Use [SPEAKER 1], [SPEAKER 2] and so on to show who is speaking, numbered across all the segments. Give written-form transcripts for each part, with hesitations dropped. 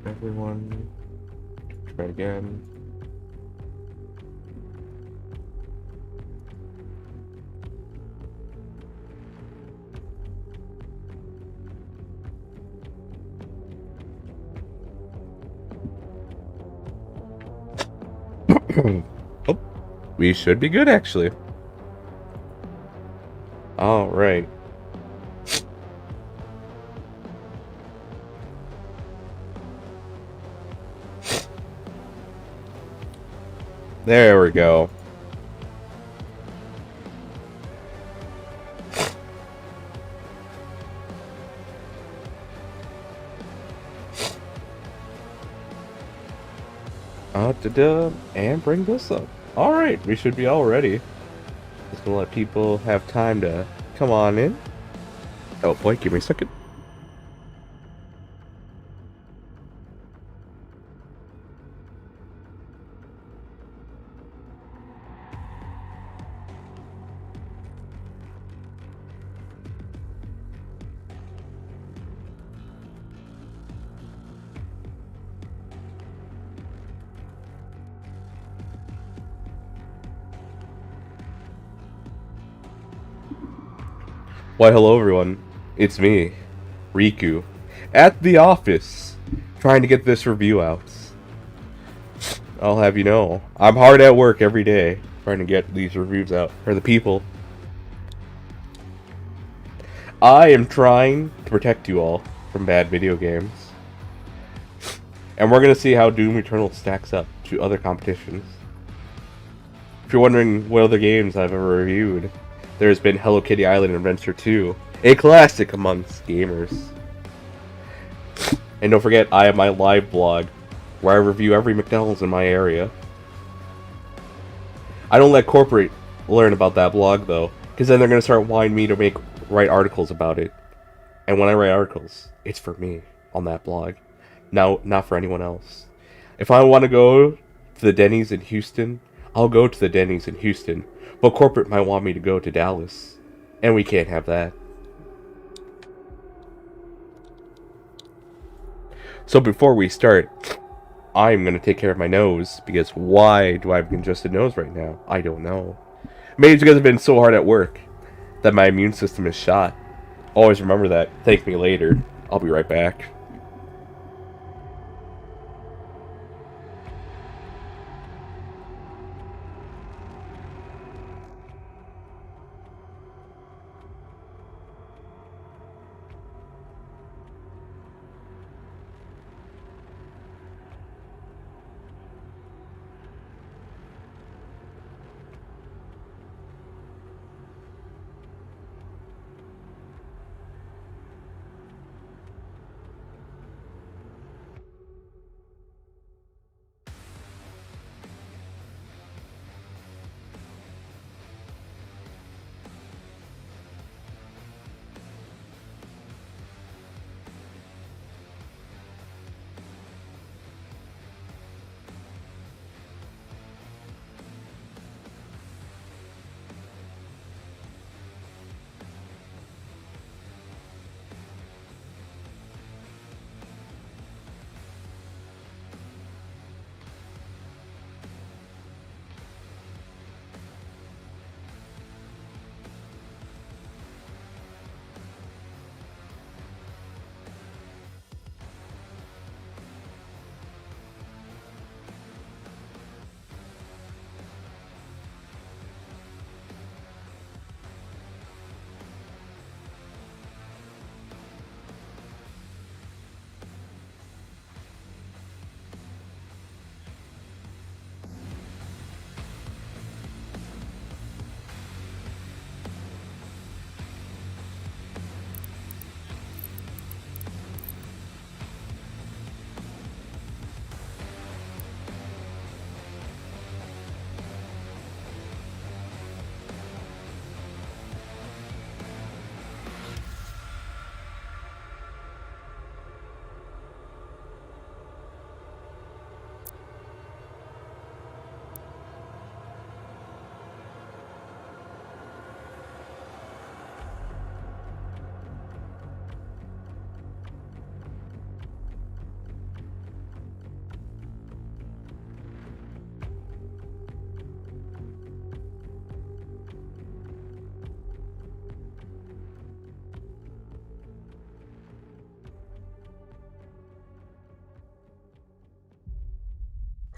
[SPEAKER 1] everyone. Try again. Oh, we should be good actually. All right. There we go. And bring this up. All right, we should be all ready. Just gonna let people have time to come on in. Oh boy, give me a second. Why, hello everyone. It's me, Rikku, at the office, trying to get this review out. I'll have you know, I'm hard at work every day, trying to get these reviews out for the people. I am trying to protect you all from bad video games. And we're going to see how Doom Eternal stacks up to other competitions. If you're wondering what other games I've ever reviewed, there's been Hello Kitty Island Adventure 2, a classic amongst gamers. And don't forget, I have my live blog, where I review every McDonald's in my area. I don't let corporate learn about that blog, though, because then they're going to start wanting me to write articles about it. And when I write articles, it's for me on that blog. No, not for anyone else. If I want to go to the Denny's in Houston, I'll go to the Denny's in Houston. But corporate might want me to go to Dallas. And we can't have that. So before we start, I'm going to take care of my nose. Because why do I have a congested nose right now? I don't know. Maybe it's because I've been so hard at work that my immune system is shot. Always remember that. Thank me later. I'll be right back.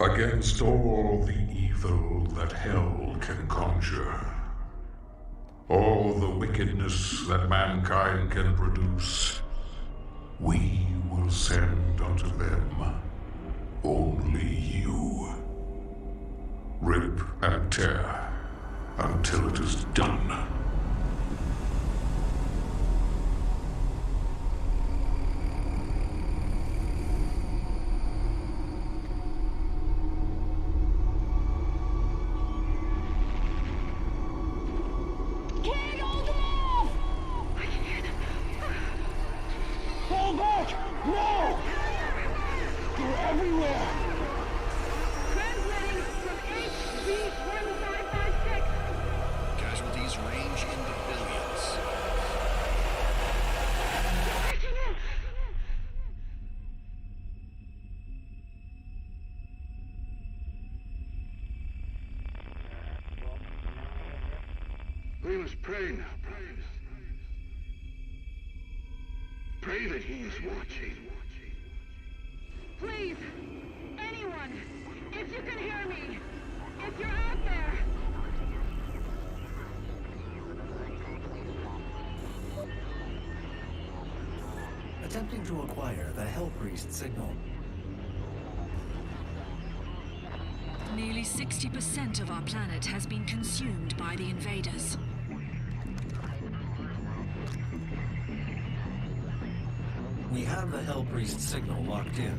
[SPEAKER 2] Against all the evil that hell can conjure, all the wickedness that mankind can produce, we will send unto them only you. Rip and tear until it is done.
[SPEAKER 3] Can't hold them off! I can hear them. Fall back! No! They're everywhere!
[SPEAKER 4] Transmitting from HB1556.
[SPEAKER 5] Casualties range into billions.
[SPEAKER 4] Breaking in!
[SPEAKER 2] We must pray now, brothers. Pray that he is watching.
[SPEAKER 4] Please, anyone, if you can hear me, if you're out there.
[SPEAKER 5] Attempting to acquire the Hell Priest signal.
[SPEAKER 6] Nearly 60% of our planet has been consumed by the invaders.
[SPEAKER 5] We have the Hell Priest signal locked in.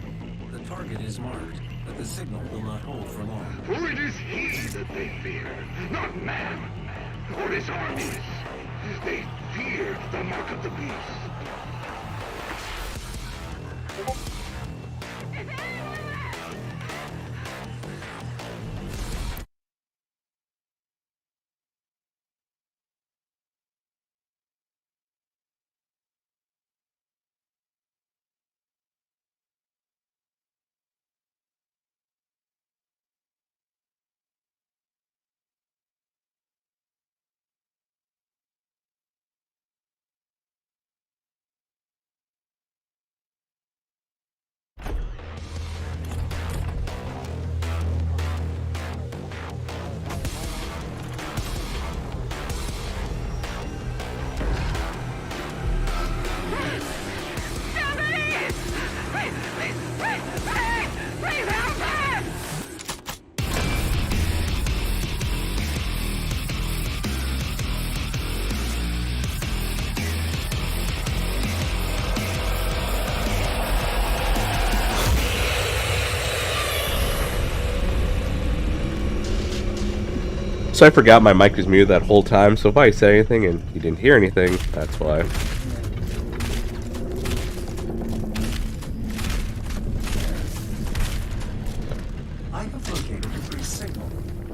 [SPEAKER 5] The target is marked, but the signal will not hold for long.
[SPEAKER 2] For it is he that they fear, not man, or his armies. They fear the mark of the beast.
[SPEAKER 4] Is anyone there? Please help us!
[SPEAKER 1] So I forgot my mic was muted that whole time, so if I said anything and you didn't hear anything, that's why.
[SPEAKER 5] I have located the priest signal.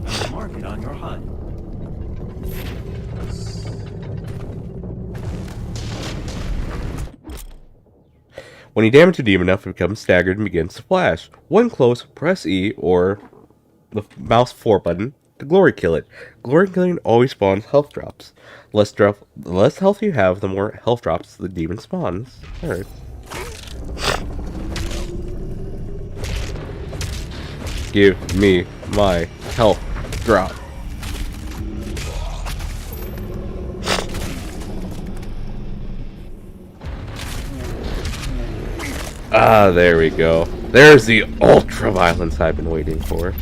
[SPEAKER 5] I will mark it on your HUD.
[SPEAKER 1] When you damage a demon enough, it becomes staggered and begins to flash. When close, press E or the mouse 4 button to glory kill it. Glory killing always spawns health drops. The less health you have, the more health drops the demon spawns. Alright. Give me my health drop. Ah, there we go. There's the ultra violence I've been waiting for.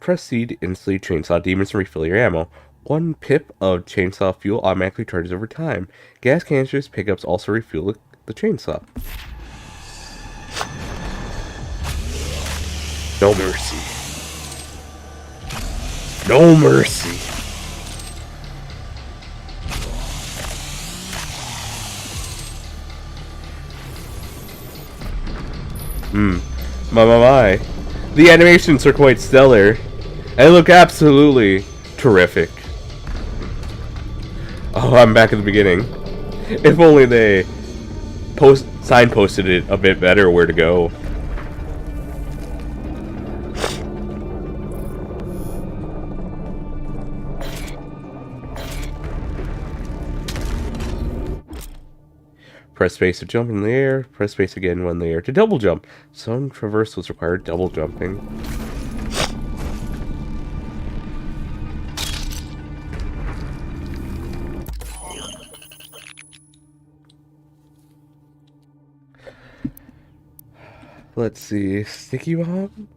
[SPEAKER 1] Press C to instantly chainsaw demons and refill your ammo. 1 pip of chainsaw fuel automatically charges over time. Gas canisters pickups also refuel the chainsaw. No mercy. No mercy. My. The animations are quite stellar. They look absolutely terrific. Oh, I'm back at the beginning. If only they signposted it a bit better where to go. Press space to jump in the air. Press space again when in the air to double jump. Some traversals require double jumping. Let's see. Sticky bomb?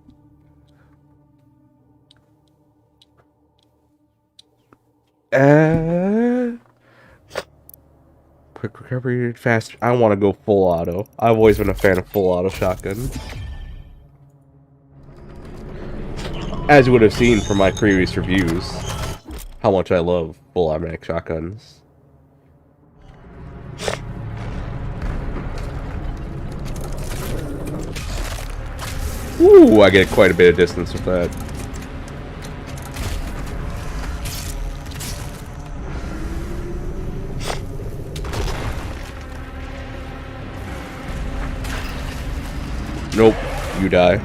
[SPEAKER 1] Quick recovery, fast. I want to go full auto. I've always been a fan of full auto shotguns. As you would have seen from my previous reviews, how much I love full automatic shotguns. Ooh, I get quite a bit of distance with that. Nope, you die.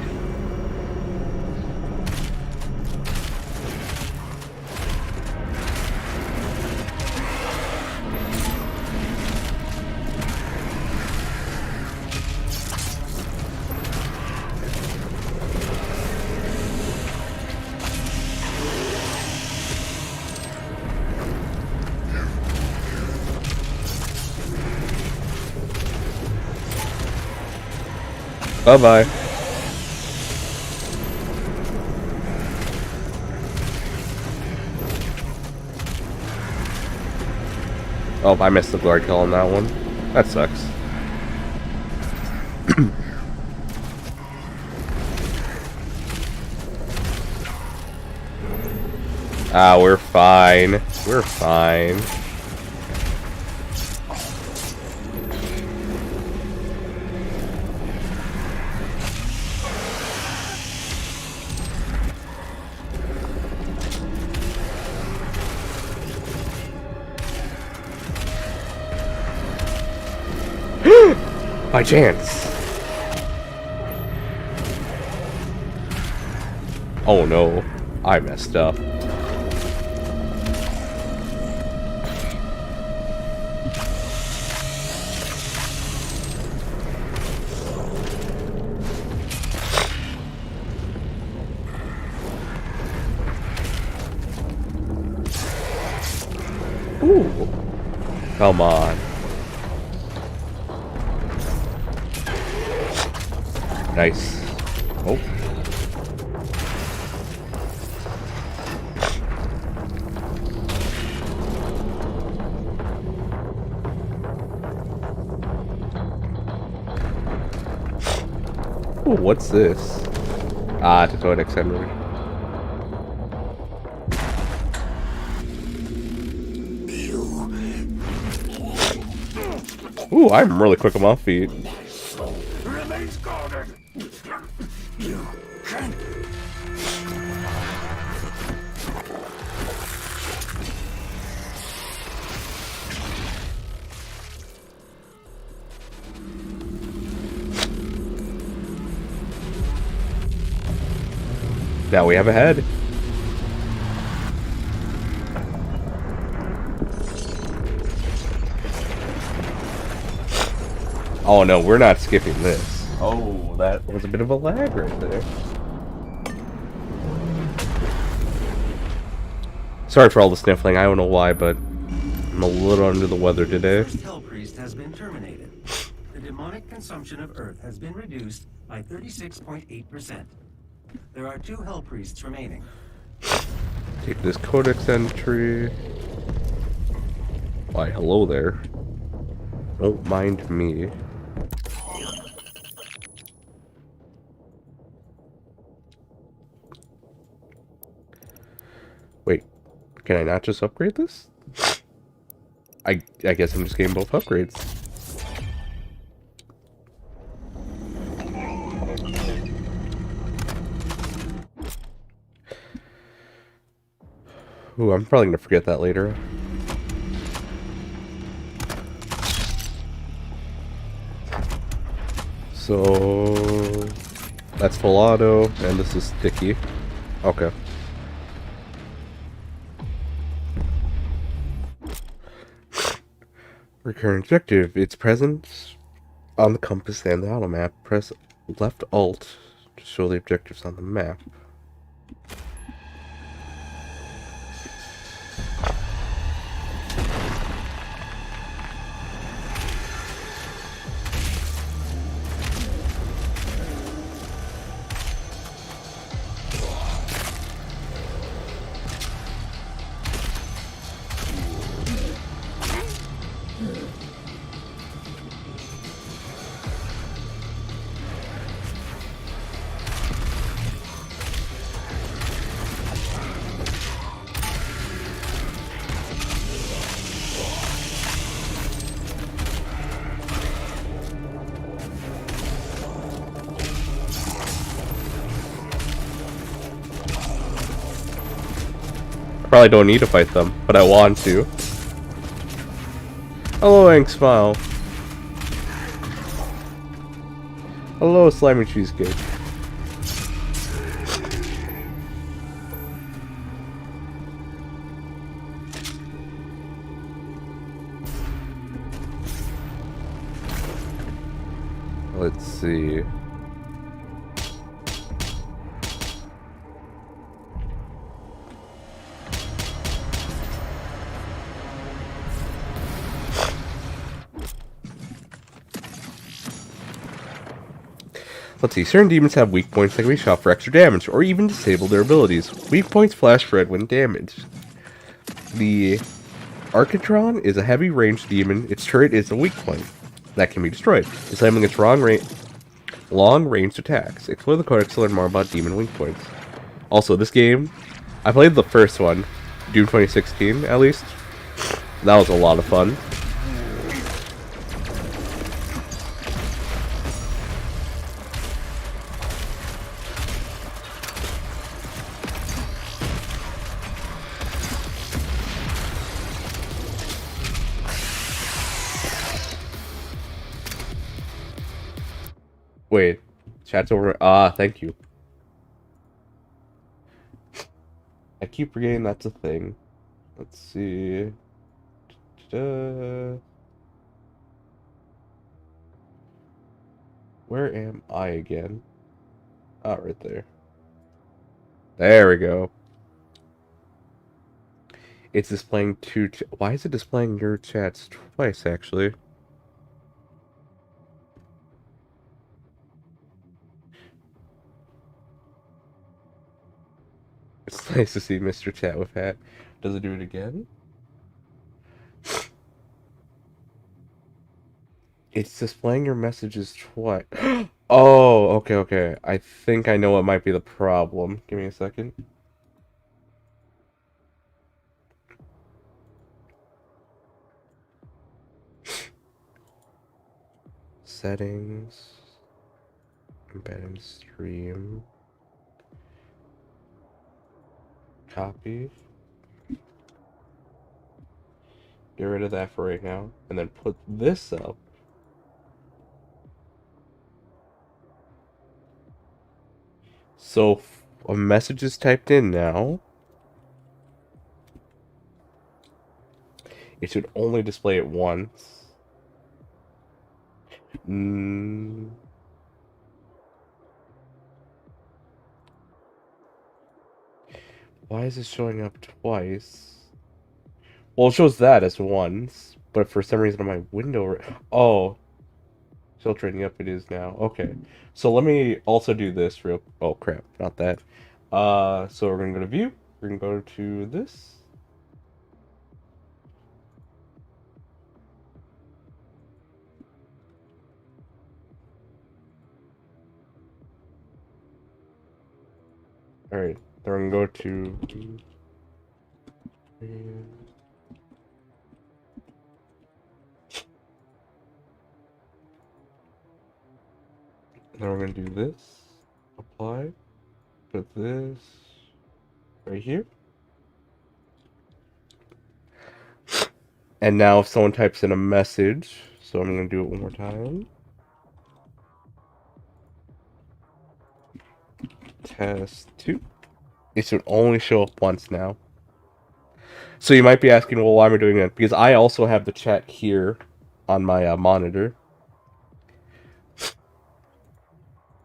[SPEAKER 1] Bye-bye. Oh, I missed the guard kill on that one. That sucks. Ah, we're fine. We're fine. By chance. Oh no, I messed up. Ooh. Come on. Nice. Oh. Ooh, what's this? Ah, Tatoid Extender. Ooh, I'm really quick on my feet.
[SPEAKER 2] Remains guarded. You can't.
[SPEAKER 1] Now we have a head. Oh no, we're not skipping this. Oh, that was a bit of a lag right there. Sorry for all the sniffling, I don't know why, but I'm a little under the weather today.
[SPEAKER 5] The first Hell Priest has been terminated. The demonic consumption of Earth has been reduced by 36.8%. There are 2 Hell Priests remaining.
[SPEAKER 1] Take this codex entry. Why, hello there. Don't mind me. Wait, can I not just upgrade this? I guess I'm just getting both upgrades. Ooh, I'm probably gonna forget that later. So that's full auto, and this is sticky. Okay. Recurrent objective. Its present on the compass and the auto map. Press left alt to show the objectives on the map. Probably don't need to fight them, but I want to. Hello, Hank Smile. Hello, Slimy Cheesecake. Let's see. Let's see, certain demons have weak points that can be shot for extra damage, or even disable their abilities. Weak points flash red when damaged. The Architron is a heavy ranged demon. Its turret is a weak point that can be destroyed, disabling its long ranged attacks. Explore the codex to learn more about demon weak points. Also, this game, I played the first one, Doom 2016 at least. That was a lot of fun. Wait, chat's over. Ah, thank you. I keep forgetting that's a thing. Let's see. Da-da. Where am I again? Ah, right there. There we go. It's displaying two. Why is it displaying your chats twice, actually? It's nice to see Mr. Chat with hat. Does it do it again? It's displaying your messages twice. Oh, okay. I think I know what might be the problem. Give me a second. Settings. Embedded stream. Copy. Get rid of that for right now. And then put this up. So a message is typed in now. It should only display it once. Why is it showing up twice? Well, it shows that as once, but for some reason on my window... Oh. Filtering up it is now. Okay. So let me also do this real... Oh, crap. Not that. So we're going to go to View. We're going to go to this. Alright. Then we're going to go to... Now we're going to do this. Apply. Put this right here. And now if someone types in a message, so I'm going to do it one more time. Test 2. It should only show up once now. So you might be asking, well, why am I doing that? Because I also have the chat here on my monitor.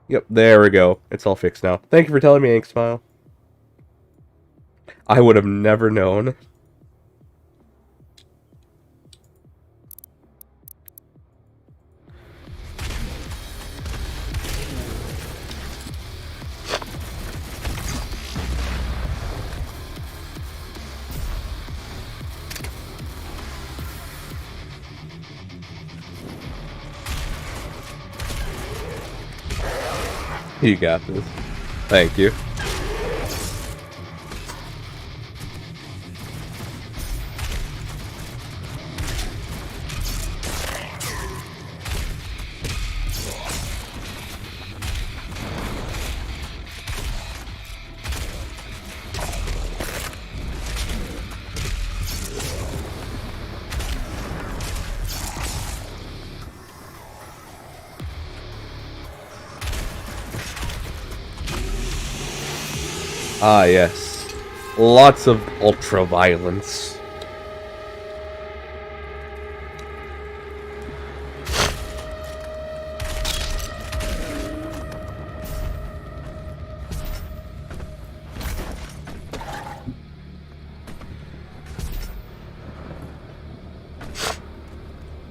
[SPEAKER 1] Yep, there we go. It's all fixed now. Thank you for telling me, Ink Smile. I would have never known. You got this. Thank you. Ah, yes. Lots of ultra-violence.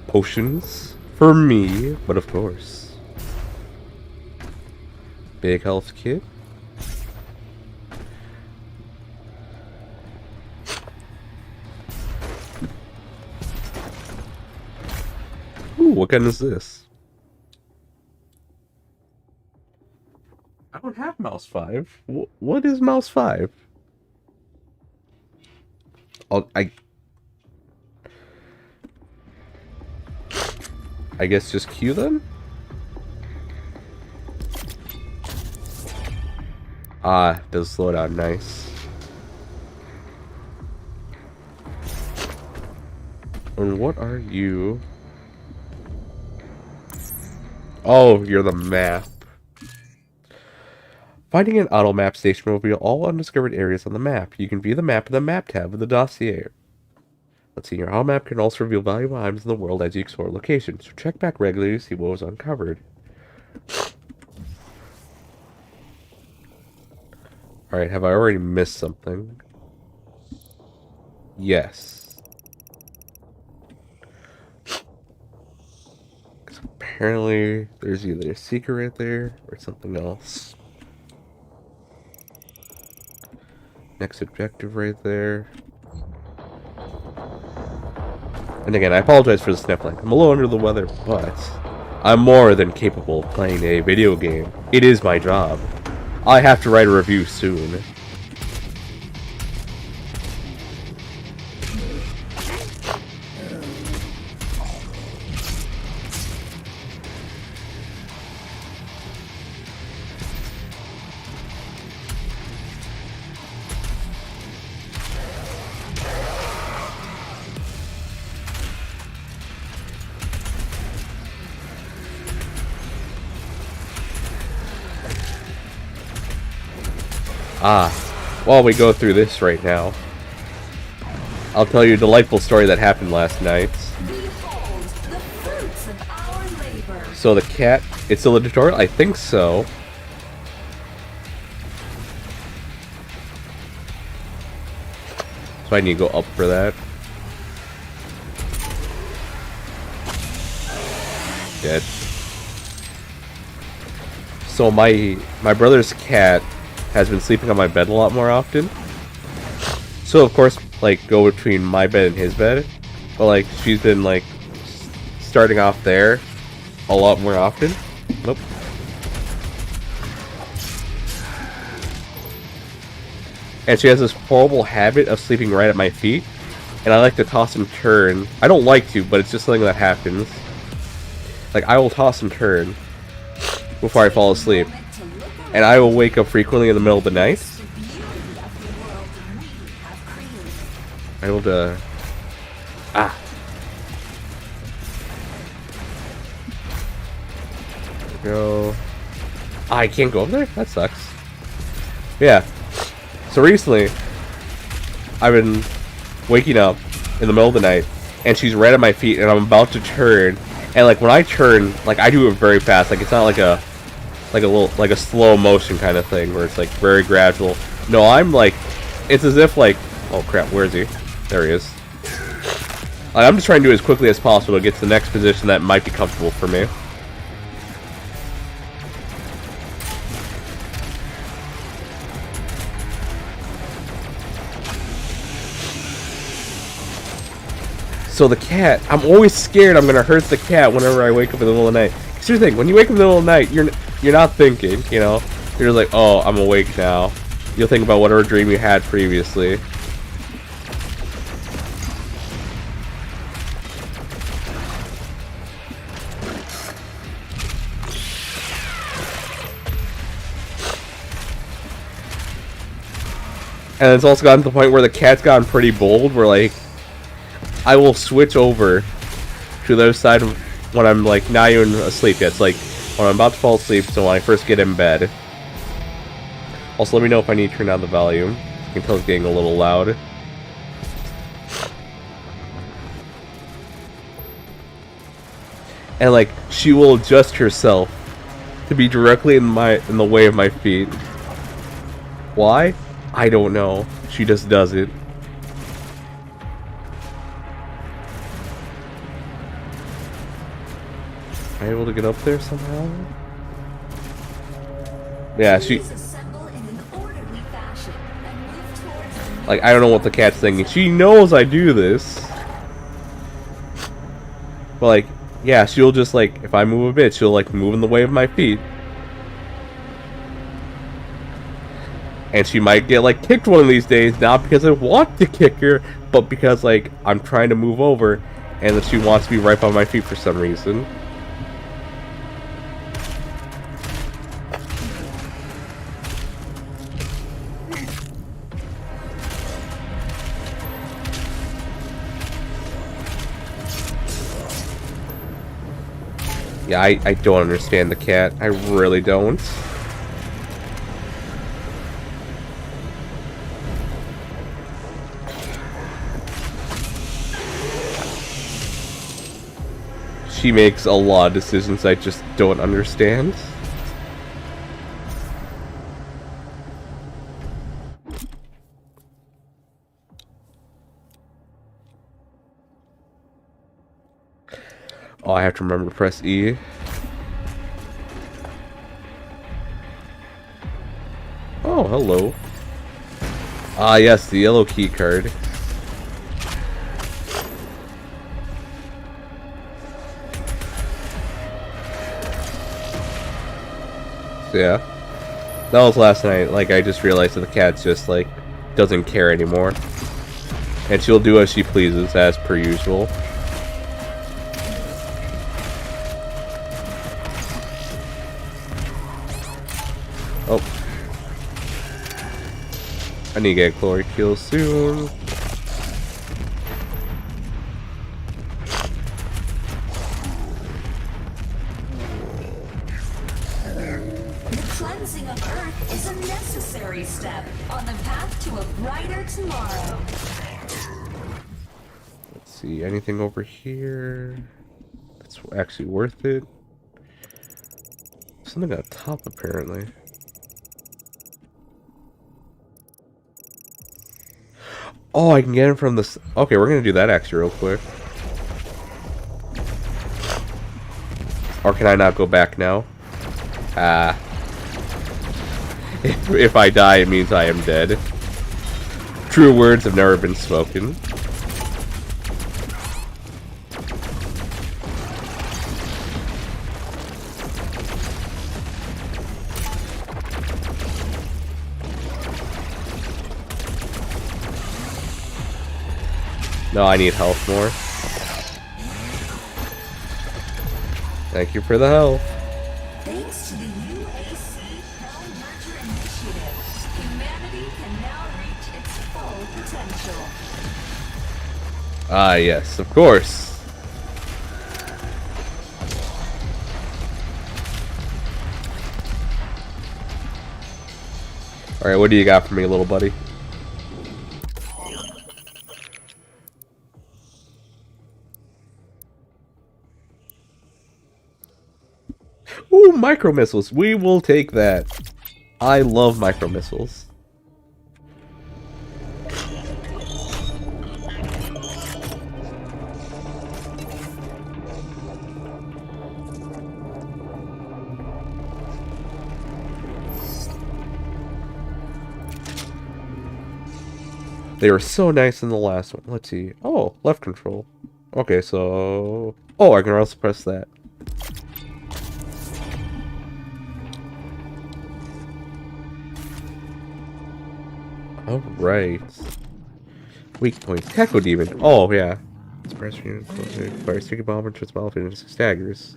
[SPEAKER 1] Potions for me, but of course. Big health kit. Ooh, what gun is this? I don't have mouse 5. What is mouse 5? I guess just Q then? Ah, does slow down, nice. And what are you? Oh, you're the map. Finding an auto map station will reveal all undiscovered areas on the map. You can view the map in the map tab of the dossier. Let's see, your auto map can also reveal valuable items in the world as you explore locations. So check back regularly to see what was uncovered. Alright, have I already missed something? Yes. Apparently, there's either a secret right there or something else. Next objective right there. And again, I apologize for the sniffling. I'm a little under the weather, but I'm more than capable of playing a video game. It is my job. I have to write a review soon. Ah, while we go through this right now, I'll tell you a delightful story that happened last night.
[SPEAKER 3] Behold the fruits of our labor.
[SPEAKER 1] So the cat, it's still a tutorial? I think so. So I need to go up for that. Dead. So my brother's cat has been sleeping on my bed a lot more often. So of course, like, go between my bed and his bed. But like, she's been like starting off there a lot more often. Nope. And she has this horrible habit of sleeping right at my feet. And I like to toss and turn. I don't like to, but it's just something that happens. Like, I will toss and turn before I fall asleep. And I will wake up frequently in the middle of the night. I will ah. There we go. Ah, I can't go up there? That sucks. Yeah. So recently, I've been waking up in the middle of the night, and she's right at my feet, and I'm about to turn, and like when I turn, like I do it very fast. Like it's not like a slow motion kind of thing where it's like very gradual. No, I'm like, it's as if like, oh crap, where is he? There he is. Like, I'm just trying to do it as quickly as possible to get to the next position that might be comfortable for me. So the cat, I'm always scared I'm gonna hurt the cat whenever I wake up in the middle of the night. Cause here's the thing, when you wake up in the middle of the night, you're not thinking, you know? You're just like, oh, I'm awake now. You'll think about whatever dream you had previously. And it's also gotten to the point where the cat's gotten pretty bold, where like, I will switch over to the other side of when I'm like not even asleep yet. It's like when I'm about to fall asleep, so when I first get in bed. Also, let me know if I need to turn down the volume. You can tell it's getting a little loud. And like, she will adjust herself to be directly in the way of my feet. Why? I don't know. She just does it. Am I able to get up there somehow? Yeah, she... Like, I don't know what the cat's thinking. She knows I do this. But, like, yeah, she'll just, like, if I move a bit, she'll, like, move in the way of my feet. And she might get, like, kicked one of these days, not because I want to kick her, but because, like, I'm trying to move over, and that she wants to be right by my feet for some reason. Yeah, I don't understand the cat. I really don't. She makes a lot of decisions I just don't understand. Oh, I have to remember to press E. Oh, hello. Ah, yes, the yellow key card. Yeah. That was last night. Like, I just realized that the cat's just, like, doesn't care anymore. And she'll do as she pleases, as per usual. Oh. I need to get a glory kill soon.
[SPEAKER 3] Cleansing of Earth is a necessary step on the path to a brighter tomorrow.
[SPEAKER 1] Let's see, anything over here that's actually worth it? Something on top, apparently. Oh, I can get him from this. Okay, we're gonna do that actually real quick. Or can I not go back now? Ah. If I die, it means I am dead. True words have never been spoken. No, I need health more. Thank you for the health.
[SPEAKER 3] Thanks to the UAC Hell Merger Initiative, humanity can now reach its full potential.
[SPEAKER 1] Ah, yes, of course. Alright, what do you got for me, little buddy? Ooh, micro missiles. We will take that. I love micro missiles. They were so nice in the last one. Let's see. Oh, left control. Okay, so... Oh, I can also press that. Alright. Weak point. Echo Demon. Oh, yeah. Express unit. Fire sticky bomb and turns battle into staggers.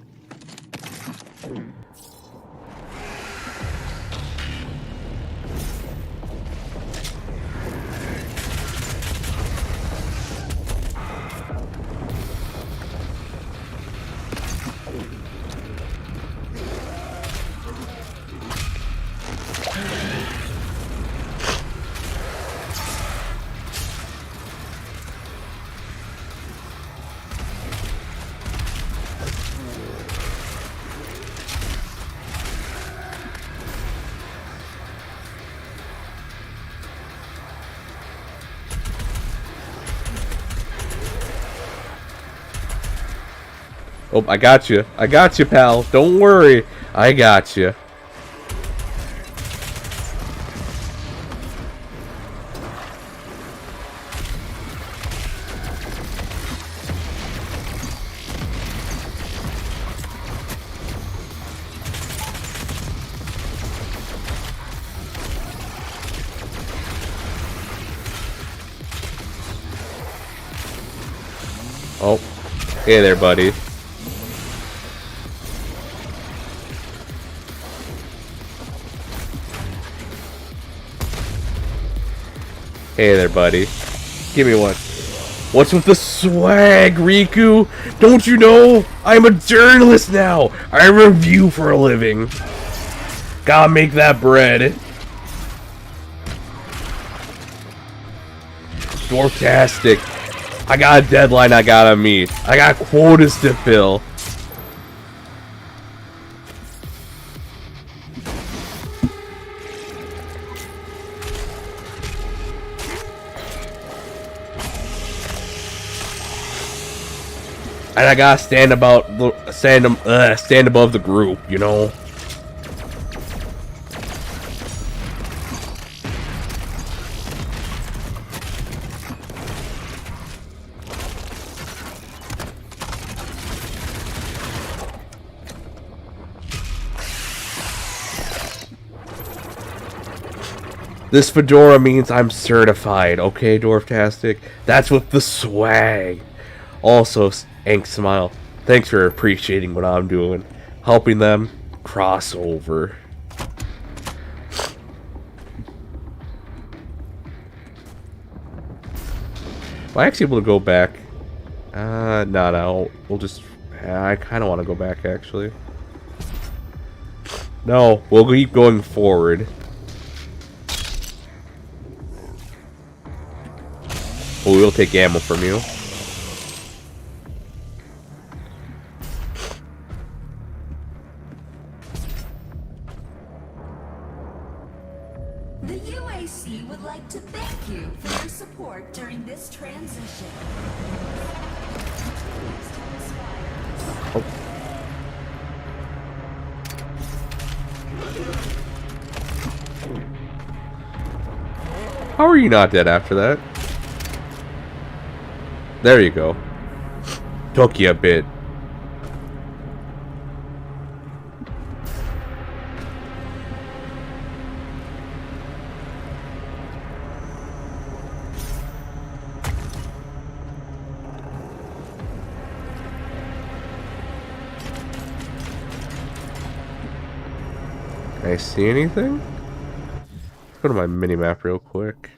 [SPEAKER 1] Oh, I got you. I got you, pal. Don't worry. I got you. Oh, hey there, buddy. Hey there, buddy. Give me one. What's with the swag, Rikku? Don't you know? I'm a journalist now. I review for a living. Gotta make that bread. Dwarftastic. I got a deadline I gotta meet. I got quotas to fill. And I gotta stand above the group, you know. This fedora means I'm certified, okay, Dwarftastic? That's with the swag. Also, Ank Smile, thanks for appreciating what I'm doing. Helping them cross over. Am I actually able to go back? No. We'll just... I kind of want to go back, actually. No, we'll keep going forward. Oh, we'll take ammo from you.
[SPEAKER 3] The UAC would like to thank you for your support during this transition.
[SPEAKER 1] How are you not dead after that? There you go. Took you a bit. Can I see anything? Let's go to my mini-map real quick.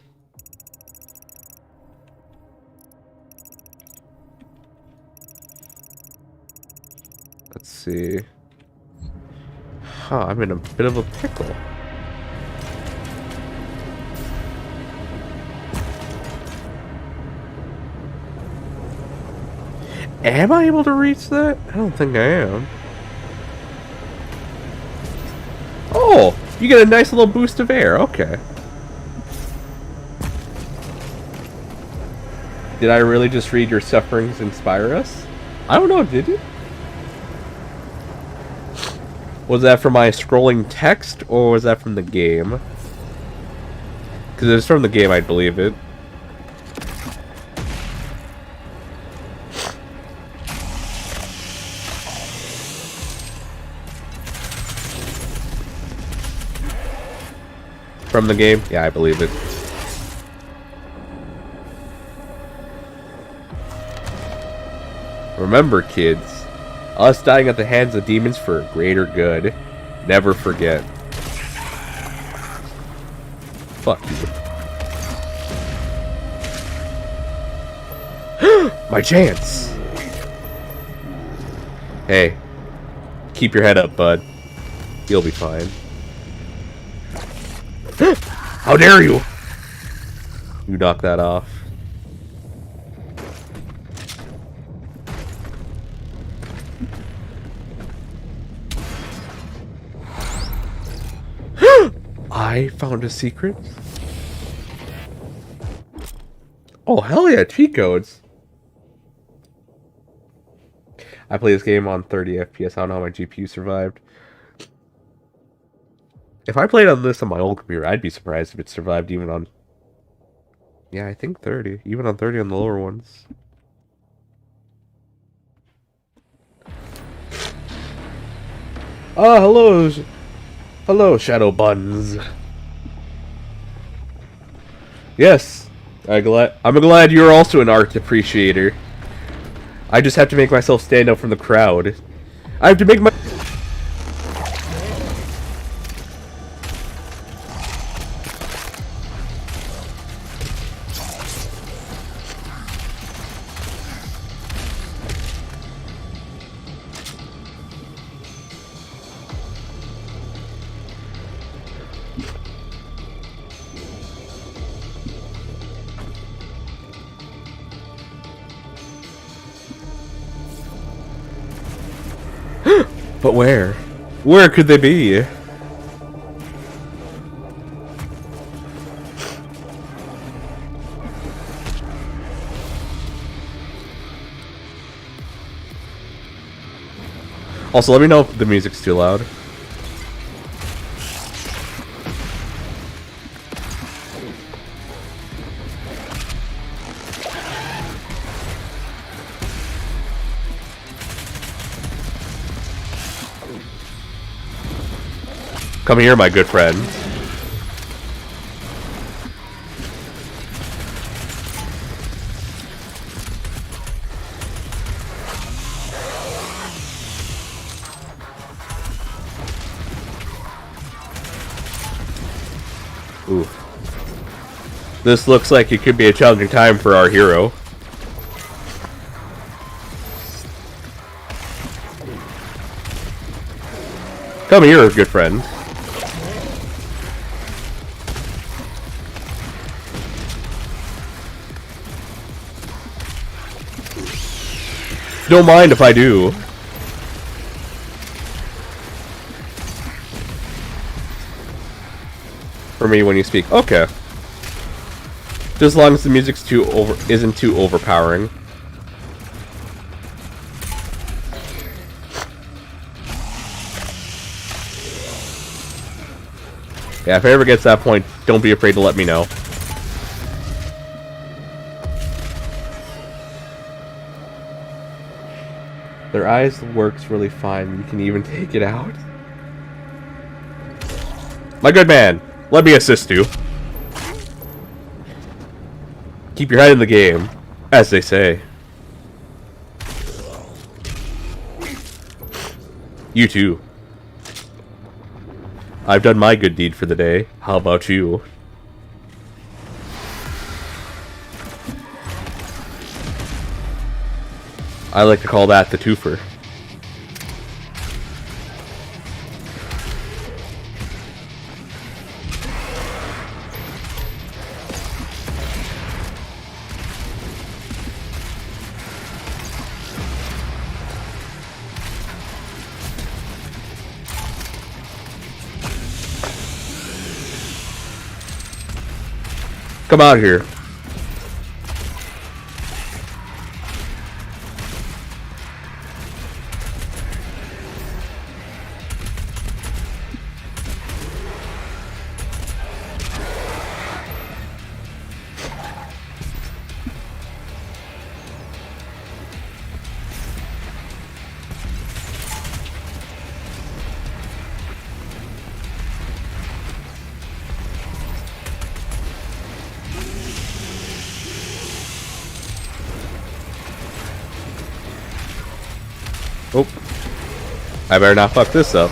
[SPEAKER 1] Let's see. Huh, I'm in a bit of a pickle. Am I able to reach that? I don't think I am. You get a nice little boost of air. Okay. Did I really just read your sufferings inspire us? I don't know, did you? Was that from my scrolling text, or was that from the game? Because if it's from the game, I'd believe it. From the game? Yeah, I believe it. Remember, kids, us dying at the hands of demons for a greater good. Never forget. Fuck you. My chance! Hey, keep your head up, bud. You'll be fine. How dare you! You knock that off. I found a secret. Oh, hell yeah, cheat codes. I play this game on 30 FPS. I don't know how my GPU survived. If I played on this on my old computer, I'd be surprised if it survived even on... Yeah, I think 30. Even on 30 on the lower ones. Ah, hello. Hello, Shadow Buns. Yes, I'm glad you're also an art appreciator. I just have to make myself stand out from the crowd. I have to make my... But where? Where could they be? Also, let me know if the music's too loud. Come here, my good friend. Ooh. This looks like it could be a challenging time for our hero. Come here, good friend. Don't mind if I do. For me when you speak. Okay. Just as long as the music's isn't too overpowering. Yeah, if it ever gets to that point, don't be afraid to let me know. Their eyes works really fine. You can even take it out. My good man, let me assist you. Keep your head in the game, as they say. You too. I've done my good deed for the day. How about you? I like to call that the twofer. Come out here. Oh, I better not fuck this up.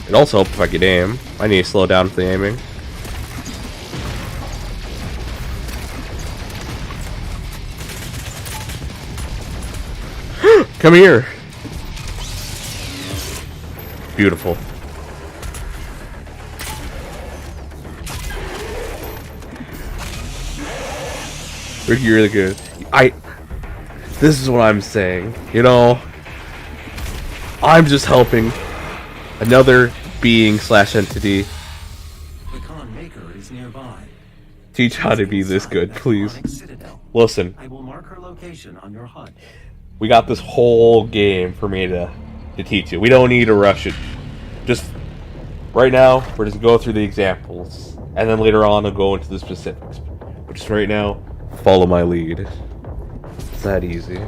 [SPEAKER 1] It also helps if I could aim. I need to slow down for the aiming. Come here. Beautiful. Rikku, you're really good. This is what I'm saying. You know, I'm just helping another being / entity
[SPEAKER 5] The Khan Maker is nearby.
[SPEAKER 1] teach how to be this good, please. Listen,
[SPEAKER 5] I will mark her location on your HUD.
[SPEAKER 1] we got this whole game for me to teach you. We don't need to rush it. Just right now, we're just going through the examples, and then later on, I'll go into the specifics. But just right now, follow my lead. It's that easy.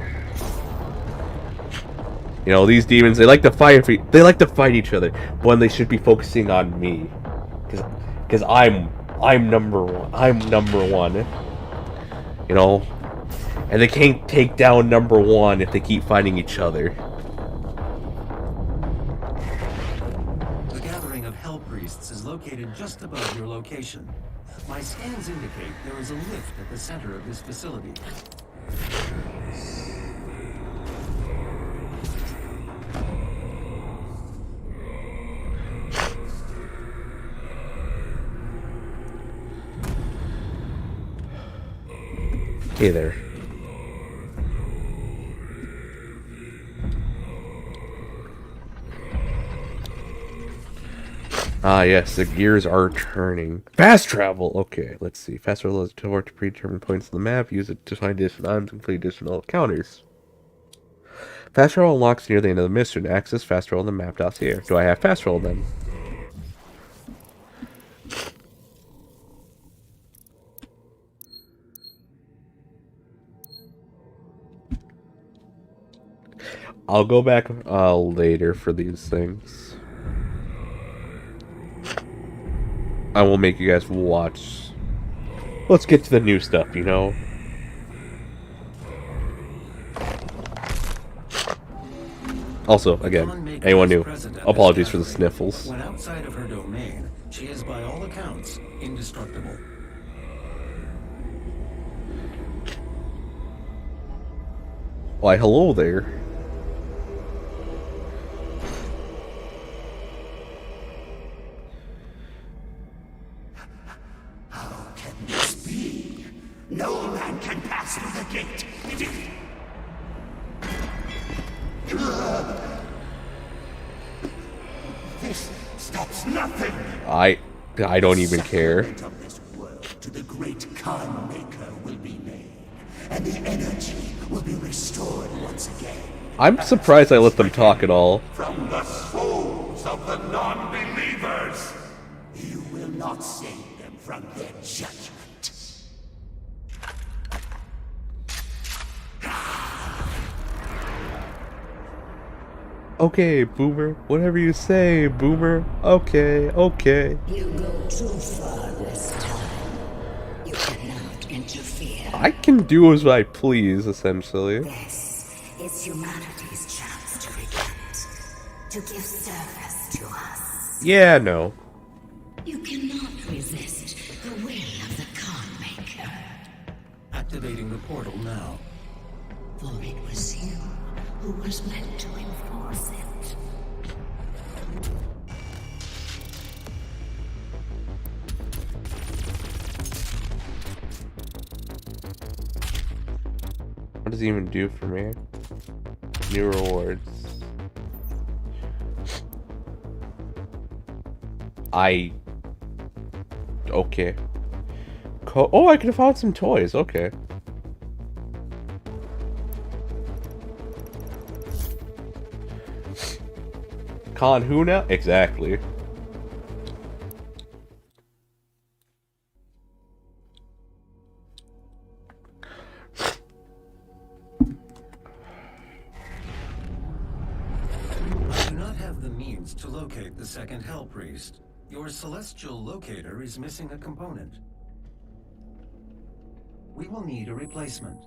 [SPEAKER 1] You know, these demons, they like to fight. They like to fight each other when they should be focusing on me, because I'm number one. I'm number one. You know, and they can't take down number one if they keep fighting each other.
[SPEAKER 5] The gathering of Hell Priests is located just above your location. My scans indicate there is a lift at the center of this facility.
[SPEAKER 1] Hey there. Ah, yes, the gears are turning. Fast travel! Okay, let's see. Fast travel is toward to predetermined points on the map. Use it to find additional items and complete additional encounters. Fast travel unlocks near the end of the mission. Access fast travel in the map dossier. Do I have fast travel then? I'll go back later for these things. I will make you guys watch. Let's get to the new stuff, you know? Also, again, anyone new, apologies for the sniffles.
[SPEAKER 5] When outside of her domain, she is by all accounts indestructible.
[SPEAKER 1] Why, hello there.
[SPEAKER 2] No man can pass through the gate. This stops nothing.
[SPEAKER 1] I don't even care.
[SPEAKER 2] Of this world to the great Khan Maker will be made, and the energy will be restored once again.
[SPEAKER 1] I'm surprised I let them talk at all.
[SPEAKER 2] From the souls of the non-believers, you will not save them from their judgment.
[SPEAKER 1] Okay, Boomer. Whatever you say, Boomer. Okay, okay.
[SPEAKER 7] You go too far this time. You cannot interfere.
[SPEAKER 1] I can do as I please, essentially.
[SPEAKER 7] This is humanity's chance to repent, to give service to us.
[SPEAKER 1] Yeah, no.
[SPEAKER 7] You cannot resist the will of the Khan Maker.
[SPEAKER 5] Activating the portal now.
[SPEAKER 7] For it was you who was meant to enforce it.
[SPEAKER 1] What does it even do for me? New rewards. Okay. Oh, I could have found some toys. Okay. Con who now? Exactly.
[SPEAKER 5] I do not have the means to locate the second Hell Priest. Your celestial locator is missing a component. We will need a replacement.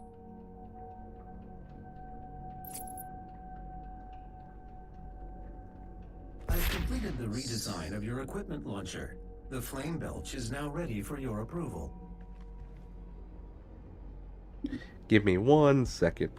[SPEAKER 5] I've completed the redesign of your equipment launcher. The flame belch is now ready for your approval.
[SPEAKER 1] Give me 1 second.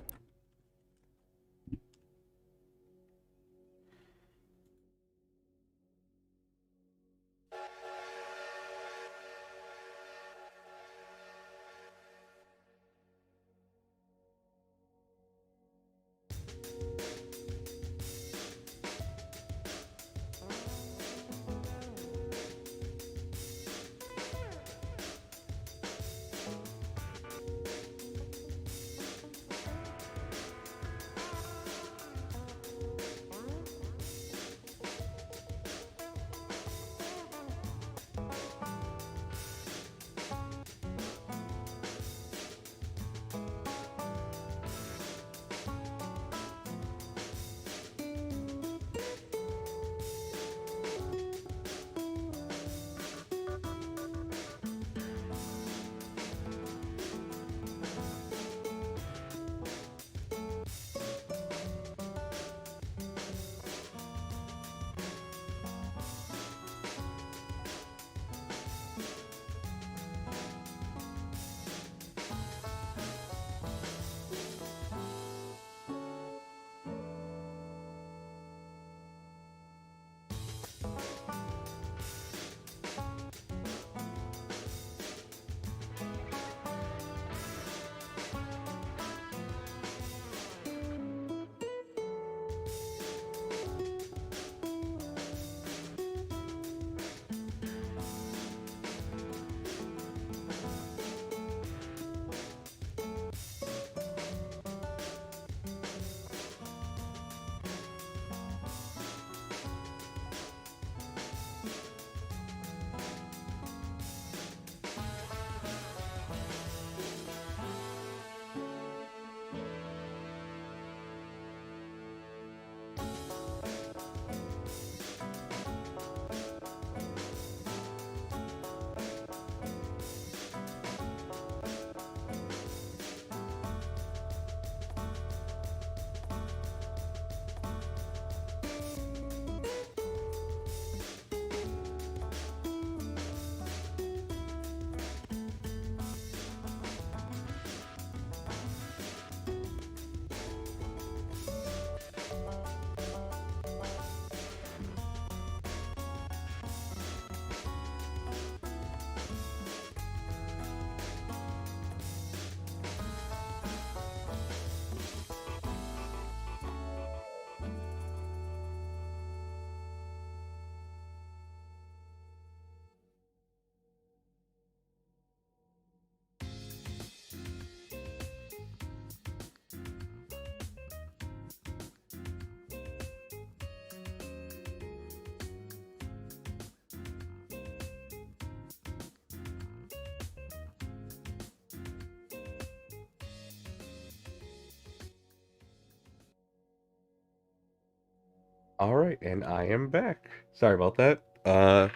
[SPEAKER 1] Alright, and I am back. Sorry about that. Had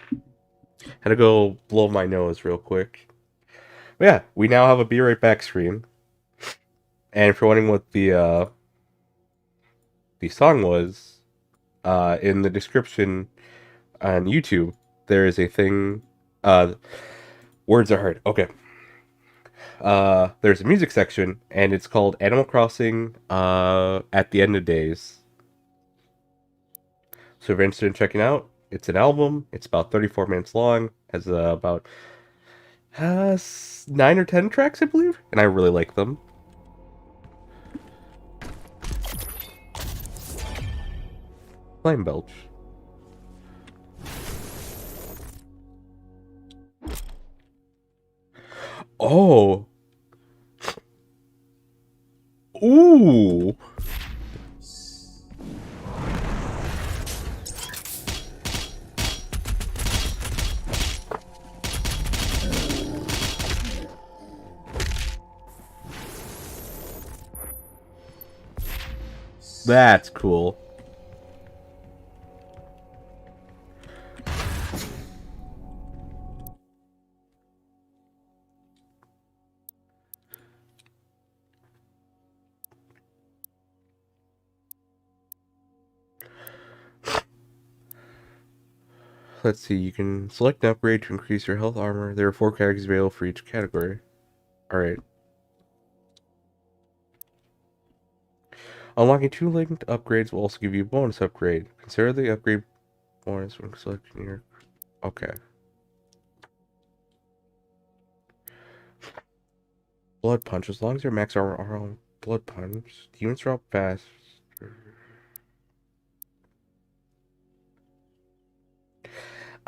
[SPEAKER 1] to go blow my nose real quick. But yeah, we now have a Be Right Back screen. And if you're wondering what the song was, in the description on YouTube, there is a thing. Words are hard. Okay. There's a music section, and it's called Animal Crossing at the End of Days. So if you're interested in checking out, it's an album. It's about 34 minutes long. Has about 9 or 10 tracks, I believe, and I really like them. Flame Belch. Oh. Ooh. That's cool. Let's see, you can select an upgrade to increase your health armor. There are 4 categories available for each category. Alright. Unlocking 2 linked upgrades will also give you a bonus upgrade. Consider the upgrade bonus when selecting your... Okay. Blood Punch. As long as your max armor are on Blood Punch, demons drop fast.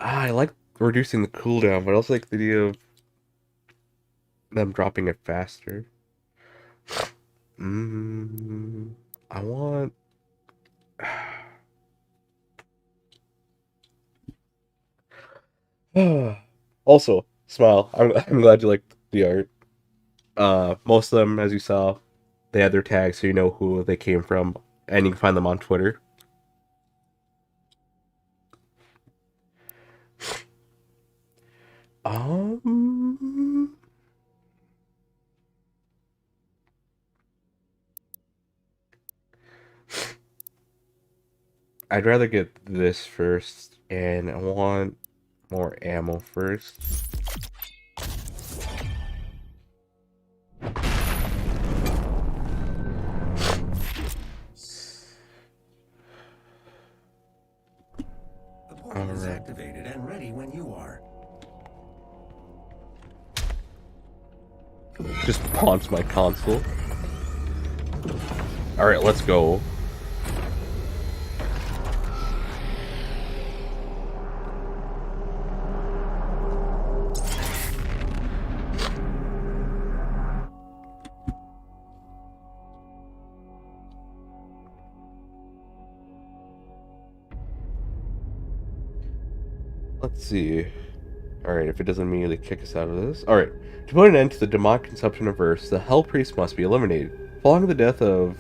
[SPEAKER 1] I like reducing the cooldown, but I also like the idea of them dropping it faster. I want... Also, Smile. I'm glad you liked the art. Most of them, as you saw, they had their tags, so you know who they came from, and you can find them on Twitter. I'd rather get this first, and I want more ammo first.
[SPEAKER 5] The portal is activated and ready when you are.
[SPEAKER 1] Just taunts my console. Alright, let's go. Let's see. Alright, if it doesn't immediately kick us out of this. Alright. To put an end to the demonic consumption of Earth, the Hell Priest must be eliminated. Following the death of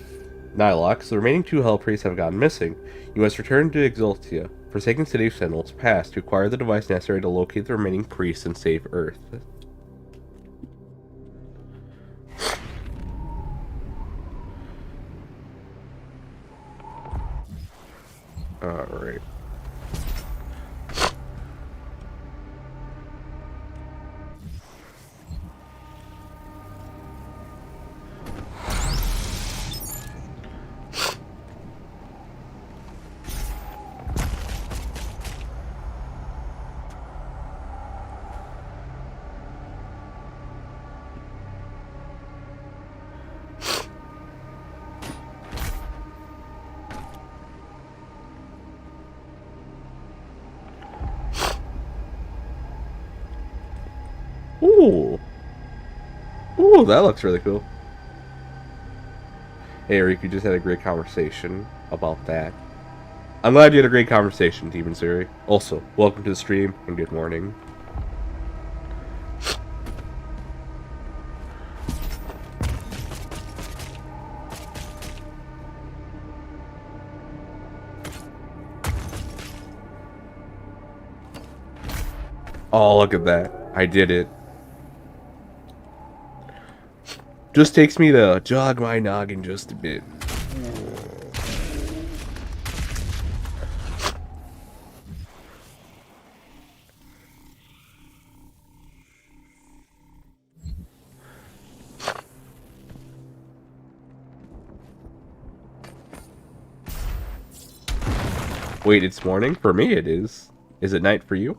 [SPEAKER 1] Nilox, the remaining 2 Hell Priests have gone missing. You must return to Exultia, forsaking City of Sentinels past, to acquire the device necessary to locate the remaining priests and save Earth. Alright. Ooh. Ooh, that looks really cool. Hey, Rikku, just had a great conversation about that. I'm glad you had a great conversation, Demon Suri. Also, welcome to the stream, and good morning. Oh, look at that. I did it. Just takes me to jog my noggin just a bit. Wait, it's morning? For me it is. Is it night for you?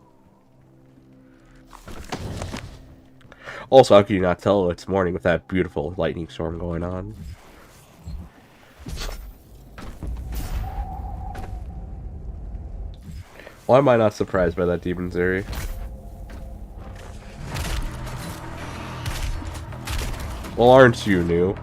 [SPEAKER 1] Also, how can you not tell it's morning with that beautiful lightning storm going on? Why am I not surprised by that, Demon Zuri? Well, aren't you new?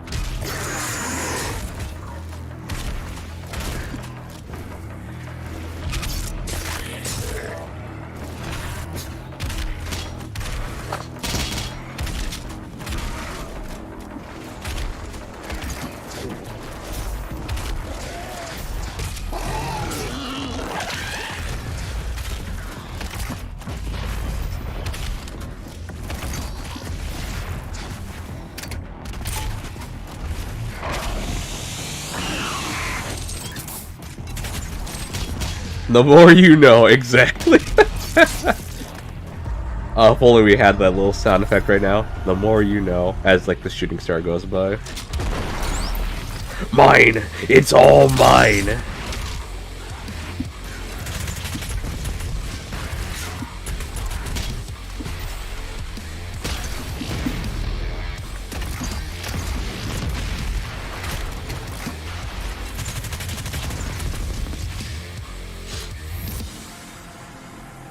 [SPEAKER 1] The more you know, exactly. If only we had that little sound effect right now. The more you know, as like the shooting star goes by. Mine! It's all mine!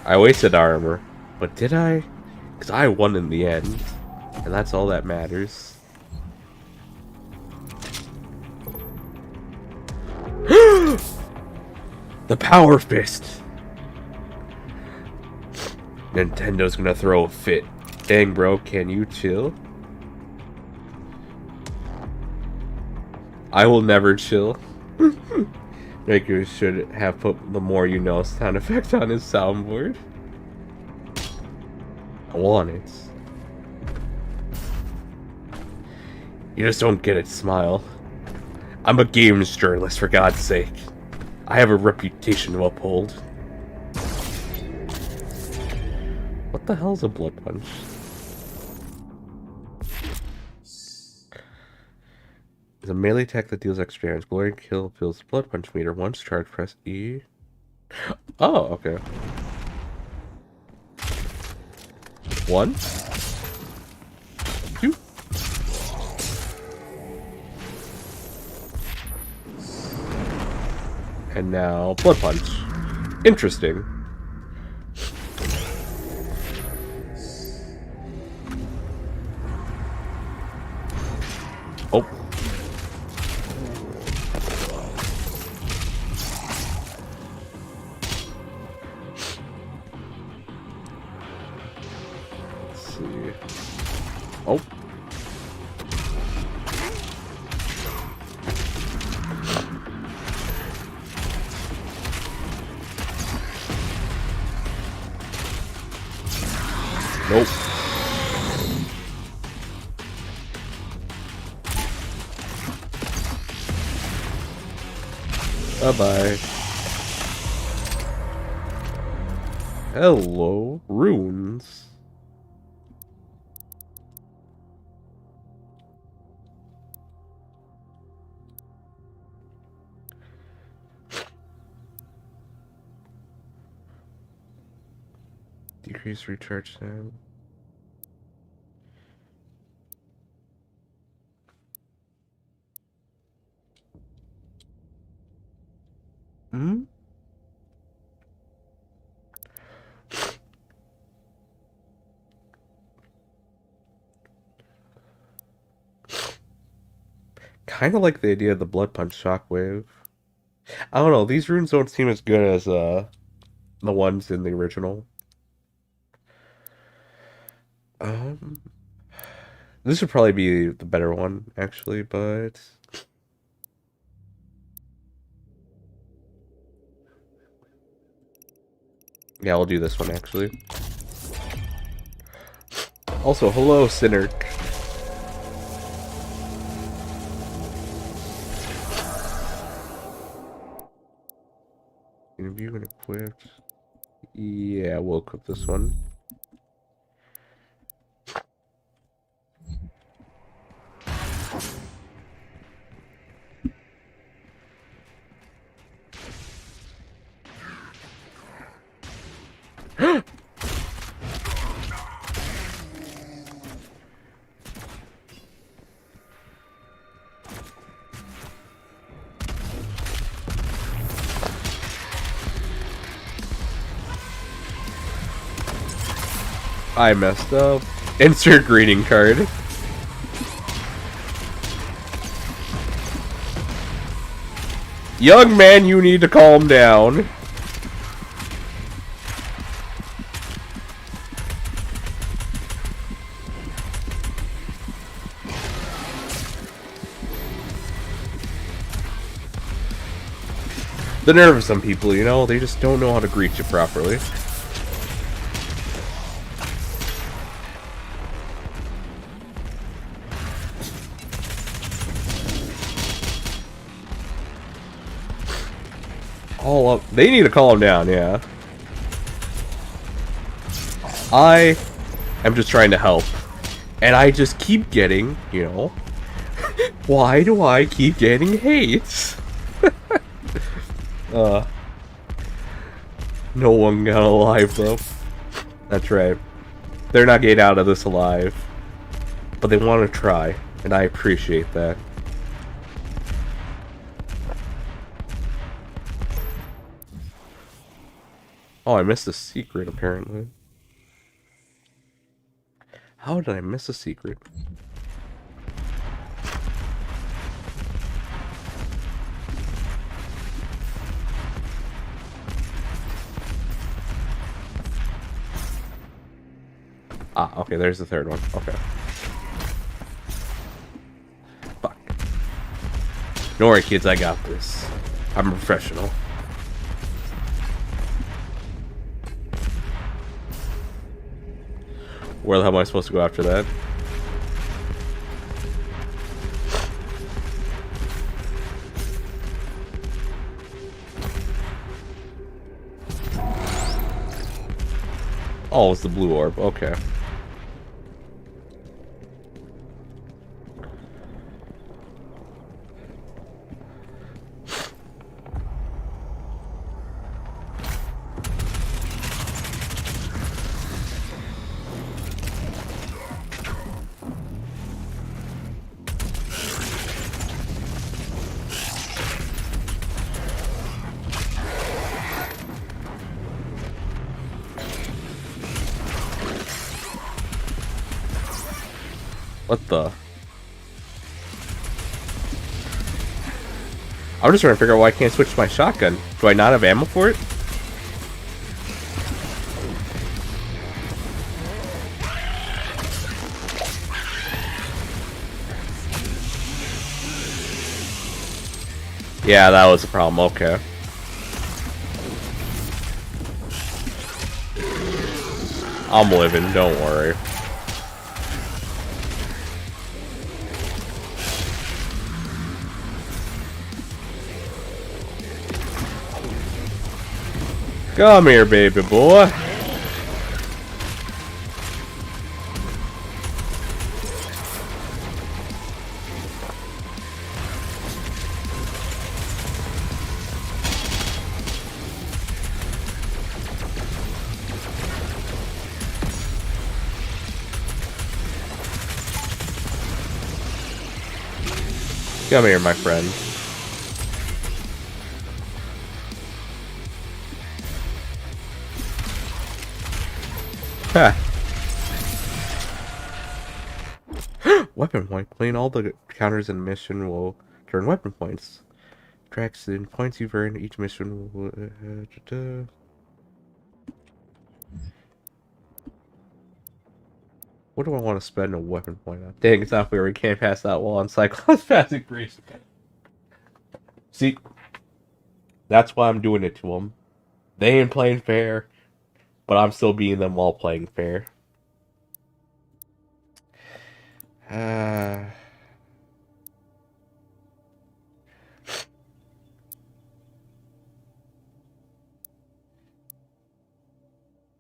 [SPEAKER 1] I wasted armor, but did I? Because I won in the end, and that's all that matters. The Power Fist! Nintendo's gonna throw a fit. Dang bro, can you chill? I will never chill. Rikku should have put the more you know sound effect on his soundboard. I want it. You just don't get it, Smile. I'm a games journalist, for God's sake. I have a reputation to uphold. What the hell's a blood punch? It's a melee attack that deals extra damage. Glory kill fills blood punch meter. Once charged, press E. Oh, okay. 1, 2. And now blood punch. Interesting. Oh. Oh. Nope. Bye-bye. Hello, runes. Decrease recharge time. Hmm? Kind of like the idea of the blood punch shockwave. I don't know, these runes don't seem as good as the ones in the original. This would probably be the better one, actually, but yeah, I'll do this one, actually. Also, hello, Sinner. Interview and equipped. Yeah, we'll equip this one. I messed up. Insert greeting card. Young man, you need to calm down. The nerve of some people, you know, they just don't know how to greet you properly. All up. They need to calm down, yeah. I am just trying to help. And I just keep getting, you know... Why do I keep getting hate? No one got alive, though. That's right. They're not getting out of this alive. But they want to try, and I appreciate that. Oh, I missed a secret, apparently. How did I miss a secret? Ah, okay, there's the third one. Okay. Fuck. Don't worry, kids, I got this. I'm a professional. Where the hell am I supposed to go after that? Oh, it's the blue orb. Okay. What the? I'm just trying to figure out why I can't switch my shotgun. Do I not have ammo for it? Yeah, that was the problem. Okay. I'm living, don't worry. Come here, baby boy. Come here, my friend. Ha. Weapon point. Playing all the counters in mission will turn weapon points. Tracks the points you've earned each mission will... What do I want to spend a weapon point on? Dang, it's not fair. We can't pass that wall on Cyclops passing Grease. See? That's why I'm doing it to them. They ain't playing fair, but I'm still beating them while playing fair.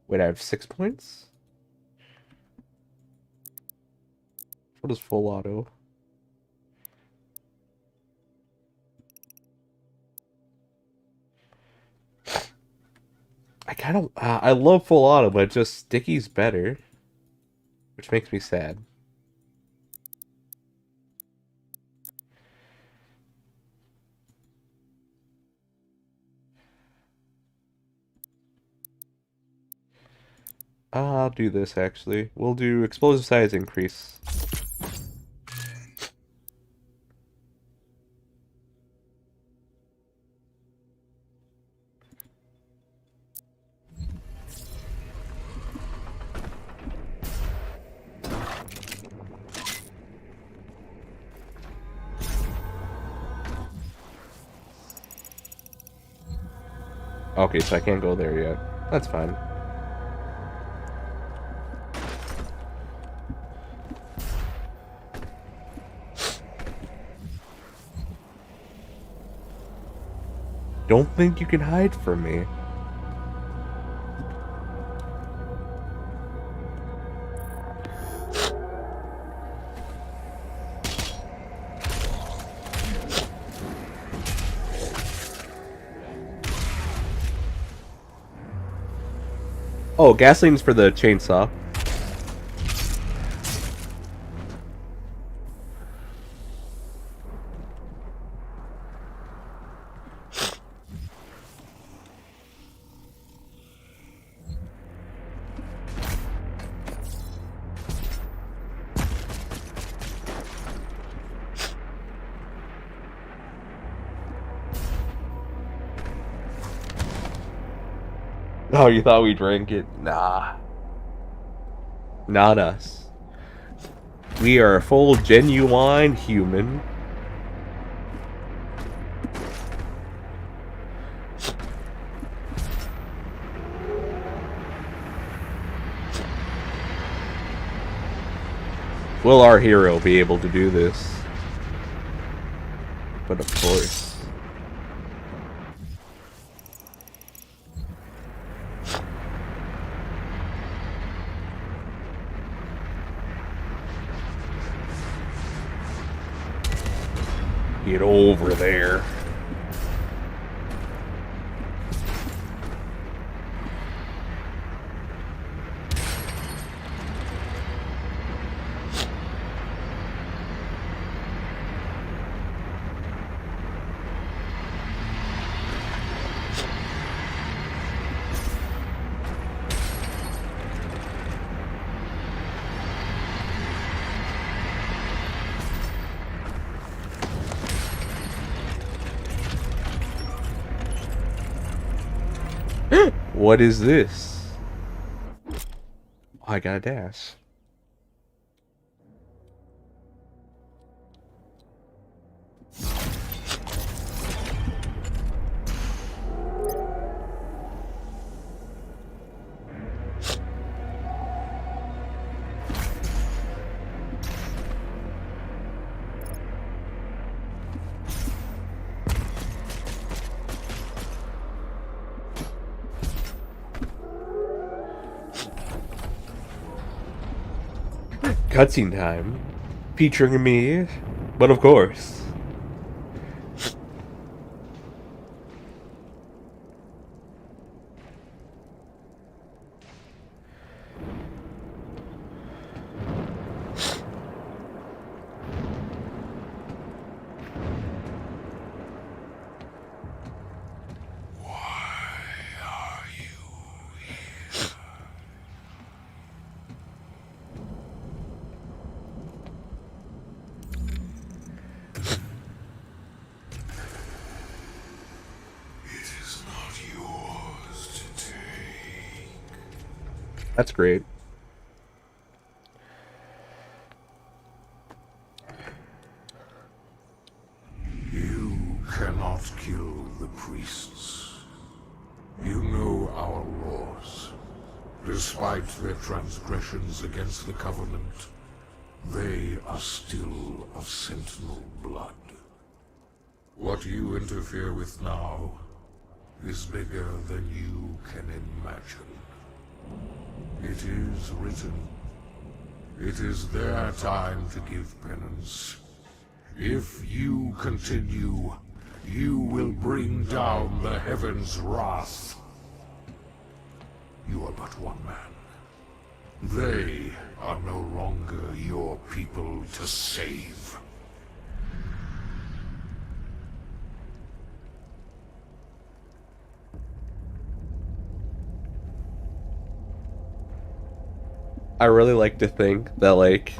[SPEAKER 1] Wait, I have 6 points? What is full auto? I kind of... I love full auto, but just Sticky's better. Which makes me sad. I'll do this, actually. We'll do explosive size increase. Okay, so I can't go there yet. That's fine. Don't think you can hide from me. Oh, gasoline's for the chainsaw. Oh, you thought we drank it? Nah. Not us. We are a full, genuine human. Will our hero be able to do this? But of course. Get over there. What is this? Oh, I got a dash. Cutscene time. Featuring me, but of course. That's great.
[SPEAKER 2] You cannot kill the priests. You know our laws. Despite their transgressions against the Covenant, they are still of Sentinel blood. What you interfere with now is bigger than you can imagine. It is written. It is their time to give penance. If you continue, you will bring down the heavens' wrath. You are but one man. They are no longer your people to save.
[SPEAKER 1] I really like to think that, like,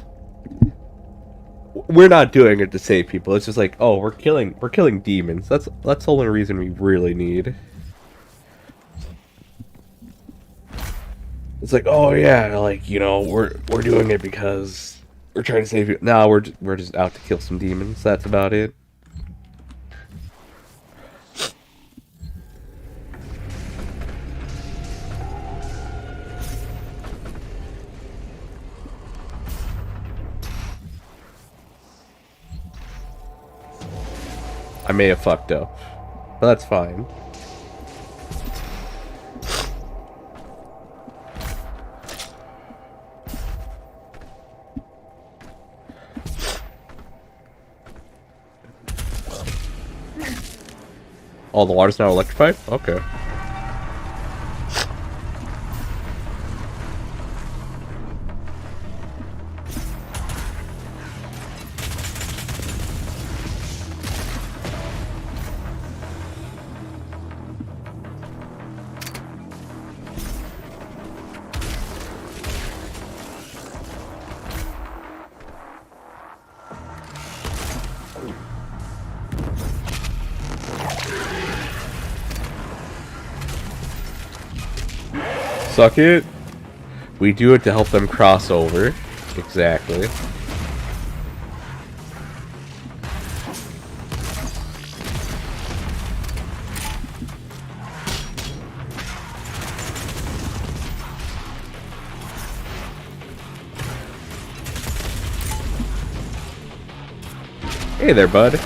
[SPEAKER 1] we're not doing it to save people. It's just like, oh, we're killing demons. That's the only reason we really need. It's like, oh yeah, like, you know, we're doing it because we're trying to save you. No, we're just out to kill some demons. That's about it. I may have fucked up, but that's fine. Oh, the water's now electrified? Okay. Suck it. We do it to help them cross over. Exactly. Hey there, bud.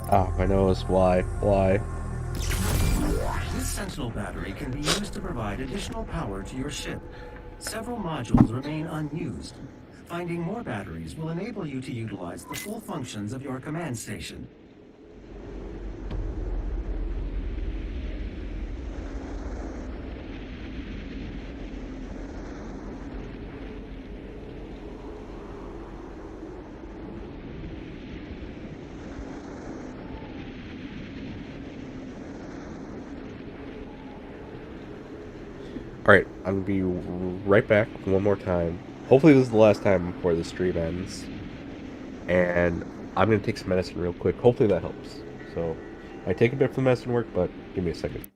[SPEAKER 1] Ah, my nose. Why? Why?
[SPEAKER 5] This Sentinel battery can be used to provide additional power to your ship. Several modules remain unused. Finding more batteries will enable you to utilize the full functions of your command station.
[SPEAKER 1] Alright, I'm gonna be right back one more time. Hopefully this is the last time before the stream ends. And I'm gonna take some medicine real quick. Hopefully that helps. So, I take a bit for the medicine work, but give me a second.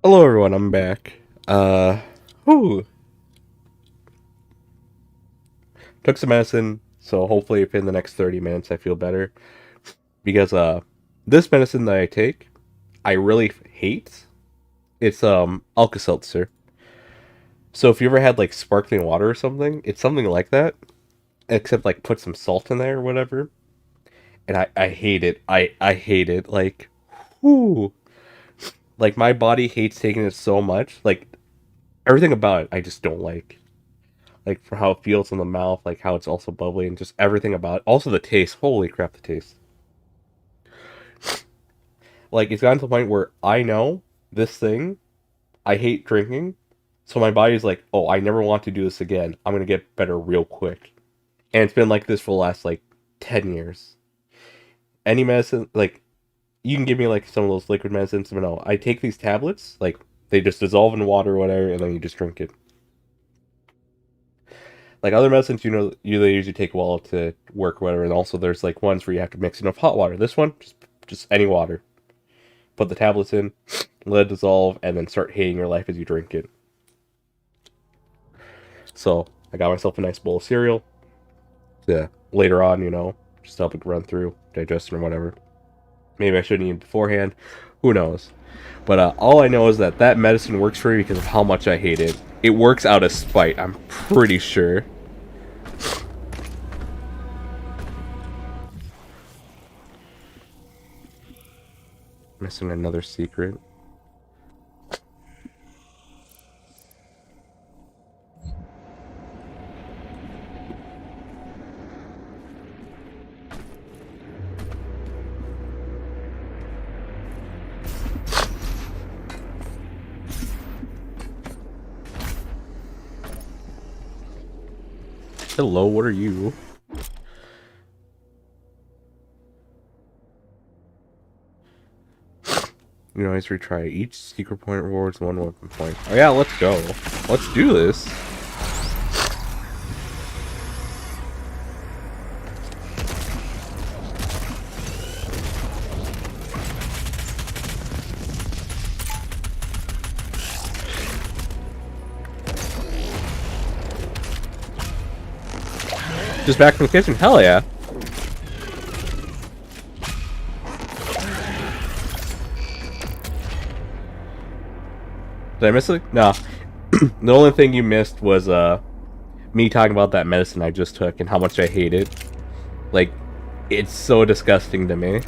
[SPEAKER 1] Hello everyone, I'm back. Whew. Took some medicine, so hopefully within the next 30 minutes I feel better. Because, this medicine that I take, I really hate. It's, Alka-Seltzer. So if you ever had, like, sparkling water or something, it's something like that. Except, like, put some salt in there or whatever. And I hate it. I hate it. Like, whoo. Like, my body hates taking it so much. Like, everything about it I just don't like. Like, for how it feels in the mouth, like how it's also bubbly, and just everything about it. Also the taste. Holy crap, the taste. Like, it's gotten to the point where I know this thing, I hate drinking, so my body's like, oh, I never want to do this again. I'm gonna get better real quick. And it's been like this for the last, like, 10 years. Any medicine, like, you can give me, like, some of those liquid medicines, but no, I take these tablets, like, they just dissolve in water or whatever, and then you just drink it. Like, other medicines, you know, they usually take a while to work or whatever, and also there's, like, ones where you have to mix enough hot water. This one, just any water. Put the tablets in, let it dissolve, and then start hating your life as you drink it. So, I got myself a nice bowl of cereal. Yeah, later on, you know, just help it run through, digestion or whatever. Maybe I shouldn't eat it beforehand. Who knows? But all I know is that that medicine works for me because of how much I hate it. It works out of spite, I'm pretty sure. Missing another secret. Hello, what are you? You can always retry. Each secret point rewards 1 weapon point. Oh yeah, let's go. Let's do this. Just back from the kitchen. Hell yeah. Did I miss it? No. The only thing you missed was me talking about that medicine I just took and how much I hate it. Like, it's so disgusting to me.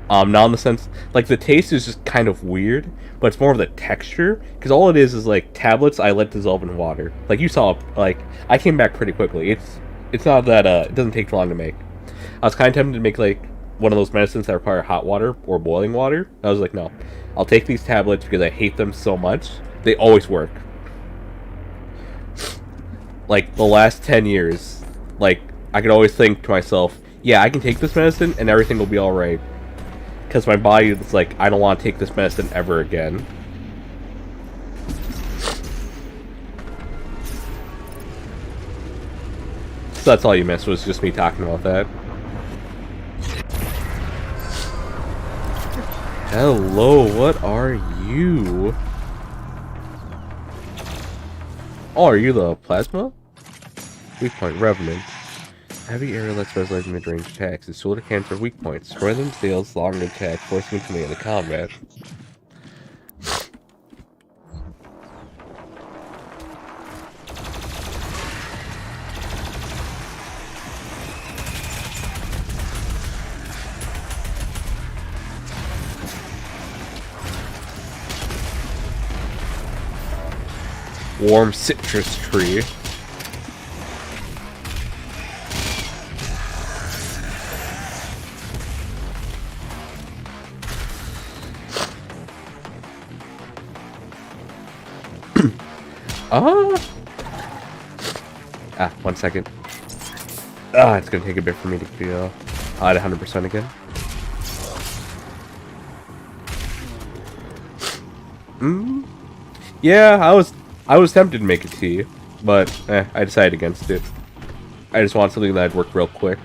[SPEAKER 1] Not in the sense, like, the taste is just kind of weird, but it's more of the texture, because all it is like tablets I let dissolve in water. Like, you saw, like, I came back pretty quickly. It's not that it doesn't take too long to make. I was kind of tempted to make, like, one of those medicines that require hot water or boiling water. I was like, no, I'll take these tablets because I hate them so much. They always work. Like, the last 10 years, like, I could always think to myself, yeah, I can take this medicine and everything will be alright. Because my body is like, I don't want to take this medicine ever again. So that's all you missed, was just me talking about that. Hello, what are you? Oh, are you the plasma? Weak point, Revenant. Heavy area lets resonate mid-range attacks. Its shoulder cannons are weak points. Revenant deals longer attack, forcing it to melee combat. Warm citrus tree. One second. It's gonna take a bit for me to go at 100% again. Yeah, I was tempted to make a tea, but I decided against it. I just want something that'd work real quick.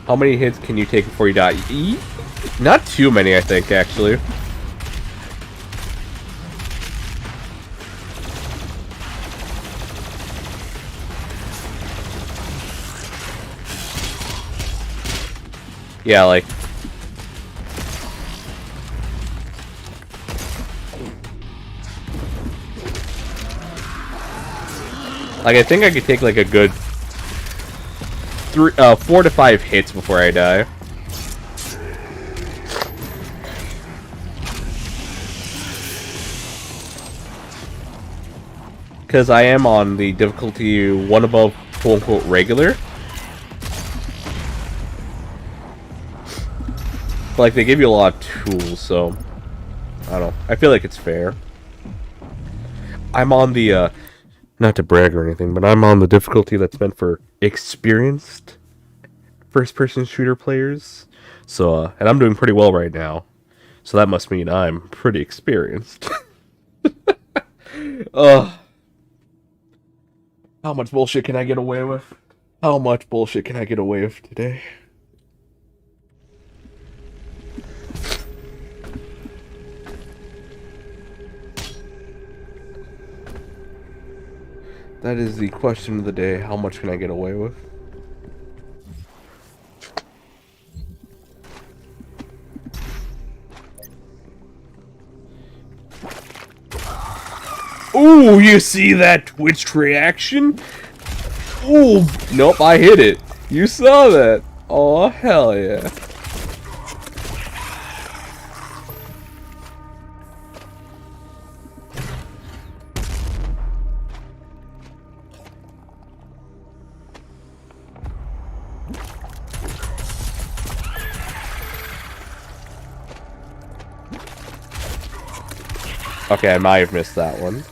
[SPEAKER 1] How many hits can you take before you die? Not too many, I think, actually. Yeah, like... I think I could take, like, a good 4 to 5 hits before I die. Because I am on the difficulty 1 above quote-unquote regular. But, like, they give you a lot of tools, so... I don't know. I feel like it's fair. I'm on the, not to brag or anything, but I'm on the difficulty that's meant for experienced first-person shooter players. So, and I'm doing pretty well right now. So that must mean I'm pretty experienced. How much bullshit can I get away with? How much bullshit can I get away with today? That is the question of the day. How much can I get away with? Ooh, you see that twitched reaction? Ooh, nope, I hit it. You saw that. Oh, hell yeah. Okay, I might have missed that one.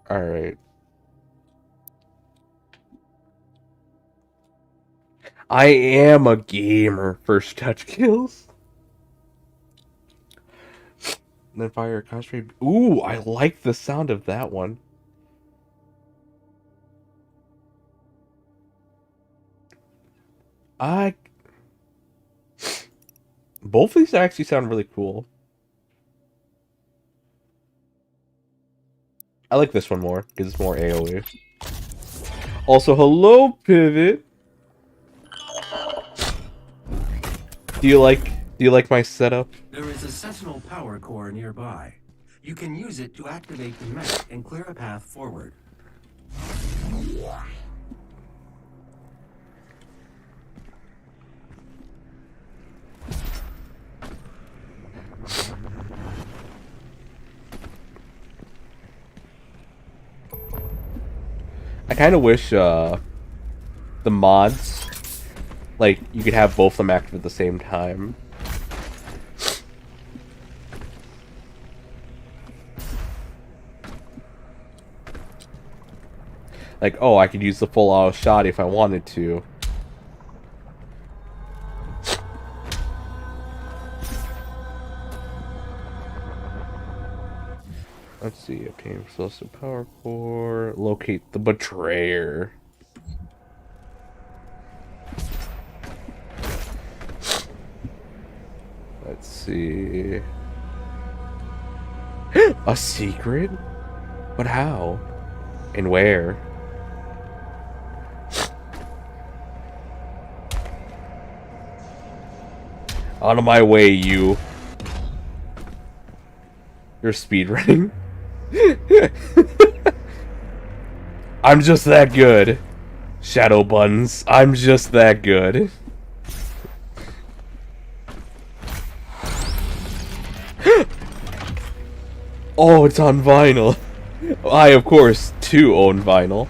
[SPEAKER 1] Alright. I am a gamer. First touch kills. And then fire a concentrate. Ooh, I like the sound of that one. Both of these actually sound really cool. I like this one more, because it's more AoE. Also, hello, Pivot! Do you like my setup?
[SPEAKER 5] There is a Sentinel power core nearby. You can use it to activate the mech and clear a path forward.
[SPEAKER 1] I kind of wish the mods, like, you could have both of them active at the same time. Like, oh, I could use the full auto shot if I wanted to. Let's see, obtain explosive power core, locate the betrayer. Let's see. A secret? But how? And where? Out of my way, you. You're speedrunning. I'm just that good. Shadow Buns. I'm just that good. Oh, it's on vinyl. I, of course, too own vinyl.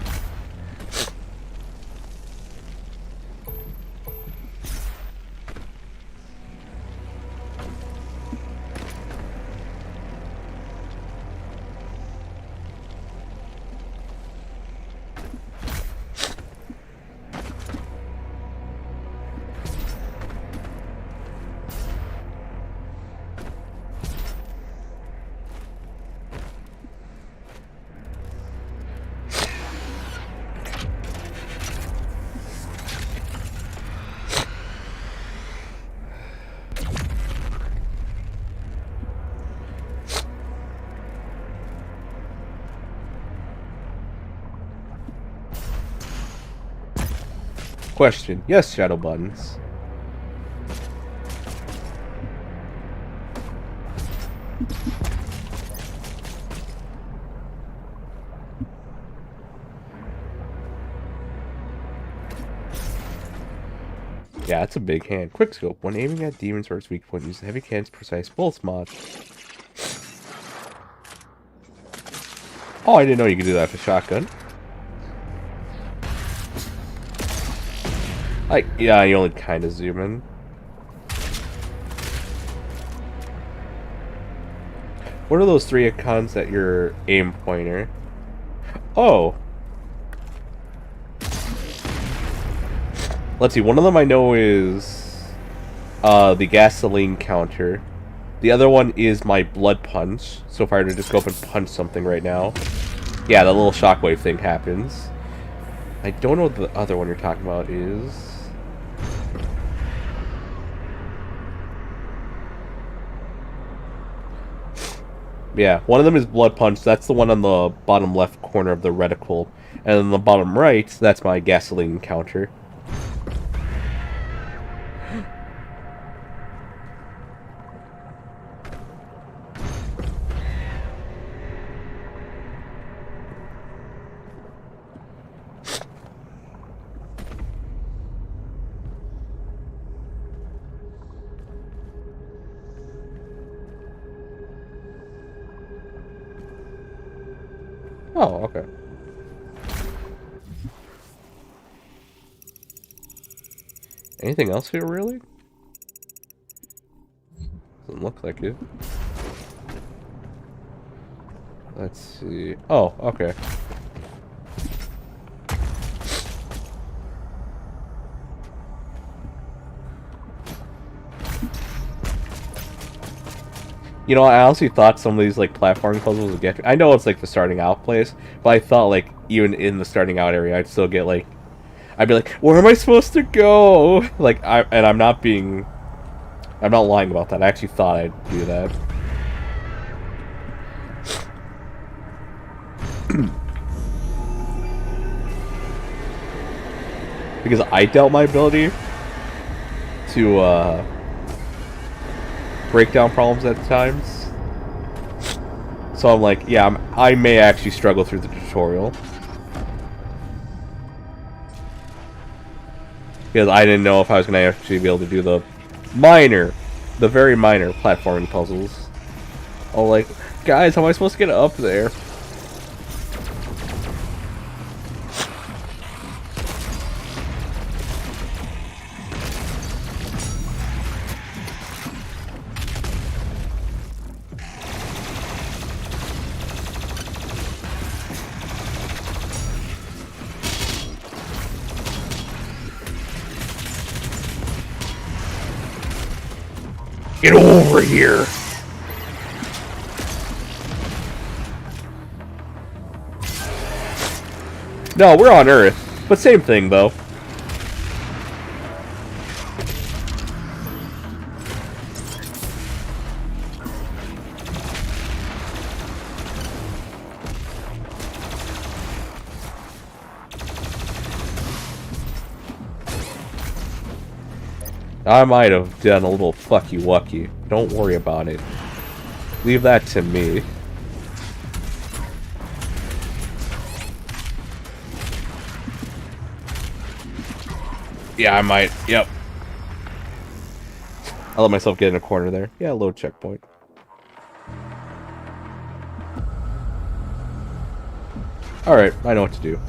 [SPEAKER 1] Question. Yes, shadow buttons. Yeah, it's a big hand. Quickscope. When aiming at demons or its weak point, use the heavy cannon's precise bullets mod. Oh, I didn't know you could do that with a shotgun. Yeah, you only kind of zoom in. What are those 3 icons at your aim pointer? Oh. Let's see, one of them I know is the gasoline counter. The other one is my blood punch. So if I were to just go up and punch something right now, yeah, that little shockwave thing happens. I don't know what the other one you're talking about is. Yeah, one of them is blood punch. That's the one on the bottom left corner of the reticle. And then the bottom right, that's my gasoline counter. Oh, okay. Anything else here, really? Doesn't look like it. Let's see. Oh, okay. You know, I honestly thought some of these, like, platforming puzzles would get... I know it's, like, the starting out place, but I thought, like, even in the starting out area, I'd still get, like... I'd be like, where am I supposed to go? Like, I'm not being... I'm not lying about that. I actually thought I'd do that. Because I doubt my ability to, break down problems at times. So I'm like, yeah, I may actually struggle through the tutorial. Because I didn't know if I was going to actually be able to do the very minor platforming puzzles. Oh, like, guys, how am I supposed to get up there? Get over here! No, we're on Earth. But same thing, though. I might have done a little fucky-wucky. Don't worry about it. Leave that to me. Yeah, I might. Yep. I let myself get in a corner there. Yeah, load checkpoint. Alright, I know what to do.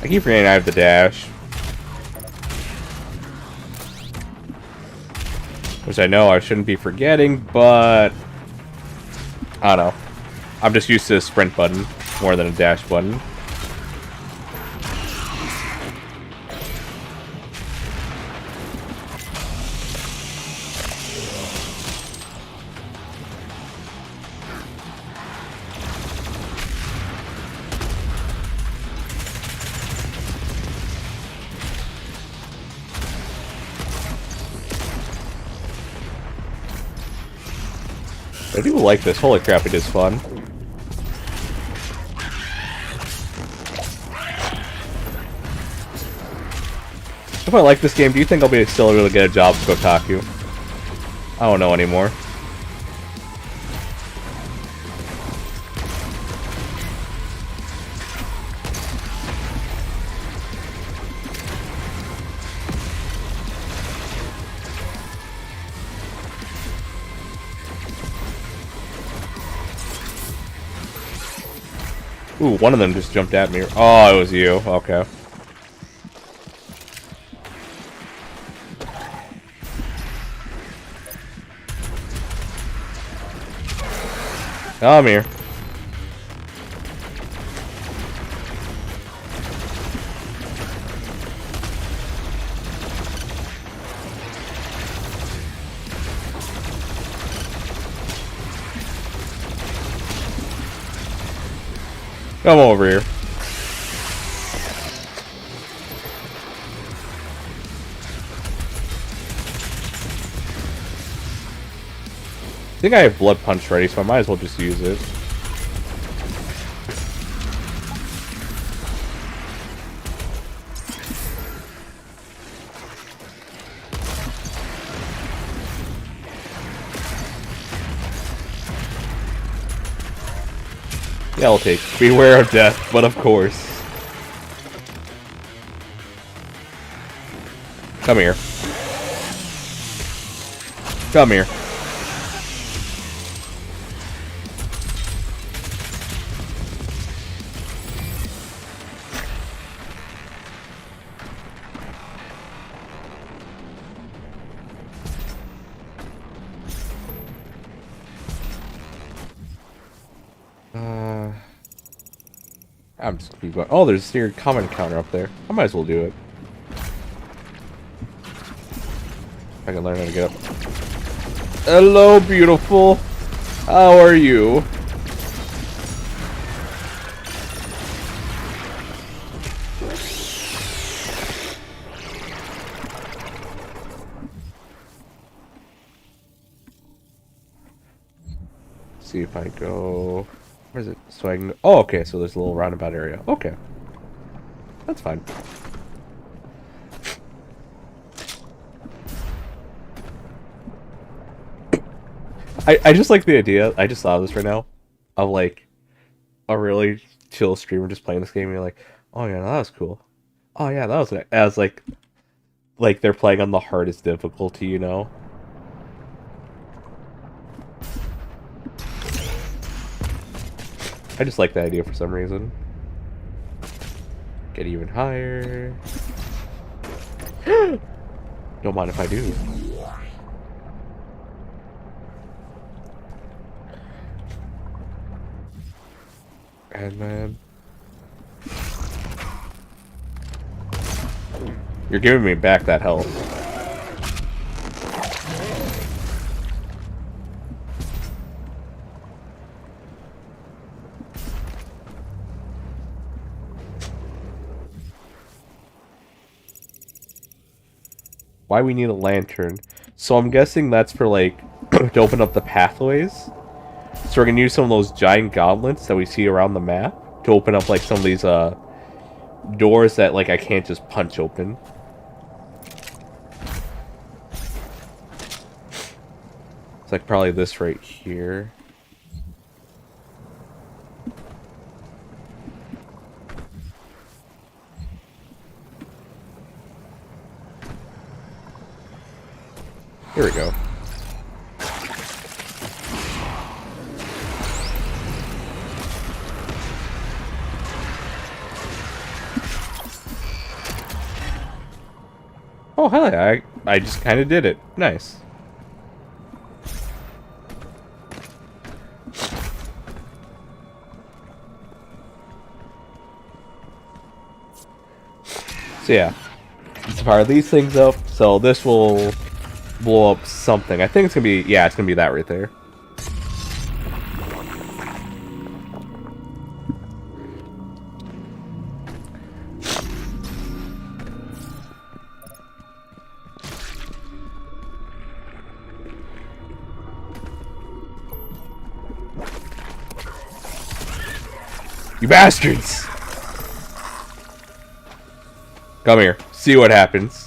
[SPEAKER 1] keep forgetting I have the dash. Which I know I shouldn't be forgetting, but... I don't know. I'm just used to the sprint button more than a dash button. I do like this. Holy crap, it is fun. If I like this game, do you think I'll be still able to get a job at Kotaku? I don't know anymore. Ooh, one of them just jumped at me. Oh, it was you. Okay. Come here. Come over here. I think I have Blood Punch ready, so I might as well just use it. Yeah, I'll take. Beware of death, but of course. Come here. Come here. I'm just gonna keep going. Oh, there's your comment counter up there. I might as well do it. I can learn how to get up. Hello, beautiful. How are you? See if I go... Where is it? So I can... Oh, okay, so there's a little roundabout area. Okay. That's fine. I just like the idea, I just thought of this right now, of like, a really chill streamer just playing this game and you're like, oh yeah, that was cool. Oh yeah, that was nice. As like they're playing on the hardest difficulty, you know? I just like that idea for some reason. Get even higher. Don't mind if I do. And then... You're giving me back that health. Why we need a lantern? So I'm guessing that's for like to open up the pathways. So we're gonna use some of those giant gauntlets that we see around the map to open up like some of these doors that like I can't just punch open. It's like probably this right here. Here we go. Oh, hell yeah, I just kind of did it. Nice. So yeah, let's fire these things up. So this will blow up something. I think it's gonna be, yeah, it's gonna be that right there. You bastards! Come here. See what happens.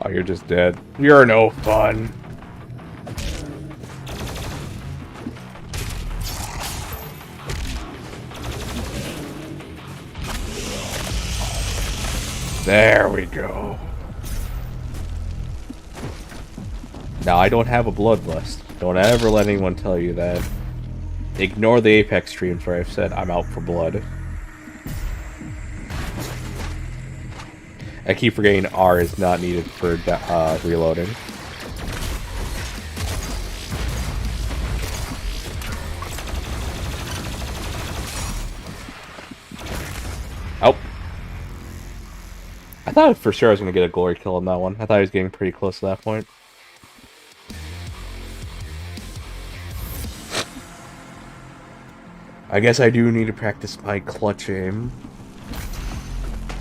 [SPEAKER 1] Oh, you're just dead. You're no fun. There we go. Now, I don't have a bloodlust. Don't ever let anyone tell you that. Ignore the Apex streams where I've said I'm out for blood. I keep forgetting R is not needed for reloading. Oh. I thought for sure I was going to get a glory kill on that one. I thought I was getting pretty close to that point. I guess I do need to practice my clutch aim.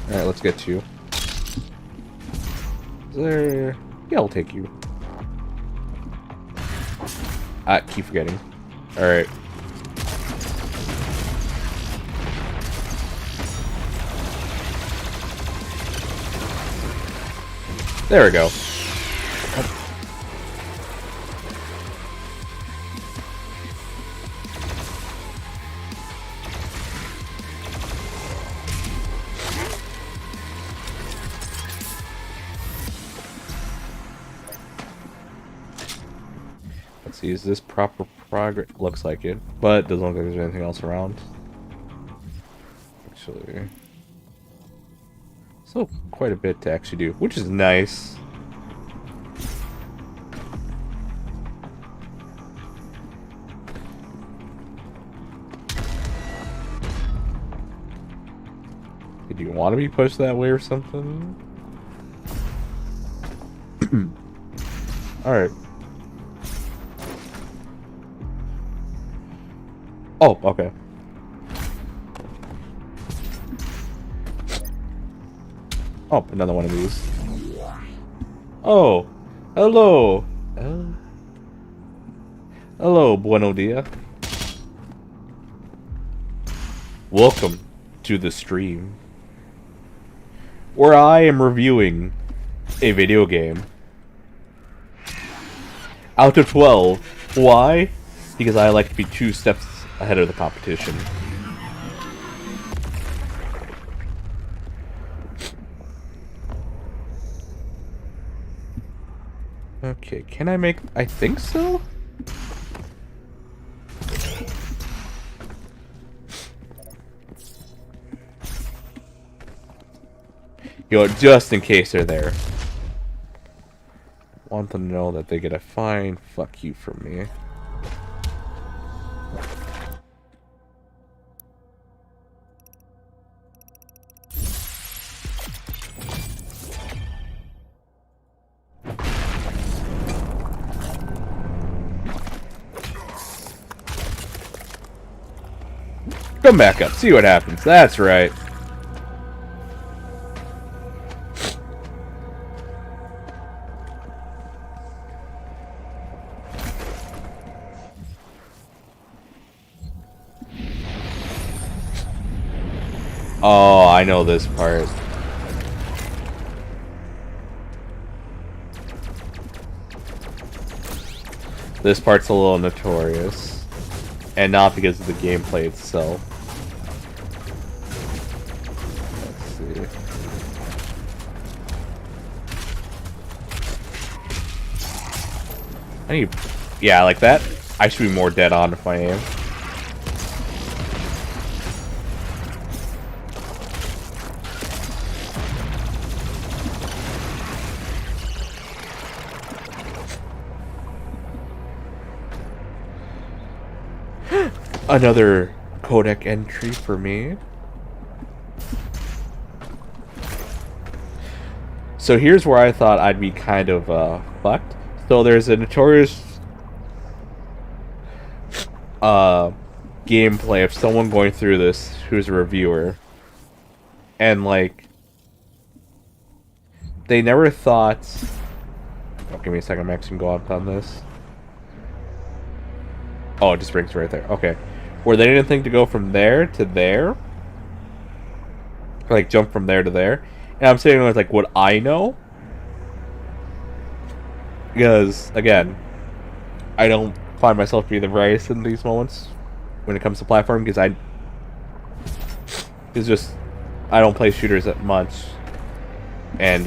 [SPEAKER 1] Alright, let's get you. There. Yeah, I'll take you. I keep forgetting. Alright. There we go. Let's see, is this proper progress? Looks like it, but doesn't look like there's anything else around. Actually, still quite a bit to actually do, which is nice. Do you want to be pushed that way or something? Alright. Oh, okay. Oh, another one of these. Oh, hello. Hello, bueno dia. Welcome to the stream, where I am reviewing a video game out of 12. Why? Because I like to be 2 steps ahead of the competition. Okay, can I make... I think so? You know, just in case they're there. Want them to know that they get a fine fuck you from me. Come back up. See what happens. That's right. Oh, I know this part. This part's a little notorious. And not because of the gameplay itself. Let's see. I need... Yeah, like that. I should be more dead on if I am. Another codec entry for me. So here's where I thought I'd be kind of fucked. So there's a notorious gameplay of someone going through this who's a reviewer. And like they never thought... Oh, give me a second, I'm actually going to go on this. Oh, it just brings it right there. Okay. Where they didn't think to go from there to there. Like, jump from there to there. And I'm sitting there with, like, what I know. Because, again, I don't find myself to be the brightest in these moments when it comes to platform. Because it's just, I don't play shooters that much. And,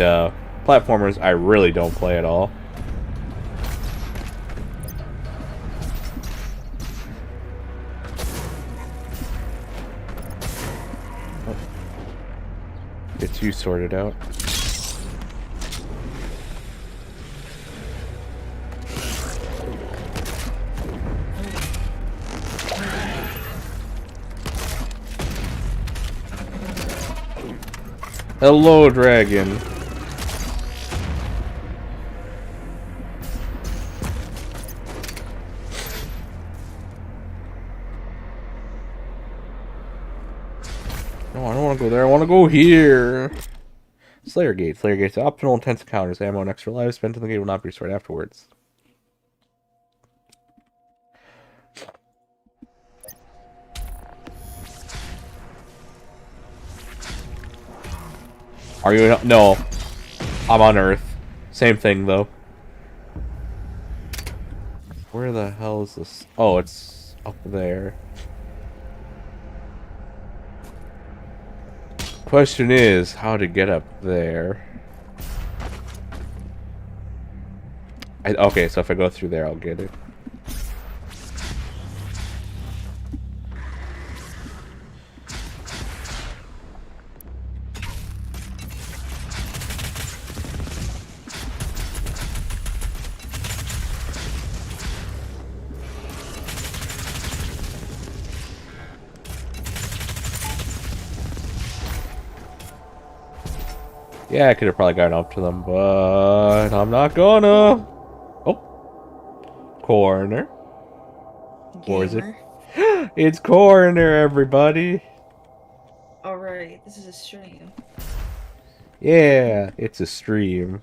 [SPEAKER 1] platformers, I really don't play at all. Get you sorted out. Hello, dragon. No, I don't want to go there. I want to go here. Slayer Gate. Slayer Gate's optional intense encounters. Ammo and extra lives spent in the gate will not be restored afterwards. Are you in... No. I'm on Earth. Same thing, though. Where the hell is this? Oh, it's up there. Question is, how to get up there. Okay, so if I go through there, I'll get it. Yeah, I could have probably gotten up to them, but I'm not gonna. Oh. Corner. Or is it? It's corner, everybody.
[SPEAKER 8] Alright, this is a stream.
[SPEAKER 1] Yeah, it's a stream.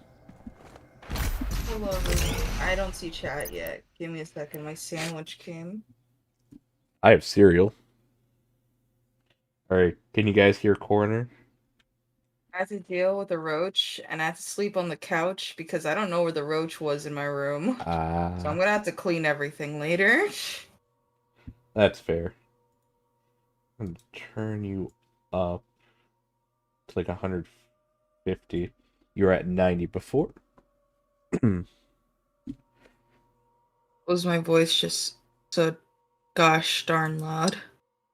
[SPEAKER 8] Hello, everyone. I don't see chat yet. Give me a second. My sandwich came.
[SPEAKER 1] I have cereal. Alright, can you guys hear corner?
[SPEAKER 8] I had to deal with a roach, and I had to sleep on the couch because I don't know where the roach was in my room. So I'm gonna have to clean everything later.
[SPEAKER 1] That's fair. I'm gonna turn you up to like 150. You were at 90 before.
[SPEAKER 8] Was my voice just so gosh darn loud?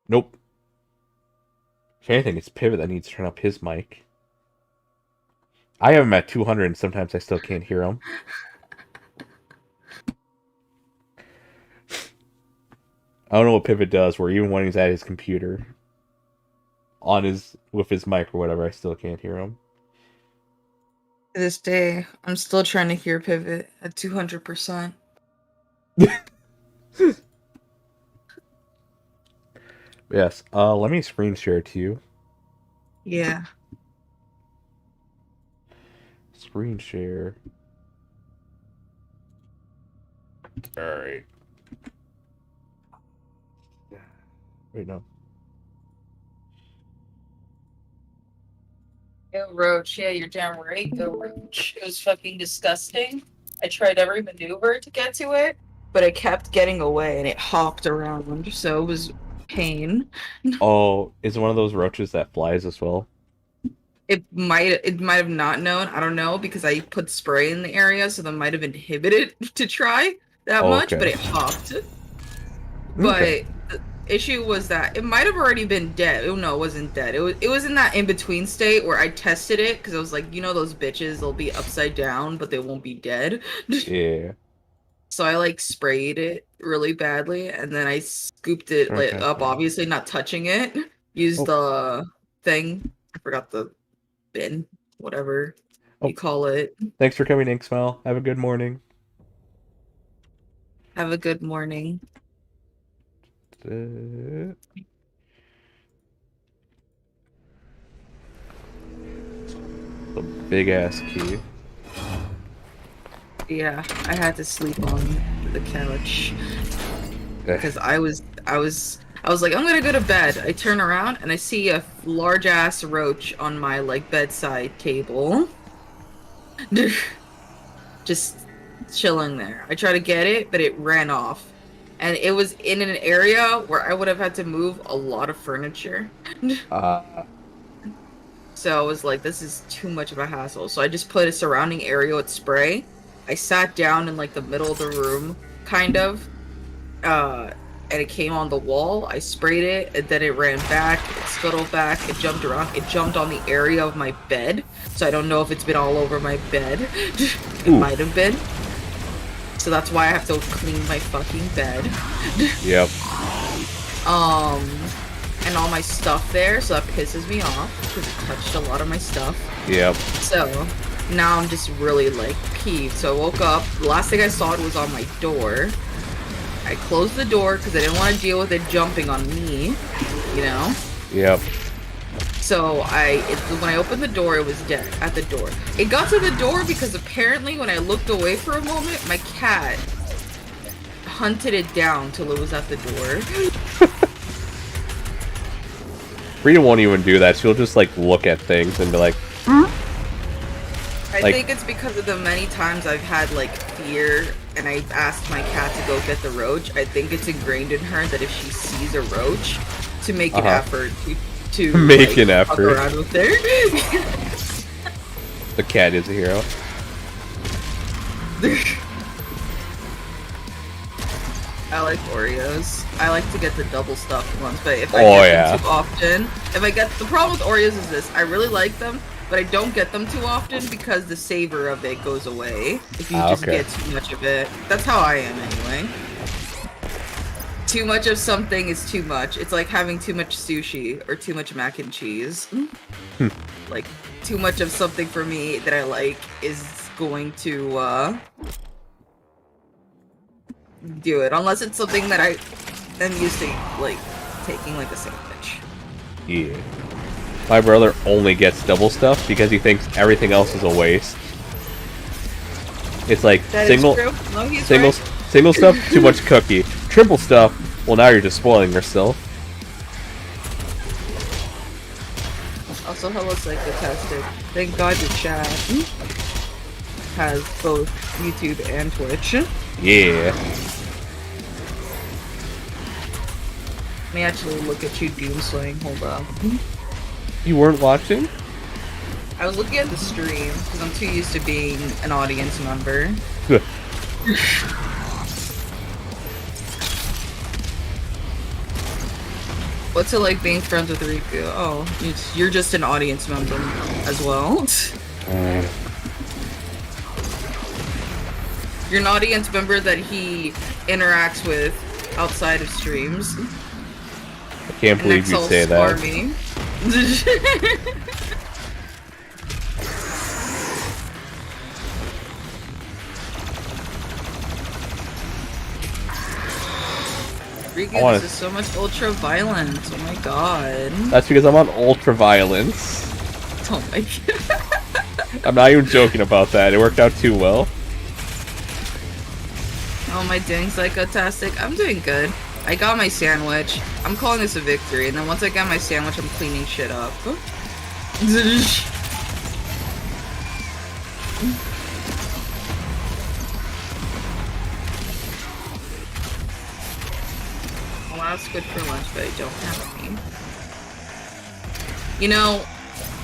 [SPEAKER 1] Nope. If anything, it's Pivot that needs to turn up his mic. I have him at 200 and sometimes I still can't hear him. I don't know what Pivot does, where even when he's at his computer, with his mic or whatever, I still can't hear him.
[SPEAKER 8] To this day, I'm still trying to hear Pivot at 200%.
[SPEAKER 1] Yes. Let me screen share it to you.
[SPEAKER 8] Yeah.
[SPEAKER 1] Screen share. Alright. Wait, no.
[SPEAKER 8] Go Roach, yeah, you're damn right. Go Roach. It was fucking disgusting. I tried every maneuver to get to it, but it kept getting away and it hopped around, so it was pain.
[SPEAKER 1] Oh, is it one of those roaches that flies as well?
[SPEAKER 8] It might have not known. I don't know because I put spray in the area, so that might have inhibited to try that
[SPEAKER 1] Oh,
[SPEAKER 8] much,
[SPEAKER 1] okay.
[SPEAKER 8] but it hopped.
[SPEAKER 1] Okay.
[SPEAKER 8] But the issue was that it might have already been dead. Oh no, it wasn't dead. It was in that in between state where I tested it because I was like, you know, those bitches, they'll be upside down, but they won't be dead.
[SPEAKER 1] Yeah.
[SPEAKER 8] So I like sprayed it really badly, and then I scooped it like
[SPEAKER 1] Okay.
[SPEAKER 8] up, obviously not touching it. Used the thing. I forgot the bin, whatever you call it.
[SPEAKER 1] Thanks for coming, Inksmile. Have a good morning.
[SPEAKER 8] Have a good morning.
[SPEAKER 1] The big ass key.
[SPEAKER 8] Yeah, I had to sleep on the couch because I was like, I'm gonna go to bed. I turn around and I see a large ass roach on my like bedside table. Just chilling there. I try to get it, but it ran off. And it was in an area where I would have had to move a lot of furniture. So I was like, this is too much of a hassle. So I just put a surrounding area with spray. I sat down in like the middle of the room, kind of. And it came on the wall. I sprayed it, and then it ran back, it scuttled back, it jumped around, it jumped on the area of my bed. So I don't know if it's been all over my bed. It might have been. So that's why I have to clean my fucking bed.
[SPEAKER 1] Yep.
[SPEAKER 8] And all my stuff there, so that pisses me off because it touched a lot of my stuff.
[SPEAKER 1] Yep.
[SPEAKER 8] So now I'm just really like peeved. So I woke up. The last thing I saw it was on my door. I closed the door because I didn't want to deal with it jumping on me, you know?
[SPEAKER 1] Yep.
[SPEAKER 8] So when I opened the door, it was dead at the door. It got to the door because apparently when I looked away for a moment, my cat hunted it down till it was at the door.
[SPEAKER 1] Rita won't even do that. She'll just like look at things and be like,
[SPEAKER 8] I think it's because of the many times I've had like fear and I've asked my cat to go get the roach. I think it's ingrained in her that if she sees a roach, to make an effort to
[SPEAKER 1] make
[SPEAKER 8] like,
[SPEAKER 1] an
[SPEAKER 8] fuck
[SPEAKER 1] effort.
[SPEAKER 8] around with her.
[SPEAKER 1] The cat is a hero.
[SPEAKER 8] I like Oreos. I like to get the double stuffed ones, but if I get them too often, the problem with Oreos is this: I really like them, but I don't get them too often because the savor of it goes away if you just get too much of it. That's how I am anyway. Too much of something is too much. It's like having too much sushi or too much mac and cheese. Like, too much of something for me that I like is going to, do it. Unless it's something that I am used to, like, taking like a sandwich.
[SPEAKER 1] Yeah. My brother only gets double stuff because he thinks everything else is a waste. It's like single stuff, too much cookie. Triple stuff, well now you're just spoiling yourself.
[SPEAKER 8] Also, hello Psychotastic. Thank God your chat has both YouTube and Twitch.
[SPEAKER 1] Yeah.
[SPEAKER 8] Let me actually look at you doomslaying. Hold up.
[SPEAKER 1] You weren't watching?
[SPEAKER 8] I was looking at the stream because I'm too used to being an audience member. What's it like being friends with Rikku? Oh, you're just an audience member as well. You're an audience member that he interacts with outside of streams.
[SPEAKER 1] I can't believe you say that.
[SPEAKER 8] Rikku,
[SPEAKER 1] I wanna-
[SPEAKER 8] this is so much ultra violence. Oh my god.
[SPEAKER 1] That's because I'm on ultra violence.
[SPEAKER 8] Oh my god.
[SPEAKER 1] I'm not even joking about that. It worked out too well.
[SPEAKER 8] Oh, my doing psychotastic. I'm doing good. I got my sandwich. I'm calling this a victory, and then once I get my sandwich, I'm cleaning shit up. I'll have squid for lunch, but I don't have any. You know,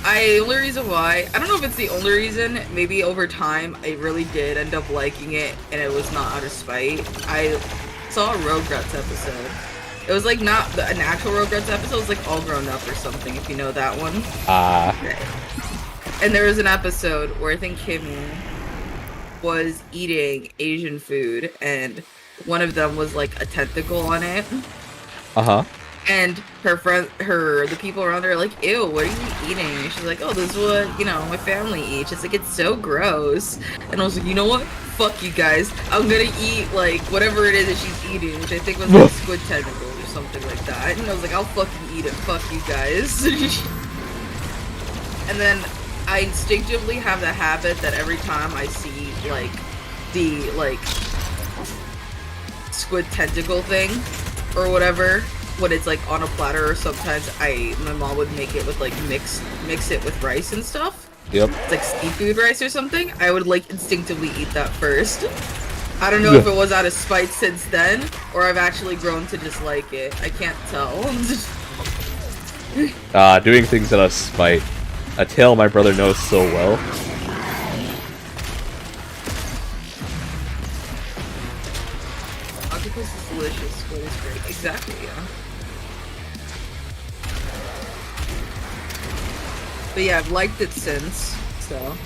[SPEAKER 8] the only reason why, I don't know if it's the only reason, maybe over time, I really did end up liking it, and it was not out of spite. I saw a Rugrats episode. It was like not an actual Rugrats episode, it was like All Grown Up or something, if you know that one. And there was an episode where I think Kimmy was eating Asian food, and one of them was like a tentacle on it.
[SPEAKER 1] Uh-huh.
[SPEAKER 8] And the people around her are like, ew, what are you eating? And she's like, oh, this is what, you know, my family eats. It's like, it's so gross. And I was like, you know what? Fuck you guys. I'm gonna eat, like, whatever it is that she's eating, which I think was like squid tentacles or something like that. And I was like, I'll fucking eat it. Fuck you guys. And then I instinctively have the habit that every time I see, like, the, like, squid tentacle thing or whatever, when it's like on a platter, or sometimes my mom would make it with like mix it with rice and stuff.
[SPEAKER 1] Yep.
[SPEAKER 8] It's like seafood rice or something. I would like instinctively eat that first. I don't know if it was out of spite since then, or I've actually grown to dislike it. I can't tell.
[SPEAKER 1] Doing things out of spite. A tale my brother knows so well.
[SPEAKER 8] Octopus is delicious. Squid is great. Exactly, yeah. But yeah, I've liked it since, so.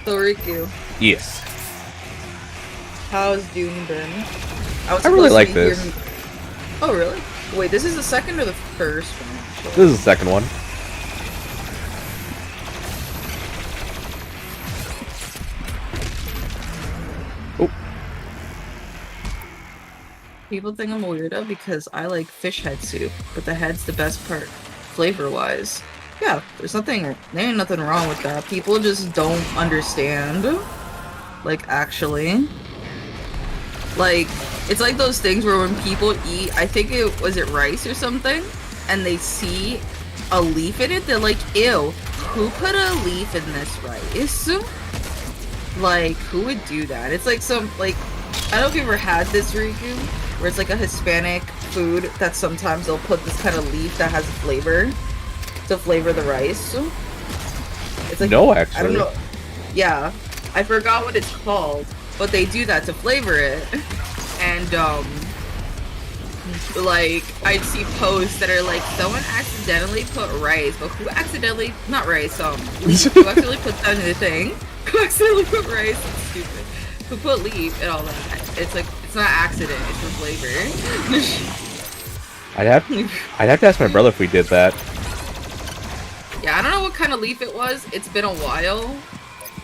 [SPEAKER 8] So Rikku,
[SPEAKER 1] Yes.
[SPEAKER 8] how's Dune been?
[SPEAKER 1] I really like this.
[SPEAKER 8] Oh really? Wait, this is the second or the first one? Actually?
[SPEAKER 1] This is the second one. Oh.
[SPEAKER 8] People think I'm a weirdo because I like fish head soup, but the head's the best part, flavor-wise. Yeah, there ain't nothing wrong with that. People just don't understand. Like, actually. Like, it's like those things where when people eat, I think was it rice or something? And they see a leaf in it, they're like, ew, who put a leaf in this rice? Like, who would do that? It's like some, like, I don't know if you ever had this, Rikku, where it's like a Hispanic food that sometimes they'll put this kind of leaf that has flavor to flavor the rice. It's like,
[SPEAKER 1] no, actually.
[SPEAKER 8] I don't know. Yeah, I forgot what it's called, but they do that to flavor it. And like I'd see posts that are like, someone accidentally put rice, but who accidentally, not rice, leaf, who accidentally put that in the thing? Who accidentally put rice? That's stupid. Who put leaf and all that? It's like, it's not accident, it's for flavor.
[SPEAKER 1] I'd have to ask my brother if we did that.
[SPEAKER 8] Yeah, I don't know what kind of leaf it was. It's been a while.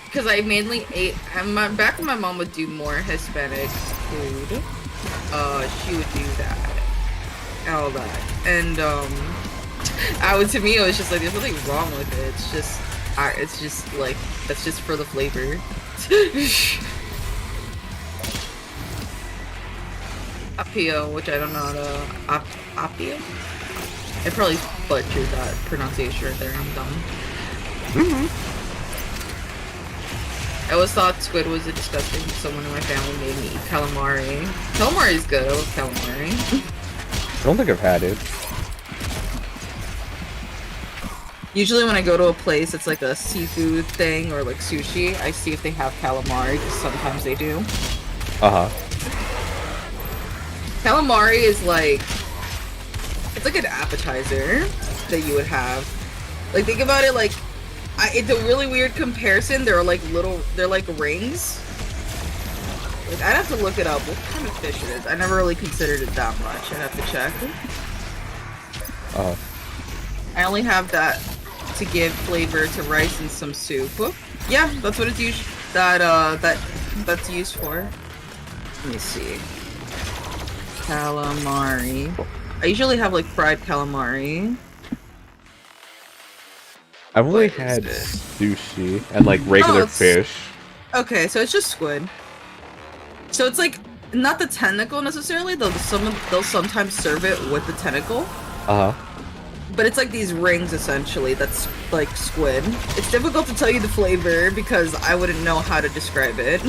[SPEAKER 8] Because I mainly ate... back when my mom would do more Hispanic food, she would do that. And all that. And, to me, it was just like, there's nothing wrong with it. It's just, like, that's just for the flavor. Apio, which I don't know how to... Apio? I probably butchered that pronunciation right there. I'm dumb. I always thought squid was disgusting. Someone in my family made me eat calamari. Calamari is good. I love calamari.
[SPEAKER 1] I don't think I've had it.
[SPEAKER 8] Usually when I go to a place, it's like a seafood thing or like sushi. I see if they have calamari, because sometimes they do.
[SPEAKER 1] Uh-huh.
[SPEAKER 8] Calamari is like... it's like an appetizer that you would have. Like, think about it like... it's a really weird comparison. They're like rings. Like, I'd have to look it up. What kind of fish it is? I never really considered it that much. I'd have to check. I only have that to give flavor to rice and some soup. Yeah, that's what it's used. That's used for. Let me see. Calamari. I usually have like fried calamari.
[SPEAKER 1] I've only had sushi and like regular fish.
[SPEAKER 8] Okay, so it's just squid. So it's like not the tentacle necessarily, though. They'll sometimes serve it with the tentacle. But it's like these rings essentially. That's like squid. It's difficult to tell you the flavor because I wouldn't know how to describe it.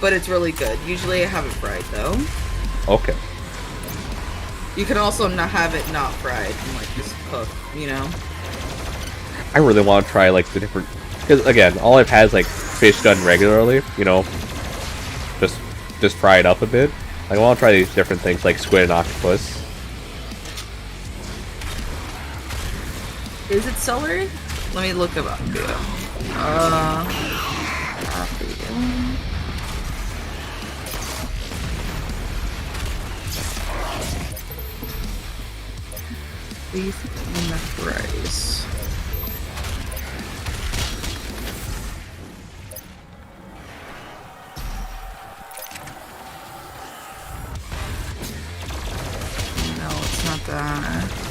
[SPEAKER 8] But it's really good. Usually I have it fried though.
[SPEAKER 1] Okay.
[SPEAKER 8] You can also not have it not fried and like just cook, you know?
[SPEAKER 1] I really want to try like the different, because again, all I've had is like fish done regularly, you know, just fry it up a bit. Like, I want to try these different things like squid and octopus.
[SPEAKER 8] Is it celery? Let me look it up. Beef and rice. No, it's not that.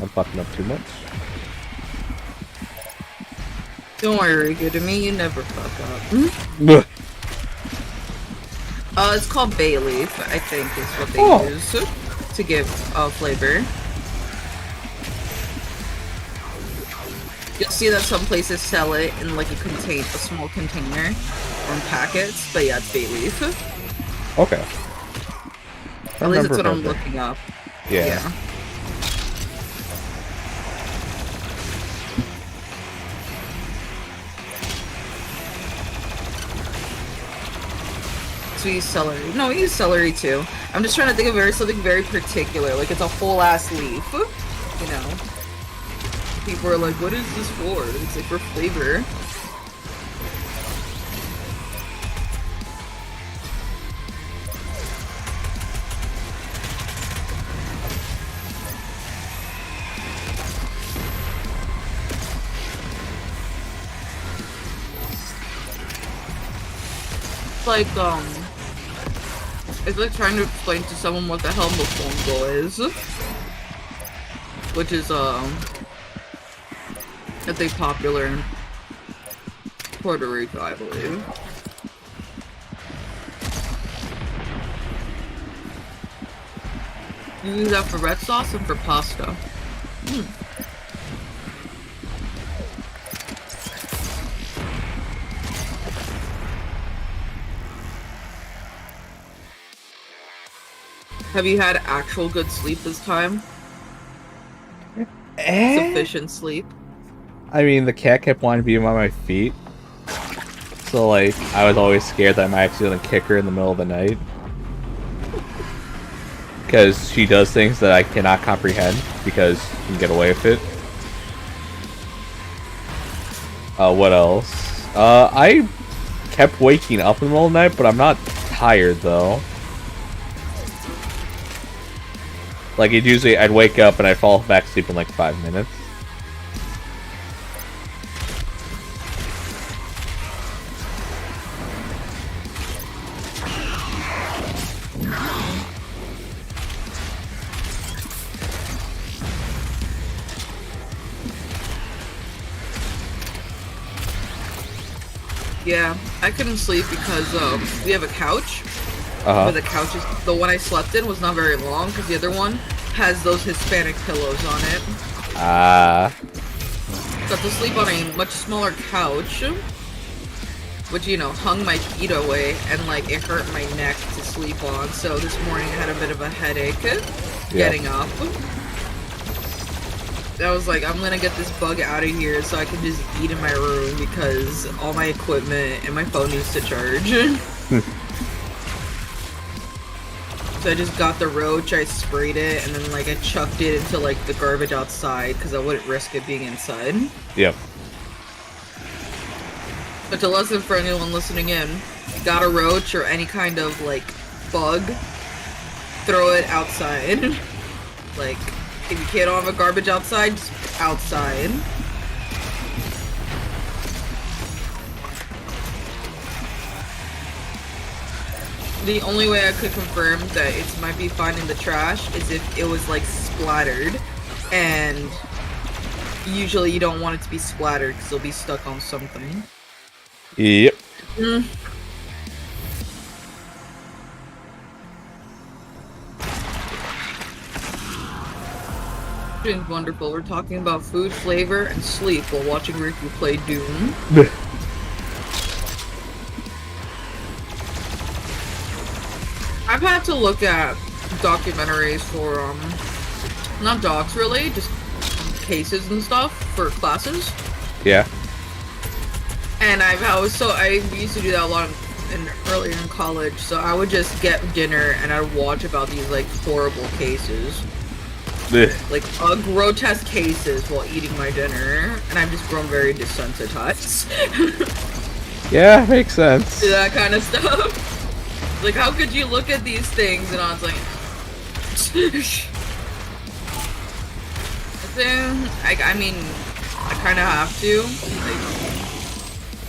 [SPEAKER 1] I'm fucking up too much.
[SPEAKER 8] Don't worry, Rikku. To me, you never fuck up. It's called bay leaf, I think is what they use to give flavor. You'll see that some places sell it in like a small container or in packets, but yeah, it's bay leaf.
[SPEAKER 1] Okay.
[SPEAKER 8] At least that's what I'm looking up.
[SPEAKER 1] Yeah.
[SPEAKER 8] We use celery. No, we use celery too. I'm just trying to think of something very particular. Like it's a whole ass leaf. You know. People are like, what is this for? It's like for flavor. It's like trying to explain to someone what the hell mofongo is. Which is, I think popular in Puerto Rico, I believe. You use that for red sauce and for pasta. Have you had actual good sleep this time? Sufficient sleep?
[SPEAKER 1] I mean, the cat kept wanting to be on my feet. So, like, I was always scared that I might accidentally kick her in the middle of the night. Because she does things that I cannot comprehend because she can get away with it. What else? I kept waking up in the middle of the night, but I'm not tired, though. Like, I'd wake up and I'd fall back asleep in like 5 minutes.
[SPEAKER 8] Yeah, I couldn't sleep because we have a couch. But the couch is the one I slept in was not very long because the other one has those Hispanic pillows on it. Got to sleep on a much smaller couch, which, you know, hung my feet away and like it hurt my neck to sleep on. So this morning I had a bit of a headache getting up. I was like, I'm gonna get this bug out of here so I can just eat in my room because all my equipment and my phone needs to charge. So I just got the roach, I sprayed it, and then like I chucked it into like the garbage outside because I wouldn't risk it being inside.
[SPEAKER 1] Yep.
[SPEAKER 8] But the lesson for anyone listening in, got a roach or any kind of like bug, throw it outside. Like, if you can't have a garbage outside, just outside. The only way I could confirm that it might be fine in the trash is if it was like splattered, and usually you don't want it to be splattered because it'll be stuck on something.
[SPEAKER 1] Yep.
[SPEAKER 8] Doing wonderful. We're talking about food, flavor, and sleep while watching Rikku play Doom. I've had to look at documentaries for, not docs really, just cases and stuff for classes.
[SPEAKER 1] Yeah.
[SPEAKER 8] And I used to do that a lot earlier in college, so I would just get dinner and I'd watch about these, like, horrible cases.
[SPEAKER 1] Ugh.
[SPEAKER 8] Like, grotesque cases while eating my dinner, and I've just grown very desensitized.
[SPEAKER 1] Yeah, makes sense.
[SPEAKER 8] To that kind of stuff. Like, how could you look at these things and I was like... I mean, I kind of have to. Like,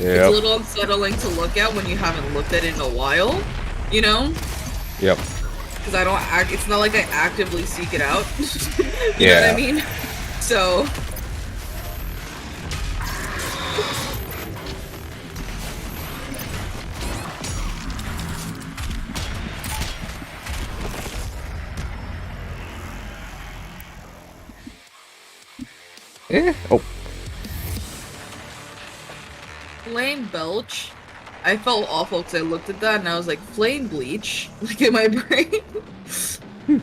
[SPEAKER 1] yep.
[SPEAKER 8] It's a little unsettling to look at when you haven't looked at it in a while, you know?
[SPEAKER 1] Yep.
[SPEAKER 8] Because I don't it's not like I actively seek it out. You
[SPEAKER 1] know
[SPEAKER 8] what I mean? So...
[SPEAKER 1] Oh.
[SPEAKER 8] Flame belch. I felt awful because I looked at that and I was like, flame bleach? Like in my brain. Is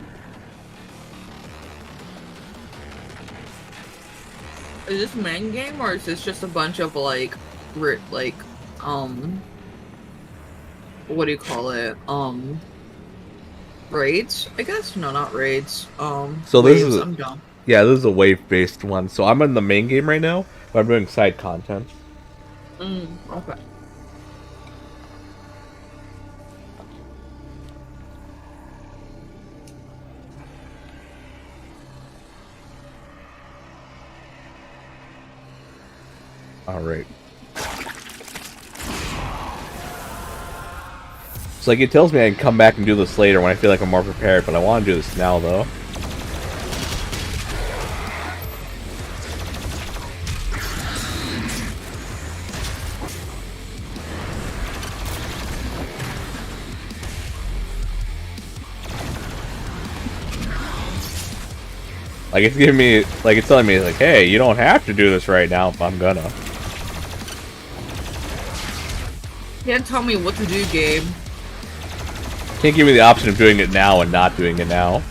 [SPEAKER 8] this main game or is this just a bunch of like, what do you call it? Raids? I guess? No, not raids.
[SPEAKER 1] So this is
[SPEAKER 8] I'm dumb.
[SPEAKER 1] Yeah, this is a wave-based one. So I'm in the main game right now, but I'm doing side content.
[SPEAKER 8] Okay.
[SPEAKER 1] Alright. So like it tells me I can come back and do this later when I feel like I'm more prepared, but I want to do this now though. Like it's giving me, like it's telling me like, hey, you don't have to do this right now if I'm gonna.
[SPEAKER 8] Can't tell me what to do, game.
[SPEAKER 1] Can't give me the option of doing it now and not doing it now.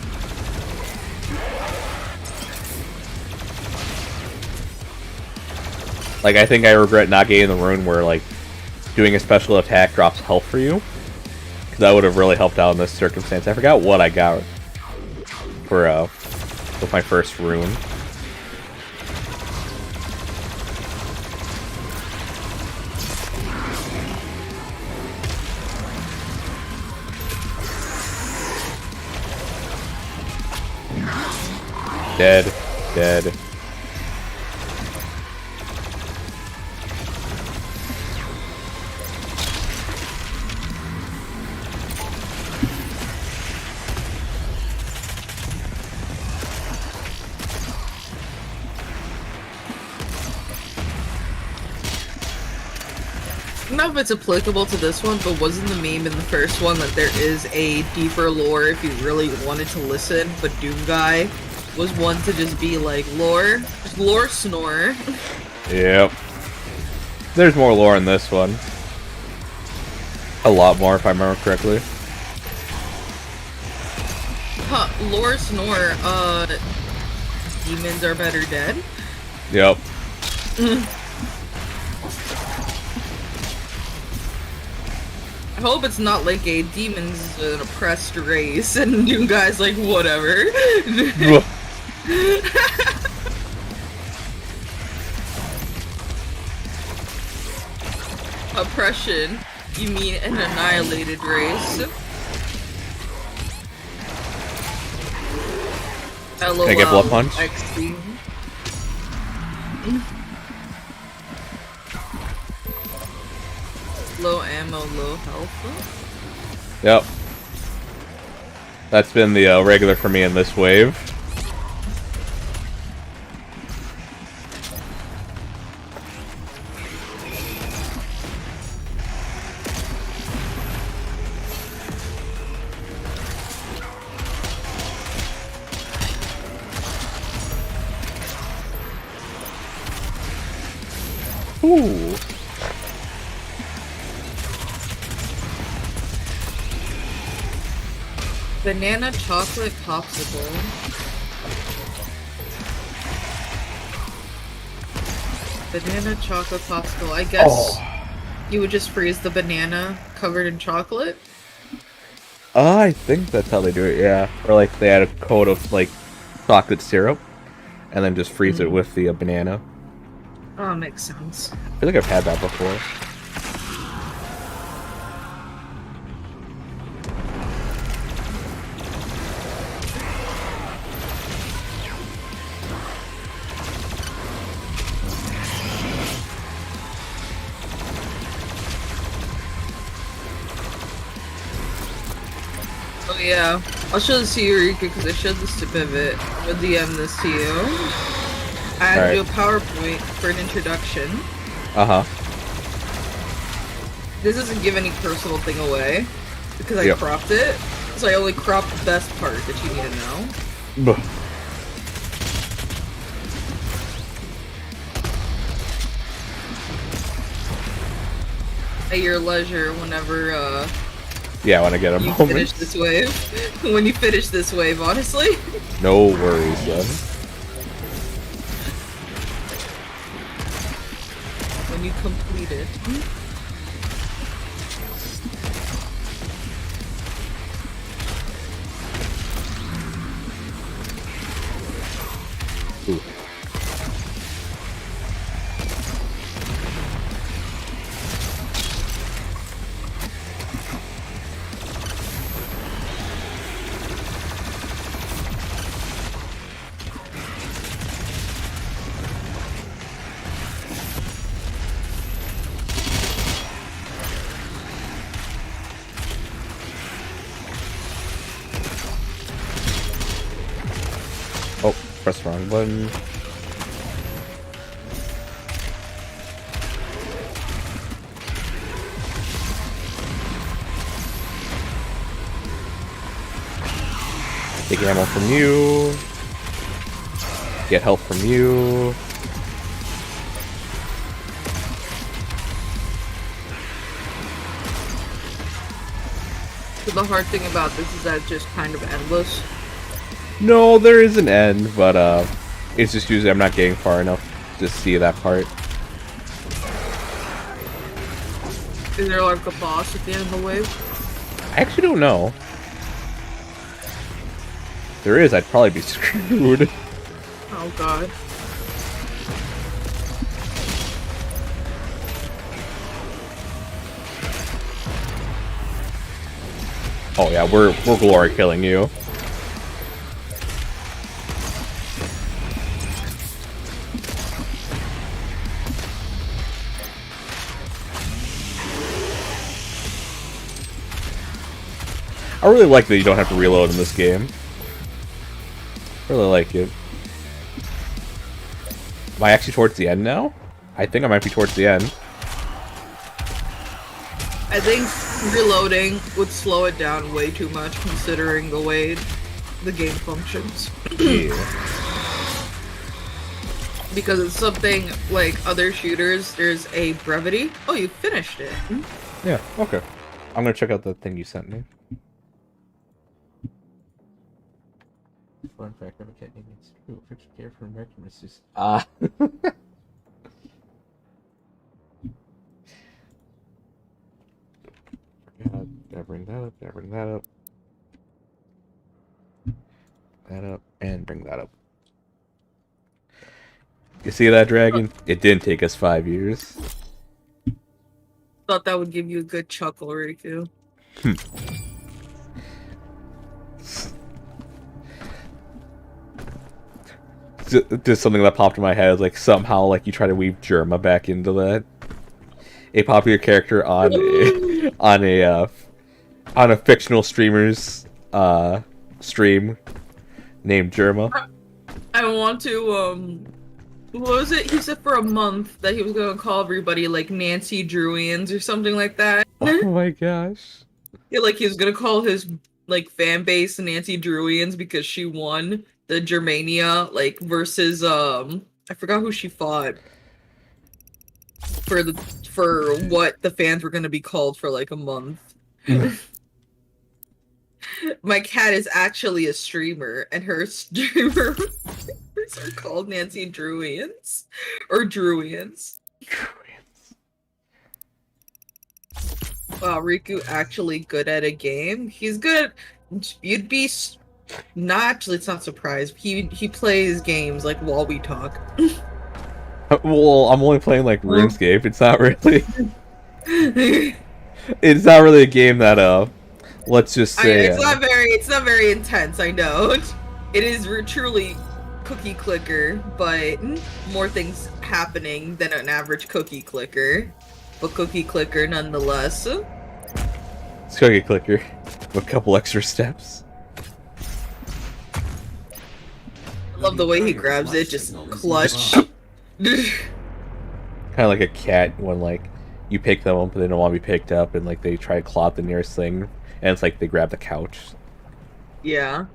[SPEAKER 1] Like I think I regret not getting the rune where like doing a special attack drops health for you. Because that would have really helped out in this circumstance. I forgot what I got for with my first rune. Dead. Dead.
[SPEAKER 8] I don't know if it's applicable to this one, but wasn't the meme in the first one that there is a deeper lore if you really wanted to listen, but Doom Guy was one to just be like, lore? Just lore snore.
[SPEAKER 1] Yep. There's more lore in this one. A lot more, if I remember correctly.
[SPEAKER 8] Huh, lore snore, demons are better dead.
[SPEAKER 1] Yep.
[SPEAKER 8] I hope it's not like a demons an oppressed race and you guys like whatever. Oppression? You mean an annihilated race? LOL.
[SPEAKER 1] Can I get blood punch?
[SPEAKER 8] XD. Low ammo, low health.
[SPEAKER 1] Yep. That's been the regular for me in this wave. Ooh.
[SPEAKER 8] Banana chocolate popsicle. Banana chocolate popsicle. I guess you would just freeze the banana covered in chocolate.
[SPEAKER 1] I think that's how they do it, yeah. Or like they add a coat of like chocolate syrup and then just freeze it with the banana.
[SPEAKER 8] Oh, makes sense.
[SPEAKER 1] I feel like I've had that before.
[SPEAKER 8] Oh yeah, I'll show this to you, Rikku, because I showed this to Pivot. I'll DM this to you. I had to do a PowerPoint for an introduction.
[SPEAKER 1] Uh-huh.
[SPEAKER 8] This doesn't give any personal thing away, because I cropped it, so I only cropped the best part that you need to know. At your leisure, whenever,
[SPEAKER 1] yeah, when I get a moment.
[SPEAKER 8] Finish this wave. When you finish this wave, honestly.
[SPEAKER 1] No worries, then.
[SPEAKER 8] When you complete it.
[SPEAKER 1] Ooh. Oh, press the wrong button. Take ammo from you. Get health from you.
[SPEAKER 8] So the hard thing about this is that it's just kind of endless.
[SPEAKER 1] No, there is an end, but it's just usually I'm not getting far enough to see that part.
[SPEAKER 8] Is there like a boss at the end of the wave?
[SPEAKER 1] I actually don't know. If there is, I'd probably be screwed.
[SPEAKER 8] Oh god.
[SPEAKER 1] Oh yeah, we're glory killing you. I really like that you don't have to reload in this game. I really like it. Am I actually towards the end now? I think I might be towards the end.
[SPEAKER 8] I think reloading would slow it down way too much considering the way the game functions.
[SPEAKER 1] Yeah.
[SPEAKER 8] Because it's something like other shooters, there's a brevity. Oh, you finished it.
[SPEAKER 1] Yeah, okay. I'm gonna check out the thing you sent me. fun fact, I have a cat named Screw. Fix care for Remixes. Ah. Gotta bring that up, gotta bring that up. That up, and bring that up. You see that, Dragon? It didn't take us 5 years.
[SPEAKER 8] Thought that would give you a good chuckle, Rikku.
[SPEAKER 1] Just something that popped in my head, like somehow like you try to weave Germa back into that. A popular character on a fictional streamer's stream named Germa.
[SPEAKER 8] I want to what was it? He said for a month that he was gonna call everybody like Nancy Druians or something like that.
[SPEAKER 1] Oh my gosh.
[SPEAKER 8] Yeah, like he was gonna call his like fan base Nancy Druians because she won the Germania like versus I forgot who she fought for what the fans were gonna be called for like a month. My cat is actually a streamer, and her streamer are called Nancy Druians or Druians. Wow, Rikku actually good at a game. He's good. You'd be not actually. It's not surprised. He plays games like while we talk.
[SPEAKER 1] Well, I'm only playing like RuneScape. It's not really. It's not really a game that let's just say
[SPEAKER 8] it's not very intense. I know. It is truly cookie clicker, but more things happening than an average cookie clicker. But cookie clicker nonetheless.
[SPEAKER 1] It's cookie clicker with a couple extra steps.
[SPEAKER 8] I love the way he grabs it, just clutch.
[SPEAKER 1] Kind of like a cat when like you pick them up but they don't want to be picked up and like they try to claw at the nearest thing and it's like they grab the couch.
[SPEAKER 8] Yeah.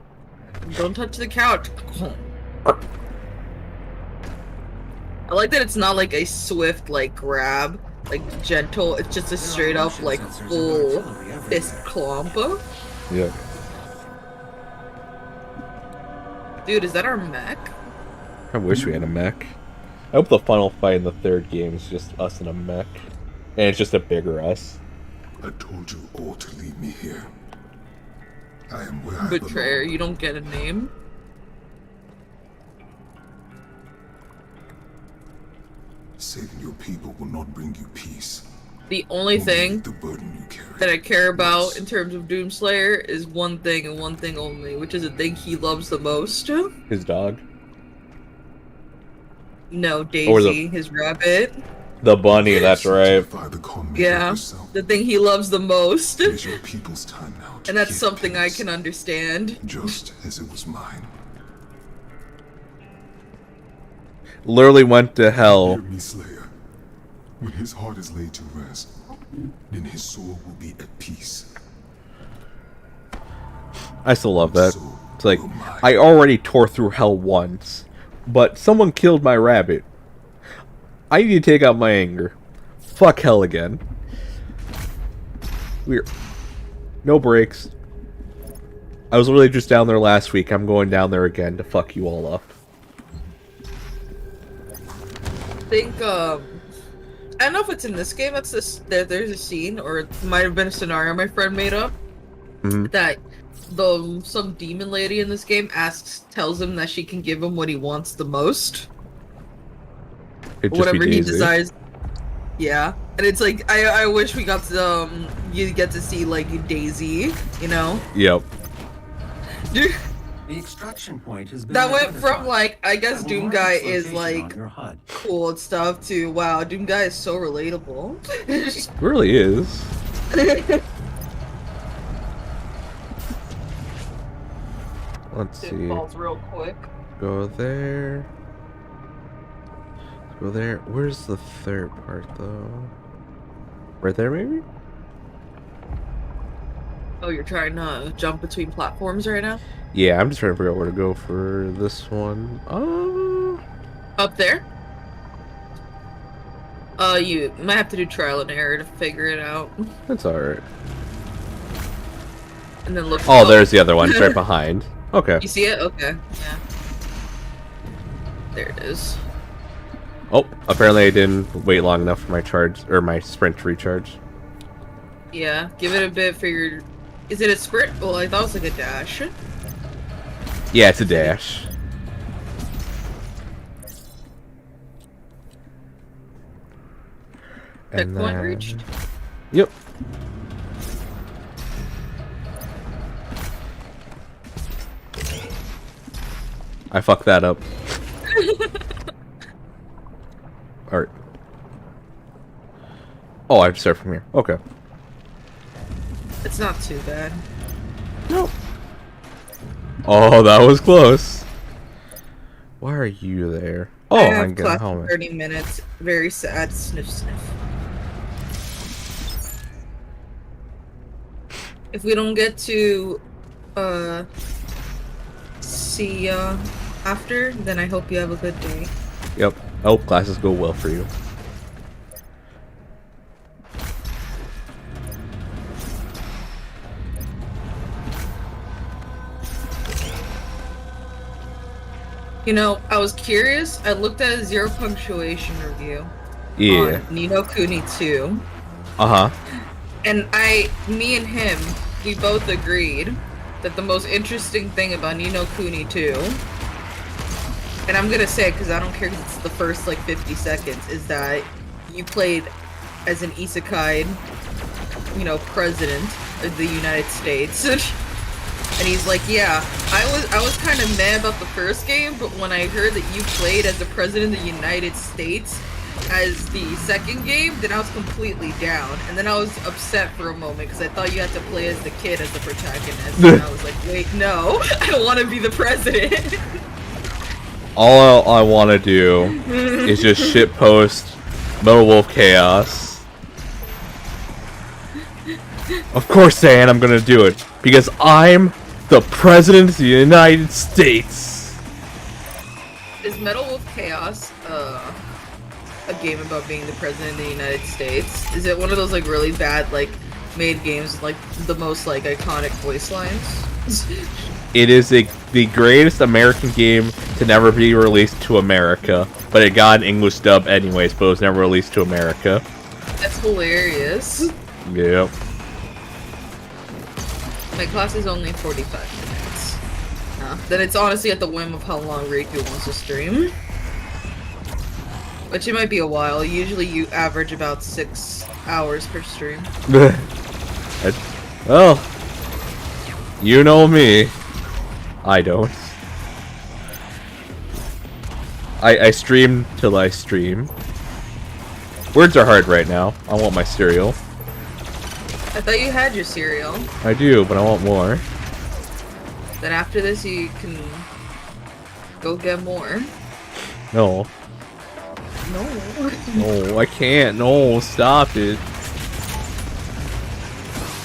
[SPEAKER 8] Don't touch the couch. I like that it's not like a swift like grab, like gentle. It's just a straight up like full fist clomp.
[SPEAKER 1] Yeah.
[SPEAKER 8] Dude, is that our mech?
[SPEAKER 1] I wish we had a mech. I hope the final fight in the third game is just us and a mech. And it's just a bigger us.
[SPEAKER 2] I told you all to leave me here. I am where I
[SPEAKER 8] Betrayer,
[SPEAKER 2] belong.
[SPEAKER 8] you don't get a name.
[SPEAKER 2] Saving your people will not bring you peace.
[SPEAKER 8] The only thing
[SPEAKER 2] The burden you carry.
[SPEAKER 8] that I care about in terms of Doomslayer is one thing and one thing only, which is the thing he loves the most.
[SPEAKER 1] His dog.
[SPEAKER 8] No, Daisy, his rabbit.
[SPEAKER 1] The bunny, that's right.
[SPEAKER 8] Yeah, the thing he loves the most.
[SPEAKER 2] It is your people's time now to
[SPEAKER 8] And that's
[SPEAKER 2] keep
[SPEAKER 8] something I
[SPEAKER 2] peace,
[SPEAKER 8] can understand.
[SPEAKER 2] just as it was mine.
[SPEAKER 1] Literally went to hell.
[SPEAKER 2] Hear me, Slayer. When his heart is laid to rest, then his soul will be at peace.
[SPEAKER 1] I still love that. It's like, I already tore through hell once, but someone killed my rabbit. I need to take out my anger. Fuck hell again. No breaks. I was literally just down there last week. I'm going down there again to fuck you all up.
[SPEAKER 8] I think, I don't know if it's in this game, that's this, there's a scene, or it might have been a scenario my friend made up, that some demon lady in this game tells him that she can give him what he wants the most. Whatever he desires. Yeah. And it's like, I wish we got to, you get to see, like, Daisy, you know?
[SPEAKER 1] Yep.
[SPEAKER 5] The extraction point has been
[SPEAKER 8] That went from,
[SPEAKER 5] identified.
[SPEAKER 8] like, I guess
[SPEAKER 5] I will
[SPEAKER 8] Doom
[SPEAKER 5] mark
[SPEAKER 8] Guy
[SPEAKER 5] its
[SPEAKER 8] is,
[SPEAKER 5] location
[SPEAKER 8] like,
[SPEAKER 5] on your HUD.
[SPEAKER 8] cool and stuff, to, wow, Doom Guy is so relatable.
[SPEAKER 1] It really is. Let's see.
[SPEAKER 8] Falls real quick.
[SPEAKER 1] Go there. Go there. Where's the third part, though? Right there, maybe?
[SPEAKER 8] Oh, you're trying to jump between platforms right now?
[SPEAKER 1] Yeah, I'm just trying to figure out where to go for this one.
[SPEAKER 8] Up there? You might have to do trial and error to figure it out.
[SPEAKER 1] That's alright.
[SPEAKER 8] And then look.
[SPEAKER 1] Oh, there's the other one. It's right behind. Okay.
[SPEAKER 8] You see it? Okay. Yeah. There it is.
[SPEAKER 1] Oh, apparently I didn't wait long enough for my charge or my sprint to recharge.
[SPEAKER 8] Yeah. Give it a bit for your. Is it a sprint? Well, I thought it was like a dash.
[SPEAKER 1] Yeah, it's a dash.
[SPEAKER 8] Checkpoint reached.
[SPEAKER 1] Yep. I fucked that up. Alright. Oh, I have to start from here. Okay.
[SPEAKER 8] It's not too bad.
[SPEAKER 1] Nope. Oh, that was close. Why are you there? Oh,
[SPEAKER 8] I
[SPEAKER 1] I'm
[SPEAKER 8] have
[SPEAKER 1] getting
[SPEAKER 8] class
[SPEAKER 1] home.
[SPEAKER 8] in 30 minutes. Very sad. Sniff, sniff. If we don't get to see ya after, then I hope you have a good day.
[SPEAKER 1] Yep. I hope classes go well for you.
[SPEAKER 8] You know, I was curious. I looked at a zero punctuation review
[SPEAKER 1] Yeah.
[SPEAKER 8] on Ni no Kuni 2.
[SPEAKER 1] Uh-huh.
[SPEAKER 8] And me and him, we both agreed that the most interesting thing about Ni no Kuni 2, and I'm gonna say it because I don't care because it's the first like 50 seconds, is that you played as an isekai, you know, president of the United States. And he's like, yeah, I was kind of mad about the first game, but when I heard that you played as the president of the United States as the second game, then I was completely down. And then I was upset for a moment because I thought you had to play as the kid as the protagonist. And I was like, wait, no, I don't want to be the president.
[SPEAKER 1] All I want to do is just shitpost Metal Wolf Chaos. Of course, Dan, I'm gonna do it because I'm the president of the United States.
[SPEAKER 8] Is Metal Wolf Chaos a game about being the president of the United States? Is it one of those like really bad like made games with, like the most like iconic voice lines?
[SPEAKER 1] It is the greatest American game to never be released to America, but it got an English dub anyways, but it was never released to America.
[SPEAKER 8] That's hilarious.
[SPEAKER 1] Yep.
[SPEAKER 8] My class is only 45 minutes. Then it's honestly at the whim of how long Rikku wants to stream. Which it might be a while. Usually you average about 6 hours per stream.
[SPEAKER 1] Well, you know me. I don't. I stream till I stream. Words are hard right now. I want my cereal.
[SPEAKER 8] I thought you had your cereal.
[SPEAKER 1] I do, but I want more.
[SPEAKER 8] Then after this you can go get more.
[SPEAKER 1] No.
[SPEAKER 8] No.
[SPEAKER 1] No, I can't. No, stop it.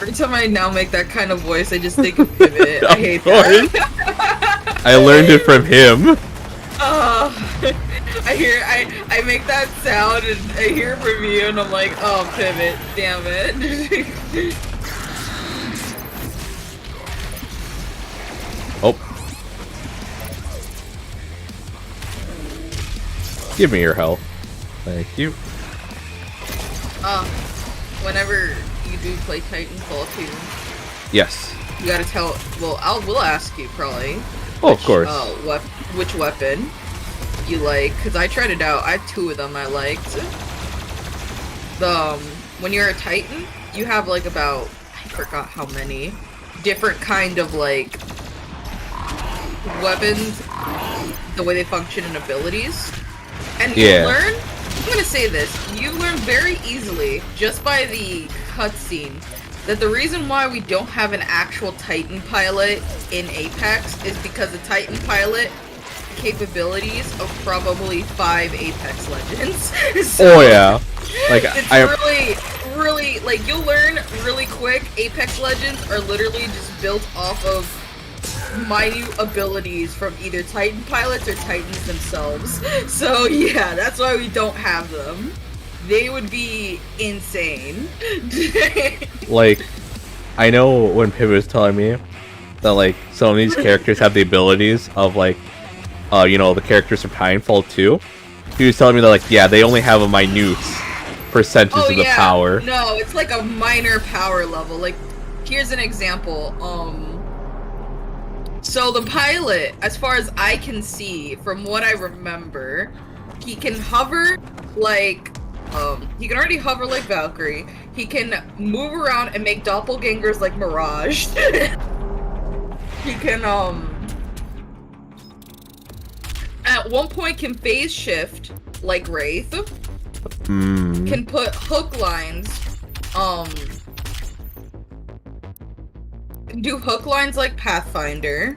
[SPEAKER 8] Every time I now make that kind of voice, I just think of Pivot. I hate that.
[SPEAKER 1] I learned it from him.
[SPEAKER 8] I make that sound and I hear it from you and I'm like, oh, Pivot, damn it.
[SPEAKER 1] Oh. Give me your help. Thank you.
[SPEAKER 8] Whenever you do play Titanfall 2,
[SPEAKER 1] Yes.
[SPEAKER 8] you gotta tell, well, we'll ask you probably.
[SPEAKER 1] Oh, of course.
[SPEAKER 8] Which weapon you like, because I tried it out. I have 2 of them I liked. When you're a Titan, you have like about, I forgot how many, different kind of like weapons, the way they function and abilities. And you learn, I'm gonna say this, you learn very easily, just by the cutscene, that the reason why we don't have an actual Titan pilot in Apex is because the Titan pilot capabilities of probably 5 Apex Legends. So,
[SPEAKER 1] oh yeah. Like
[SPEAKER 8] it's really, like, you'll learn really quick, Apex Legends are literally just built off of minute abilities from either Titan pilots or Titans themselves. So yeah, that's why we don't have them. They would be insane.
[SPEAKER 1] like, I know when Pivot was telling me, that like some of these characters have the abilities of like, you know, the characters from Titanfall 2. He was telling me that like, yeah, they only have a minute percentage of the power.
[SPEAKER 8] No, it's like a minor power level. Like, here's an example. So the pilot, as far as I can see, from what I remember, he can hover like, he can already hover like Valkyrie. He can move around and make doppelgangers like Mirage. He can, at one point can phase shift like Wraith. Can put hook lines, do hook lines like Pathfinder.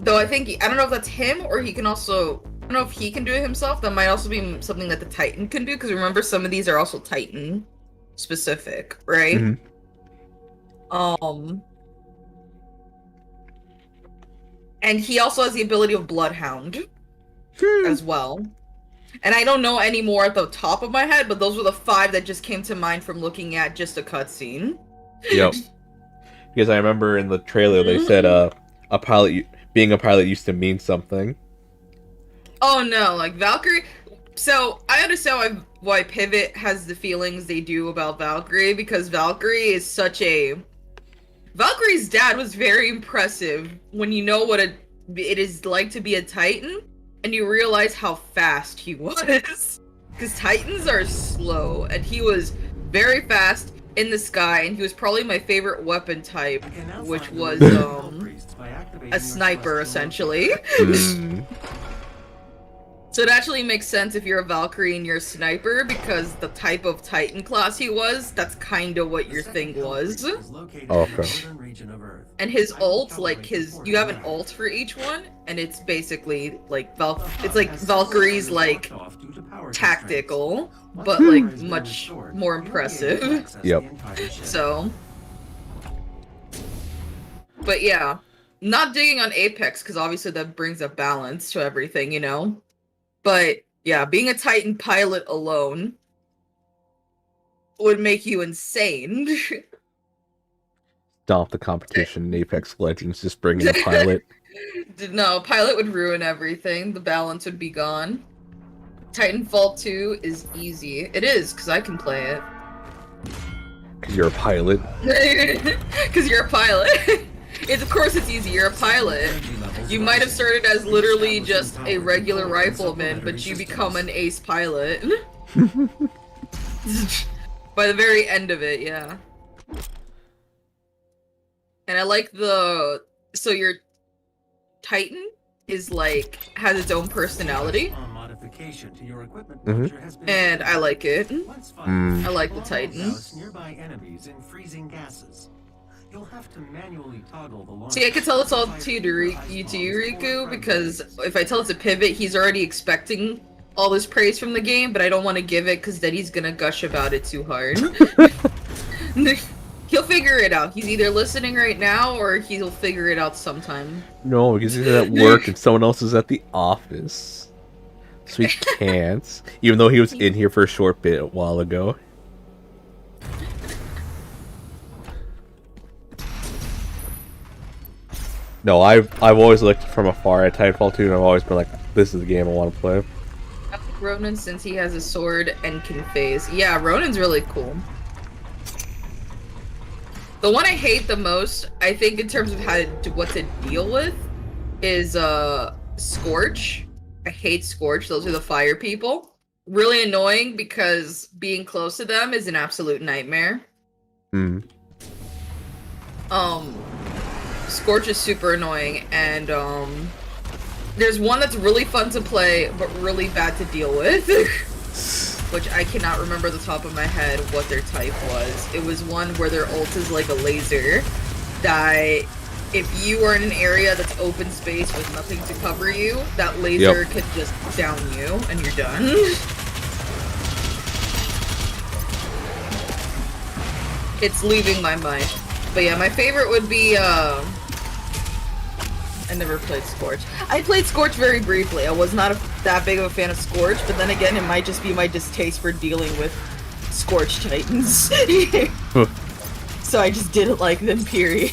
[SPEAKER 8] Though I don't know if that's him or he can also, I don't know if he can do it himself. That might also be something that the Titan can do, because remember some of these are also Titan specific, right? And he also has the ability of Bloodhound as well. And I don't know any more at the top of my head, but those were the 5 that just came to mind from looking at just a cutscene.
[SPEAKER 1] Yep. Because I remember in the trailer they said being a pilot used to mean something.
[SPEAKER 8] Oh no, like Valkyrie. So I understand why Pivot has the feelings they do about Valkyrie, because Valkyrie is such a... Valkyrie's dad was very impressive when you know what it is like to be a Titan, and you realize how fast he was. Because Titans are slow, and he was very fast in the sky, and he was probably my favorite weapon type, which was a sniper, essentially. So it actually makes sense if you're a Valkyrie and you're a sniper, because the type of Titan class he was, that's kind of what your thing was.
[SPEAKER 1] Okay.
[SPEAKER 8] And his ult, like you have an ult for each one, and it's basically like it's like Valkyrie's like tactical, but like much more impressive.
[SPEAKER 1] Yep.
[SPEAKER 8] So, but yeah, not digging on Apex, because obviously that brings a balance to everything, you know? But yeah, being a Titan pilot alone would make you insane.
[SPEAKER 1] Stop the competition in Apex Legends, just bring in a pilot.
[SPEAKER 8] No, pilot would ruin everything. The balance would be gone. Titanfall 2 is easy. It is, because I can play it.
[SPEAKER 1] Because you're a pilot.
[SPEAKER 8] Because you're a pilot. Of course it's easy, you're a pilot. You might have started as literally just a regular rifleman, but you become an ace pilot. By the very end of it, yeah. And I like so your Titan is like, has its own personality. And I like it. I like the Titan.
[SPEAKER 5] You'll have to manually toggle the launch.
[SPEAKER 8] See, I can tell it's all to you, Rikku, because if I tell it to Pivot, he's already expecting all this praise from the game, but I don't want to give it because then he's gonna gush about it too hard. He'll figure it out. He's either listening right now or he'll figure it out sometime.
[SPEAKER 1] No, because he's at work and someone else is at the office. So he can't. Even though he was in here for a short bit a while ago. No, I've always looked from afar at Titanfall 2 and I've always been like, this is the game I want to play.
[SPEAKER 8] I like Ronan since he has a sword and can phase. Yeah, Ronan's really cool. The one I hate the most, I think in terms of what to deal with, is Scorch. I hate Scorch. Those are the fire people. Really annoying because being close to them is an absolute nightmare. Scorch is super annoying, and there's one that's really fun to play, but really bad to deal with. Which I cannot remember the top of my head what their type was. It was one where their ult is like a laser, that if you are in an area that's open space with nothing to cover you, that laser could just down you, and you're done. It's leaving my mind. But yeah, my favorite would be, I never played Scorch. I played Scorch very briefly. I was not that big of a fan of Scorch, but then again, it might just be my distaste for dealing with Scorch Titans. So I just didn't like them, period.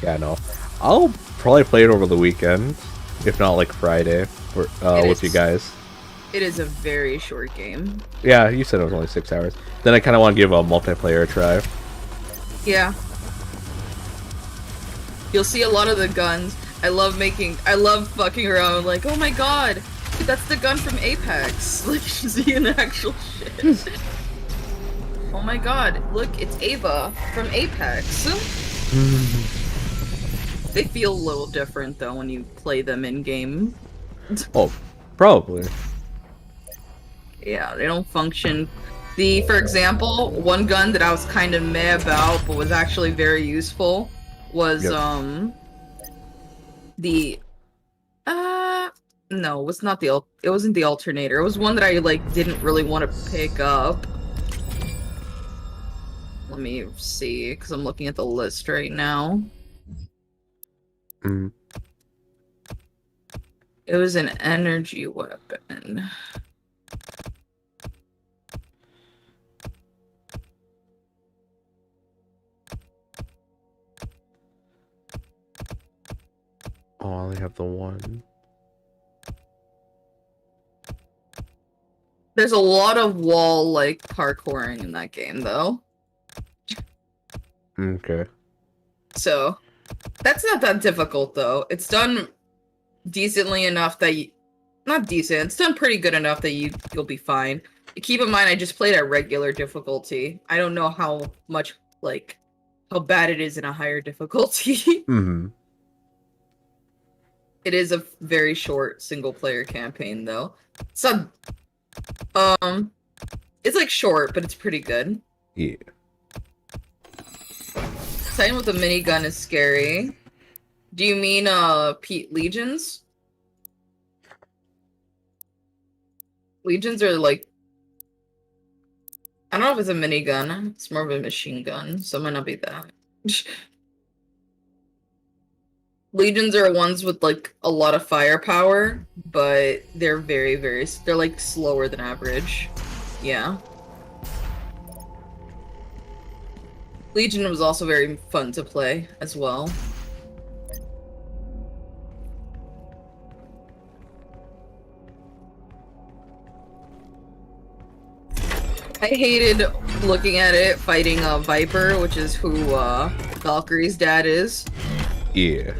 [SPEAKER 1] Yeah, no. I'll probably play it over the weekend, if not like Friday, with you guys.
[SPEAKER 8] It is a very short game.
[SPEAKER 1] Yeah, you said it was only 6 hours. Then I kind of want to give a multiplayer a try.
[SPEAKER 8] Yeah. You'll see a lot of the guns. I love fucking around, like, oh my god, that's the gun from Apex. Like, seeing actual shit. Oh my god, look, it's Ava from Apex. They feel a little different, though, when you play them in-game.
[SPEAKER 1] Oh, probably.
[SPEAKER 8] Yeah, they don't function. For example, one gun that I was kind of meh about, but was actually very useful, was, no, it wasn't the alternator. It was one that I, like, didn't really want to pick up. Let me see, because I'm looking at the list right now.
[SPEAKER 1] Mm.
[SPEAKER 8] It was an energy weapon.
[SPEAKER 1] Oh, I only have the one.
[SPEAKER 8] There's a lot of wall, like, parkouring in that game, though.
[SPEAKER 1] Okay.
[SPEAKER 8] So, that's not that difficult, though. It's done decently enough that not decent, it's done pretty good enough that you'll be fine. Keep in mind, I just played at regular difficulty. I don't know how much, like, how bad it is in a higher difficulty.
[SPEAKER 1] Mm-hmm.
[SPEAKER 8] It is a very short single-player campaign, though. So, it's, like, short, but it's pretty good.
[SPEAKER 1] Yeah.
[SPEAKER 8] Titan with a minigun is scary. Do you mean, Legions? Legions are, like... I don't know if it's a minigun. It's more of a machine gun, so it might not be that. Legions are ones with, like, a lot of firepower, but they're they're, like, slower than average. Yeah. Legion was also very fun to play, as well. I hated looking at it fighting Viper, which is who Valkyrie's dad is.
[SPEAKER 1] Yeah.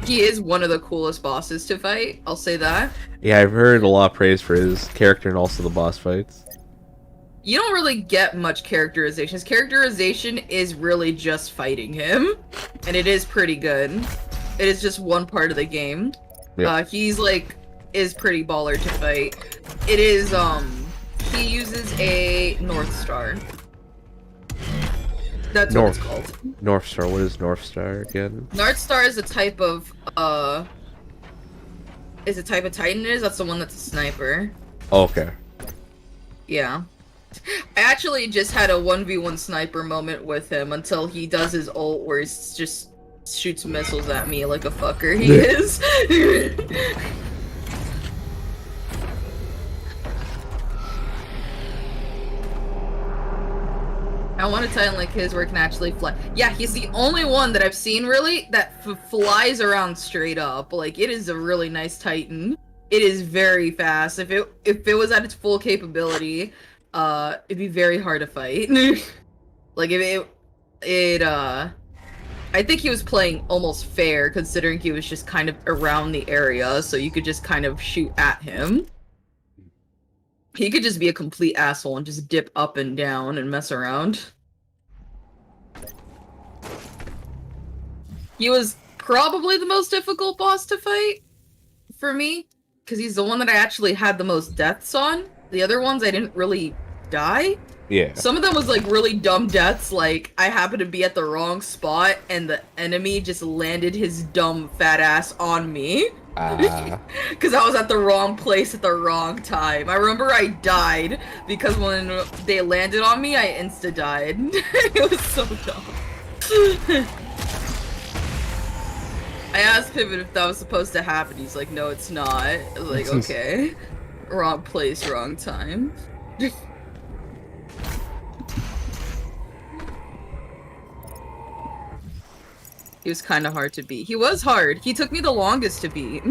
[SPEAKER 8] He is one of the coolest bosses to fight, I'll say that.
[SPEAKER 1] Yeah, I've heard a lot of praise for his character and also the boss fights.
[SPEAKER 8] You don't really get much characterization. His characterization is really just fighting him, and it is pretty good. It is just one part of the game. Yeah. He's like, is pretty baller to fight. It is, he uses a North Star. That's what it's called.
[SPEAKER 1] North Star, what is North Star again?
[SPEAKER 8] North Star is a type of, Titan it is? That's the one that's a sniper.
[SPEAKER 1] Oh, okay.
[SPEAKER 8] Yeah. I actually just had a 1v1 sniper moment with him until he does his ult where he just shoots missiles at me like a fucker he is. I want a Titan like his where it can actually fly. Yeah, he's the only one that I've seen really that flies around straight up. Like, it is a really nice Titan. It is very fast. If it was at its full capability, it'd be very hard to fight. Like, I think he was playing almost fair, considering he was just kind of around the area, so you could just kind of shoot at him. He could just be a complete asshole and just dip up and down and mess around. He was probably the most difficult boss to fight for me, because he's the one that I actually had the most deaths on. The other ones I didn't really die.
[SPEAKER 1] Yeah.
[SPEAKER 8] Some of them was like really dumb deaths, like I happened to be at the wrong spot and the enemy just landed his dumb fat ass on me. Because I was at the wrong place at the wrong time. I remember I died because when they landed on me, I insta-died. It was so dumb. I asked him if that was supposed to happen. He's like, no, it's not. I was like, okay. Wrong place, wrong time. He was kind of hard to beat. He was hard. He took me the longest to beat.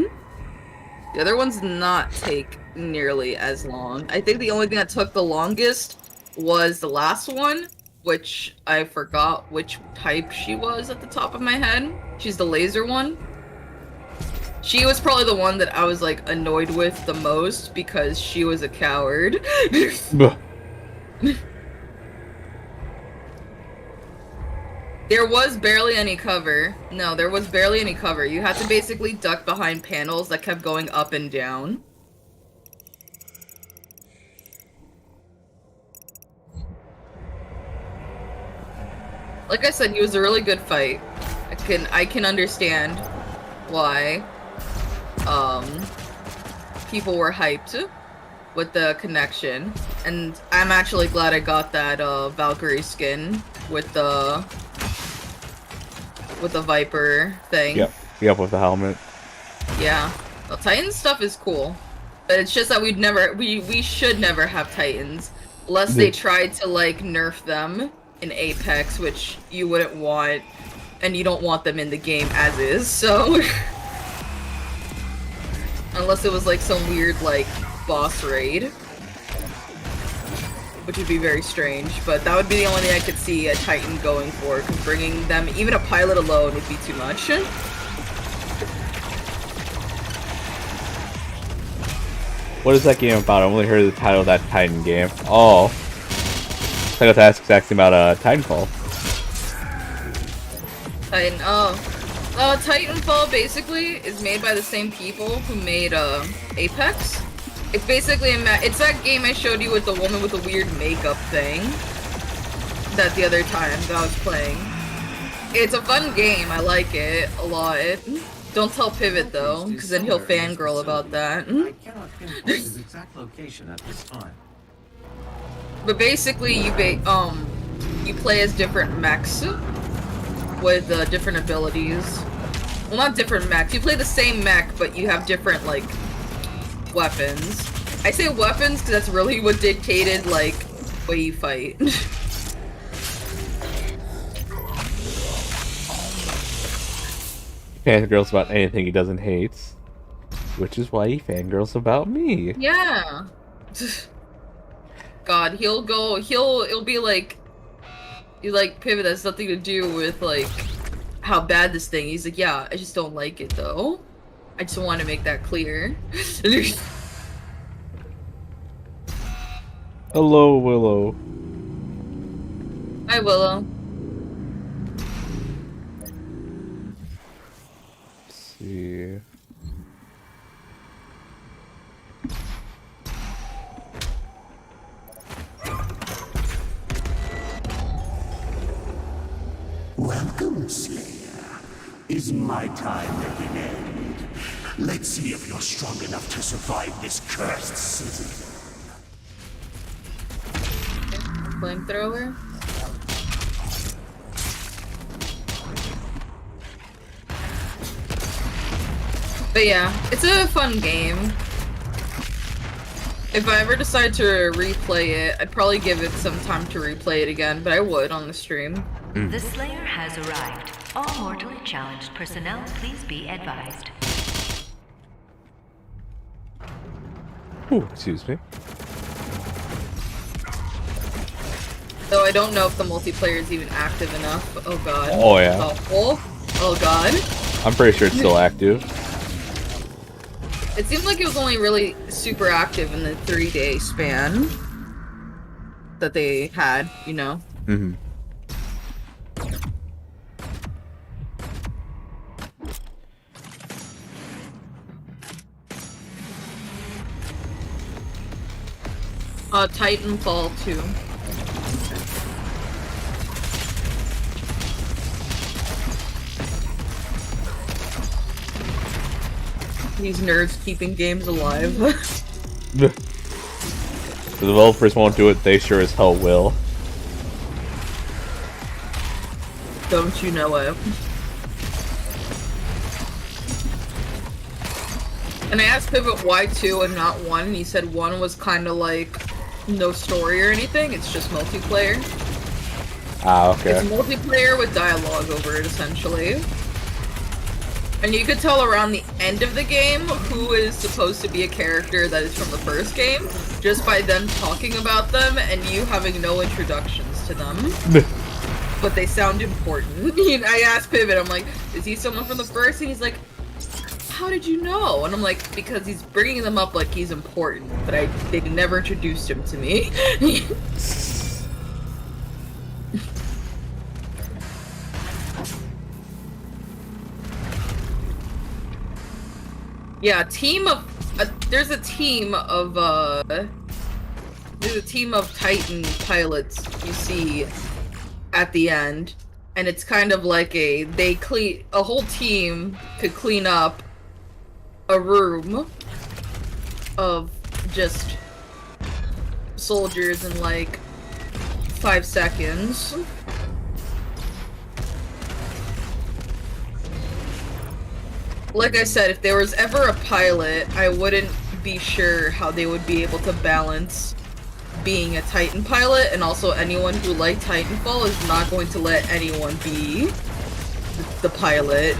[SPEAKER 8] The other ones did not take nearly as long. I think the only thing that took the longest was the last one, which I forgot which type she was at the top of my head. She's the laser one. She was probably the one that I was like annoyed with the most because she was a coward. There was barely any cover. No, there was barely any cover. You had to basically duck behind panels that kept going up and down. Like I said, it was a really good fight. I can understand why people were hyped with the connection. And I'm actually glad I got that Valkyrie skin with the Viper thing.
[SPEAKER 1] Yep, with the helmet.
[SPEAKER 8] Yeah. Well, Titan stuff is cool. But it's just that we should never have Titans. Unless they tried to, like, nerf them in Apex, which you wouldn't want. And you don't want them in the game as is, so... Unless it was, like, some weird, like, boss raid. Which would be very strange, but that would be the only thing I could see a Titan going for, because bringing them, even a pilot alone, would be too much.
[SPEAKER 1] What is that game about? I only heard the title of that Titan game. Oh. I got to ask exactly about Titanfall.
[SPEAKER 8] Titan, Titanfall basically is made by the same people who made Apex. It's basically it's that game I showed you with the woman with the weird makeup thing. That the other time that I was playing. It's a fun game. I like it a lot. Don't tell Pivot though, because then he'll fangirl about that.
[SPEAKER 5] I cannot pinpoint his exact location at this time.
[SPEAKER 8] But basically, you play as different mechs with different abilities. Well, not different mechs. You play the same mech, but you have different like weapons. I say weapons because that's really what dictated like way you fight.
[SPEAKER 1] Fangirls about anything he doesn't hate, which is why he fangirls about me.
[SPEAKER 8] Yeah. God, it'll be like, you like, Pivot has nothing to do with like how bad this thing. He's like, yeah, I just don't like it though. I just want to make that clear.
[SPEAKER 1] Hello, Willow.
[SPEAKER 8] Hi, Willow.
[SPEAKER 1] Let's see.
[SPEAKER 2] Welcome, Slayer. Is my time at an end? Let's see if you're strong enough to survive this cursed season.
[SPEAKER 8] Flamethrower. But yeah, it's a fun game. If I ever decide to replay it, I'd probably give it some time to replay it again, but I would on the stream.
[SPEAKER 7] The Slayer has arrived. All mortally challenged personnel, please be advised.
[SPEAKER 1] Ooh, excuse me.
[SPEAKER 8] Though I don't know if the multiplayer is even active enough. Oh god.
[SPEAKER 1] Oh yeah.
[SPEAKER 8] Awful. Oh god.
[SPEAKER 1] I'm pretty sure it's still active.
[SPEAKER 8] It seemed like it was only really super active in the 3-day span that they had, you know?
[SPEAKER 1] Mm-hmm.
[SPEAKER 8] Titanfall 2. These nerds keeping games alive.
[SPEAKER 1] The developers won't do it, they sure as hell will.
[SPEAKER 8] Don't you know it? And I asked Pivot why 2 and not 1, and he said 1 was kind of like no story or anything, it's just multiplayer.
[SPEAKER 1] Ah, okay.
[SPEAKER 8] It's multiplayer with dialogue over it, essentially. And you could tell around the end of the game who is supposed to be a character that is from the first game, just by them talking about them and you having no introductions to them. But they sound important. I asked Pivot, I'm like, is he someone from the first? And he's like, how did you know? And I'm like, because he's bringing them up like he's important, but they never introduced him to me. Yeah, there's a team of Titan pilots you see at the end, and it's kind of like a whole team could clean up a room of just soldiers in like 5 seconds. Like I said, if there was ever a pilot, I wouldn't be sure how they would be able to balance being a Titan pilot, and also anyone who liked Titanfall is not going to let anyone be the pilot.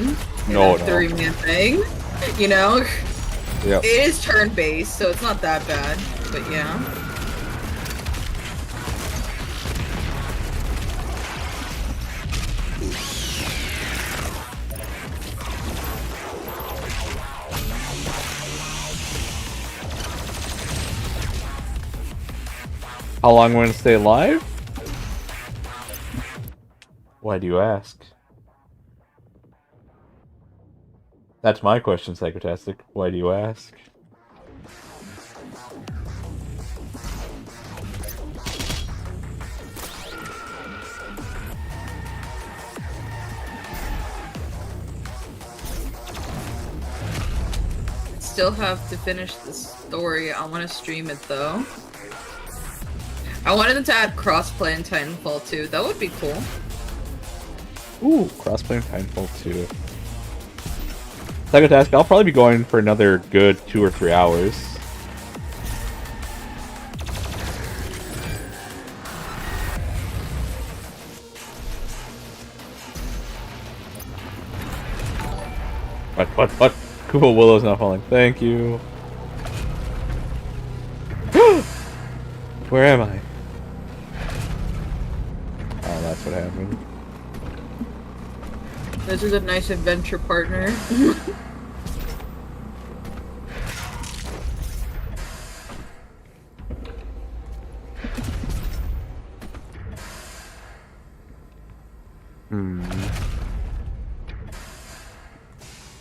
[SPEAKER 1] No.
[SPEAKER 8] 3-man thing, you know?
[SPEAKER 1] Yep.
[SPEAKER 8] It is turn-based, so it's not that bad, but yeah.
[SPEAKER 1] How long am I going to stay alive? Why do you ask? That's my question, Psychotastic. Why do you ask?
[SPEAKER 8] Still have to finish the story. I want to stream it though. I wanted them to add crossplay in Titanfall 2. That would be cool.
[SPEAKER 1] Ooh, crossplay in Titanfall 2. Psychotask, I'll probably be going for another good 2 or 3 hours. What? Cool, Willow's not falling. Thank you. Where am I? Oh, that's what happened.
[SPEAKER 8] This is a nice adventure partner.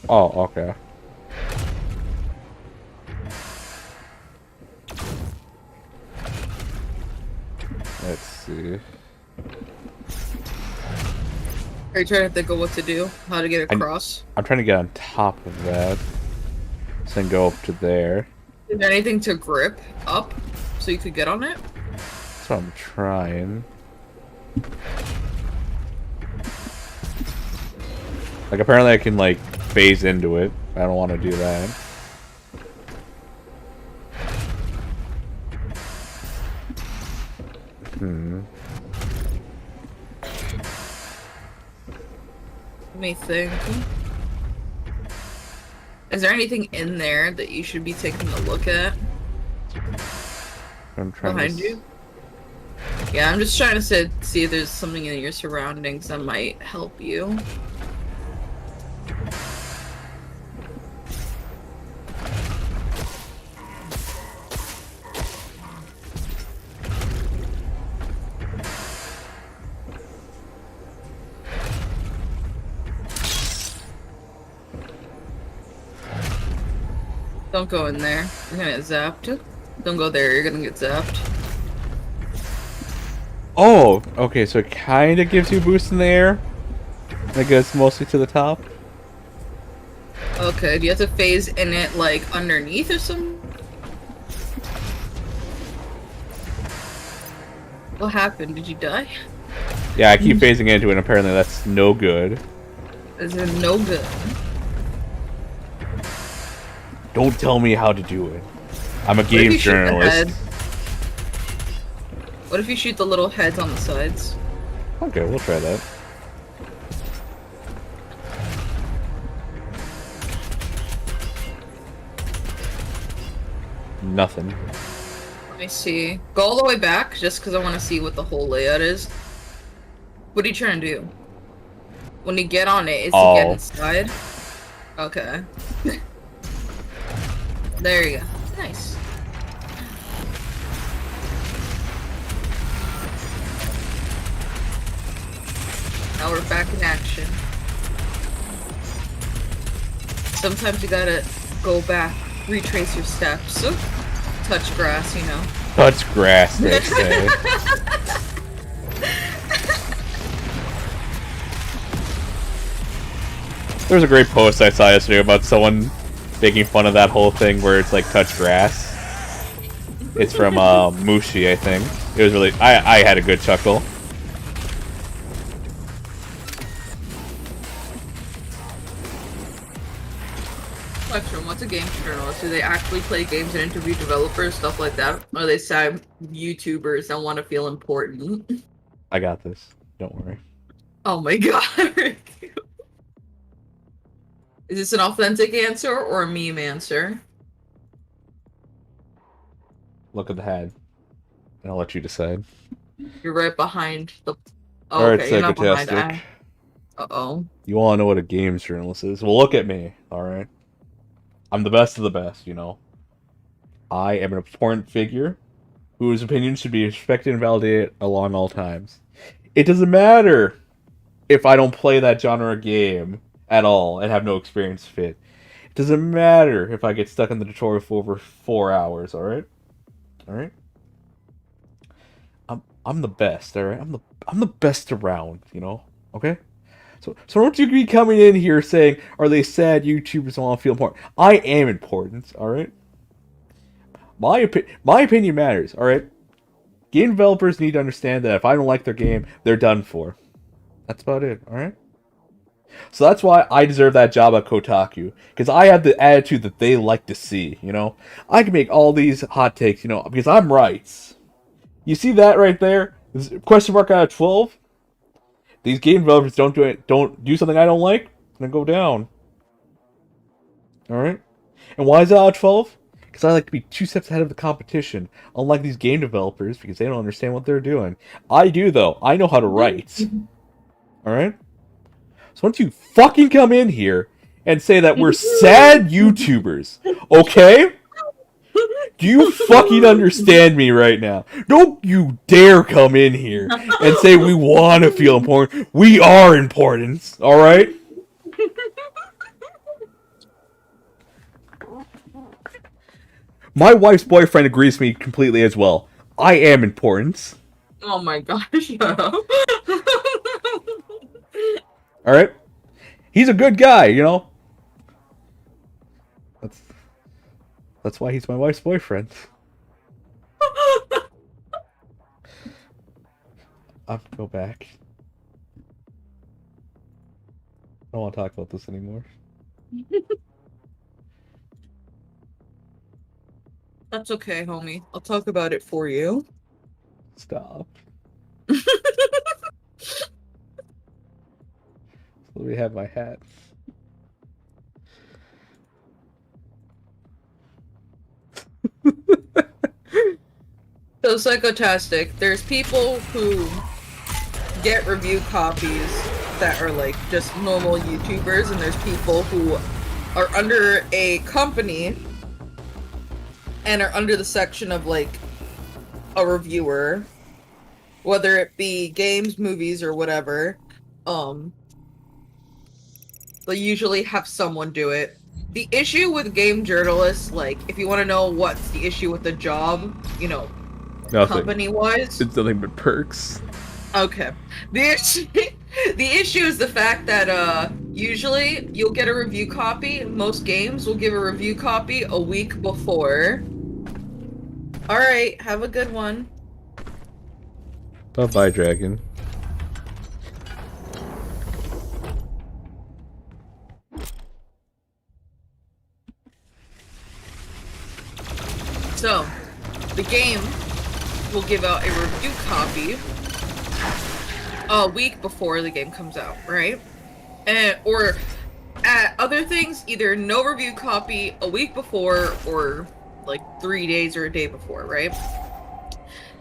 [SPEAKER 1] Oh, okay. Let's see.
[SPEAKER 8] Are you trying to think of what to do? How to get across?
[SPEAKER 1] I'm trying to get on top of that. So then go up to there.
[SPEAKER 8] Is there anything to grip up so you could get on it?
[SPEAKER 1] That's what I'm trying. Like, apparently I can, like, phase into it. I don't want to do that.
[SPEAKER 8] Let me think. Is there anything in there that you should be taking a look at?
[SPEAKER 1] I'm trying
[SPEAKER 8] behind you? Yeah, I'm just trying to see if there's something in your surroundings that might help you. Don't go in there. You're gonna get zapped. Don't go there, you're gonna get zapped.
[SPEAKER 1] Oh, okay, so it kind of gives you a boost in the air. I guess mostly to the top.
[SPEAKER 8] Okay, do you have to phase in it, like, underneath or something? What happened? Did you die?
[SPEAKER 1] Yeah, I keep phasing into it, and apparently that's no good.
[SPEAKER 8] Is it no good?
[SPEAKER 1] Don't tell me how to do it. I'm a games journalist.
[SPEAKER 8] What if you shoot the little heads on the sides?
[SPEAKER 1] Okay, we'll try that. Nothing.
[SPEAKER 8] Let me see. Go all the way back, just because I want to see what the whole layout is. What are you trying to do? When you get on it, is to get inside? Okay. There you go. Nice. Now we're back in action. Sometimes you gotta go back, retrace your steps. Touch grass, you know.
[SPEAKER 1] Touch grass, they say. There's a great post I saw yesterday about someone making fun of that whole thing where it's like touch grass. It's from Mushi, I think. It was really... I had a good chuckle.
[SPEAKER 8] Question, what's a game journalist? Do they actually play games and interview developers, stuff like that? Or are they sad YouTubers that want to feel important?
[SPEAKER 1] I got this. Don't worry.
[SPEAKER 8] Oh my god. Is this an authentic answer or a meme answer?
[SPEAKER 1] Look at the head. And I'll let you decide.
[SPEAKER 8] You're right behind the... Oh,
[SPEAKER 1] Alright,
[SPEAKER 8] okay, you're not behind.
[SPEAKER 1] Psychotastic.
[SPEAKER 8] Uh-oh.
[SPEAKER 1] You wanna know what a games journalist is? Well, look at me, alright? I'm the best of the best, you know? I am an important figure whose opinions should be respected and validated along all times. It doesn't matter if I don't play that genre of game at all and have no experience fit. It doesn't matter if I get stuck in the tutorial for over 4 hours, alright? Alright? I'm the best, alright? I'm the best around, you know? Okay? So don't you be coming in here saying, are they sad YouTubers want to feel important? I am important, alright? My opinion matters, alright? Game developers need to understand that if I don't like their game, they're done for. That's about it, alright? So that's why I deserve that job at Kotaku. Because I have the attitude that they like to see, you know? I can make all these hot takes, you know, because I'm right. You see that right there? Question mark out of 12? These game developers don't do something I don't like, it's gonna go down. Alright? And why is that out of 12? Because I like to be 2 steps ahead of the competition, unlike these game developers, because they don't understand what they're doing. I do, though. I know how to write. Alright? So don't you fucking come in here and say that we're sad YouTubers, okay? Do you fucking understand me right now? Don't you dare come in here and say we want to feel important. We are important, alright? My wife's boyfriend agrees with me completely as well. I am important.
[SPEAKER 8] Oh my gosh, shut up.
[SPEAKER 1] Alright? He's a good guy, you know? That's why he's my wife's boyfriend. I'll go back. I don't want to talk about this anymore.
[SPEAKER 8] That's okay, homie. I'll talk about it for you.
[SPEAKER 1] Stop. Let me have my hat.
[SPEAKER 8] So Psychotastic, there's people who get review copies that are like just normal YouTubers, and there's people who are under a company and are under the section of like a reviewer, whether it be games, movies, or whatever. They usually have someone do it. The issue with game journalists, like, if you want to know what's the issue with the job, you know, company-wise,
[SPEAKER 1] it's nothing but perks.
[SPEAKER 8] Okay. The issue is the fact that usually you'll get a review copy. Most games will give a review copy a week before. Alright, have a good one.
[SPEAKER 1] Bye-bye, dragon.
[SPEAKER 8] So, the game will give out a review copy a week before the game comes out, right? Or at other things, either no review copy a week before, or like 3 days or a day before, right?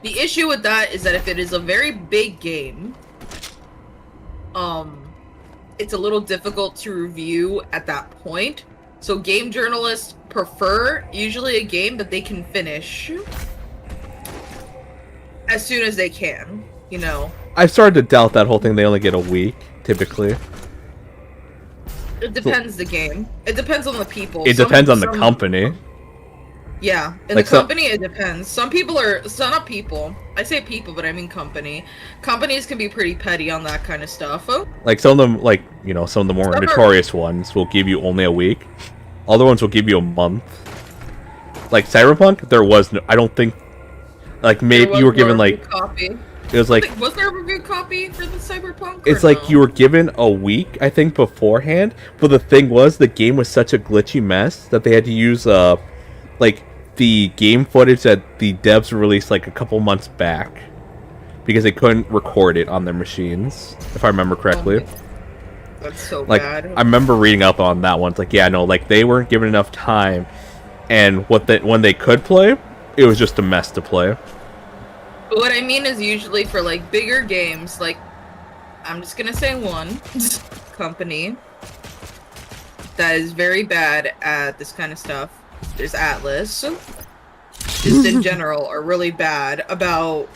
[SPEAKER 8] The issue with that is that if it is a very big game, it's a little difficult to review at that point. So game journalists prefer usually a game that they can finish as soon as they can, you know.
[SPEAKER 1] I've started to doubt that whole thing. They only get a week, typically.
[SPEAKER 8] It depends the game. It depends on the people.
[SPEAKER 1] It depends on the company.
[SPEAKER 8] Yeah, in
[SPEAKER 1] Like
[SPEAKER 8] the company, it depends. Some people are, so not people. I say people, but I mean company. Companies can be pretty petty on that kind of stuff.
[SPEAKER 1] Like some of them, like, you know, some of the more notorious ones will give you only a week. Other ones will give you a month. Like Cyberpunk, there was no, I don't think, like maybe you were given like,
[SPEAKER 8] copy.
[SPEAKER 1] It was like,
[SPEAKER 8] Was there a review copy for the Cyberpunk?
[SPEAKER 1] It's like you were given a week, I think, beforehand. But the thing was, the game was such a glitchy mess that they had to use, like, the game footage that the devs released, like, a couple months back. Because they couldn't record it on their machines, if I remember correctly.
[SPEAKER 8] That's so
[SPEAKER 1] like,
[SPEAKER 8] bad.
[SPEAKER 1] I remember reading up on that one. It's like, yeah, no, like, they weren't given enough time. And when they could play, it was just a mess to play.
[SPEAKER 8] What I mean is usually for, like, bigger games, like, I'm just gonna say one company that is very bad at this kind of stuff. There's Atlas. Just in general are really bad about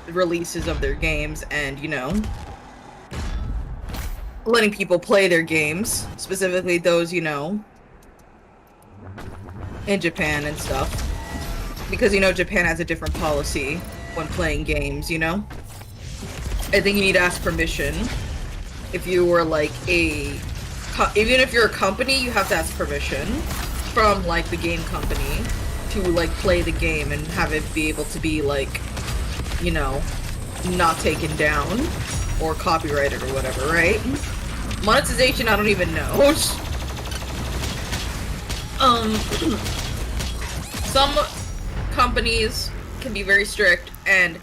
[SPEAKER 8] the releases of their games and, you know, letting people play their games. Specifically those, you know, in Japan and stuff. Because, you know, Japan has a different policy when playing games, you know? I think you need to ask permission. If you were like even if you're a company, you have to ask permission from like the game company to like play the game and have it be able to be like, you know, not taken down or copyrighted or whatever, right? Monetization, I don't even know. Some companies can be very strict, and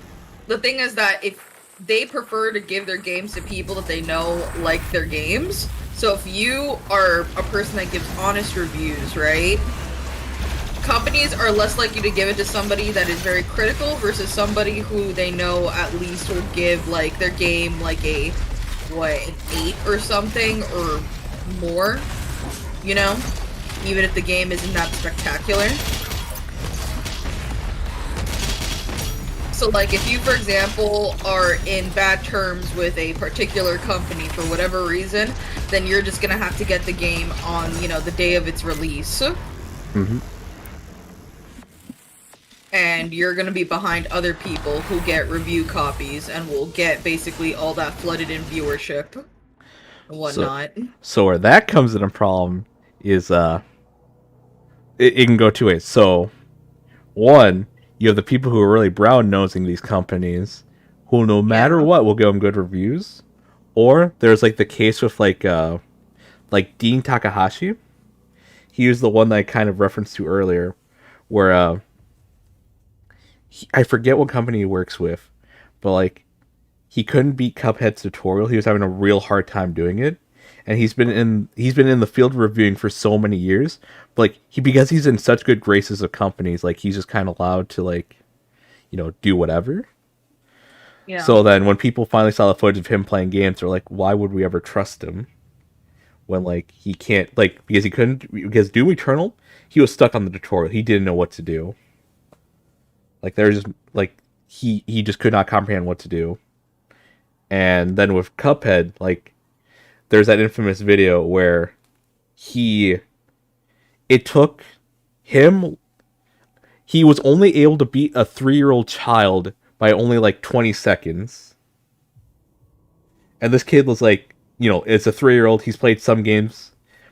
[SPEAKER 8] the thing is that if they prefer to give their games to people that they know like their games, so if you are a person that gives honest reviews, right, companies are less likely to give it to somebody that is very critical versus somebody who they know at least will give like their game like a an 8 or something or more, you know, even if the game isn't that spectacular. So, like, if you, for example, are in bad terms with a particular company for whatever reason, then you're just gonna have to get the game on, you know, the day of its release.
[SPEAKER 1] Mm-hmm.
[SPEAKER 8] And you're gonna be behind other people who get review copies and will get basically all that flooded in viewership and whatnot.
[SPEAKER 1] So where that comes in a problem is, it can go two ways. So, one, you have the people who are really brown-nosing these companies, who no matter what will give them good reviews. Or there's like the case with like Dean Takahashi. He was the one that I kind of referenced to earlier, where I forget what company he works with, but like he couldn't beat Cuphead's tutorial. He was having a real hard time doing it, and he's been in the field reviewing for so many years. But like because he's in such good graces of companies, like he's just kind of allowed to like, you know, do whatever. Yeah. So then when people finally saw the footage of him playing games, they're like, why would we ever trust him? When like he can't, like, because Doom Eternal, he was stuck on the tutorial. He didn't know what to do. Like there's just like he just could not comprehend what to do. And then with Cuphead, like there's that infamous video where it took him, he was only able to beat a 3-year-old child by only like 20 seconds. And this kid was like, you know, it's a 3-year-old, he's played some games,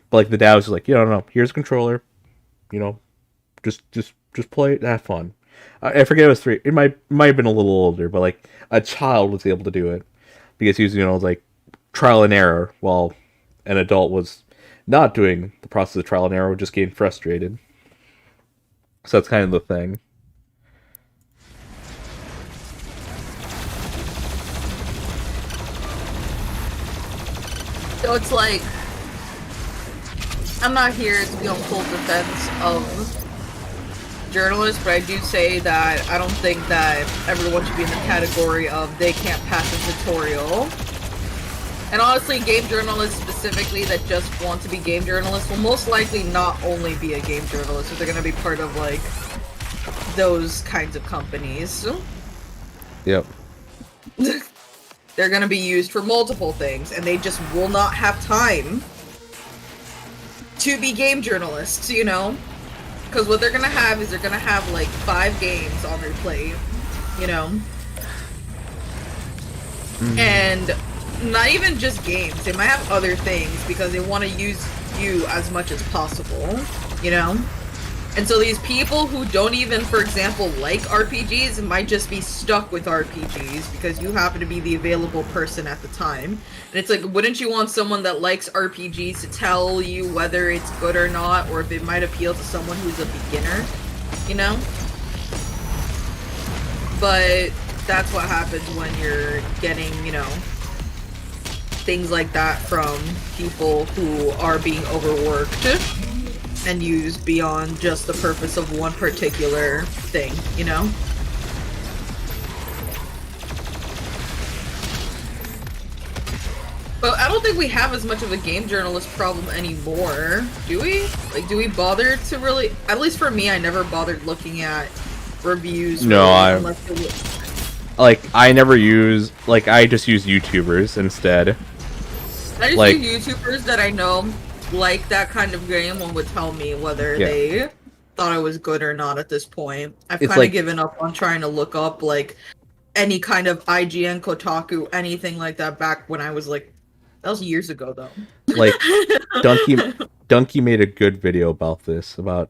[SPEAKER 1] but like the dad was like, no, here's a controller, you know, just play it, have fun. I forget it was 3. It might have been a little older, but like a child was able to do it because he was, you know, like trial and error, while an adult was not doing the process of trial and error, just getting frustrated. So that's kind of the thing.
[SPEAKER 8] So it's like, I'm not here to be on full defense of journalist, but I do say that I don't think that everyone should be in the category of they can't pass a tutorial. And honestly, game journalists specifically that just want to be game journalists will most likely not only be a game journalist, but they're going to be part of, like, those kinds of companies.
[SPEAKER 1] Yep.
[SPEAKER 8] They're going to be used for multiple things, and they just will not have time to be game journalists, you know? Because what they're going to have is they're going to have, like, 5 games on their plate, you know? And not even just games, they might have other things because they want to use you as much as possible, you know? And so these people who don't even, for example, like RPGs might just be stuck with RPGs because you happen to be the available person at the time. And it's like, wouldn't you want someone that likes RPGs to tell you whether it's good or not, or if it might appeal to someone who's a beginner, you know? But that's what happens when you're getting, you know, things like that from people who are being overworked and used beyond just the purpose of one particular thing, you know? But I don't think we have as much of a game journalist problem anymore, do we? Like, do we bother to really... At least for me, I never bothered looking at reviews.
[SPEAKER 1] No,
[SPEAKER 8] really,
[SPEAKER 1] I never use... Like, I just use YouTubers instead.
[SPEAKER 8] I just
[SPEAKER 1] like,
[SPEAKER 8] use YouTubers that I know like that kind of game and would tell me whether they thought it was good or not at this point. I've kind of given up on trying to look up, like, any kind of IGN, Kotaku, anything like that back when I was, like... That was years ago, though.
[SPEAKER 1] Like, Donkey made a good video about this, about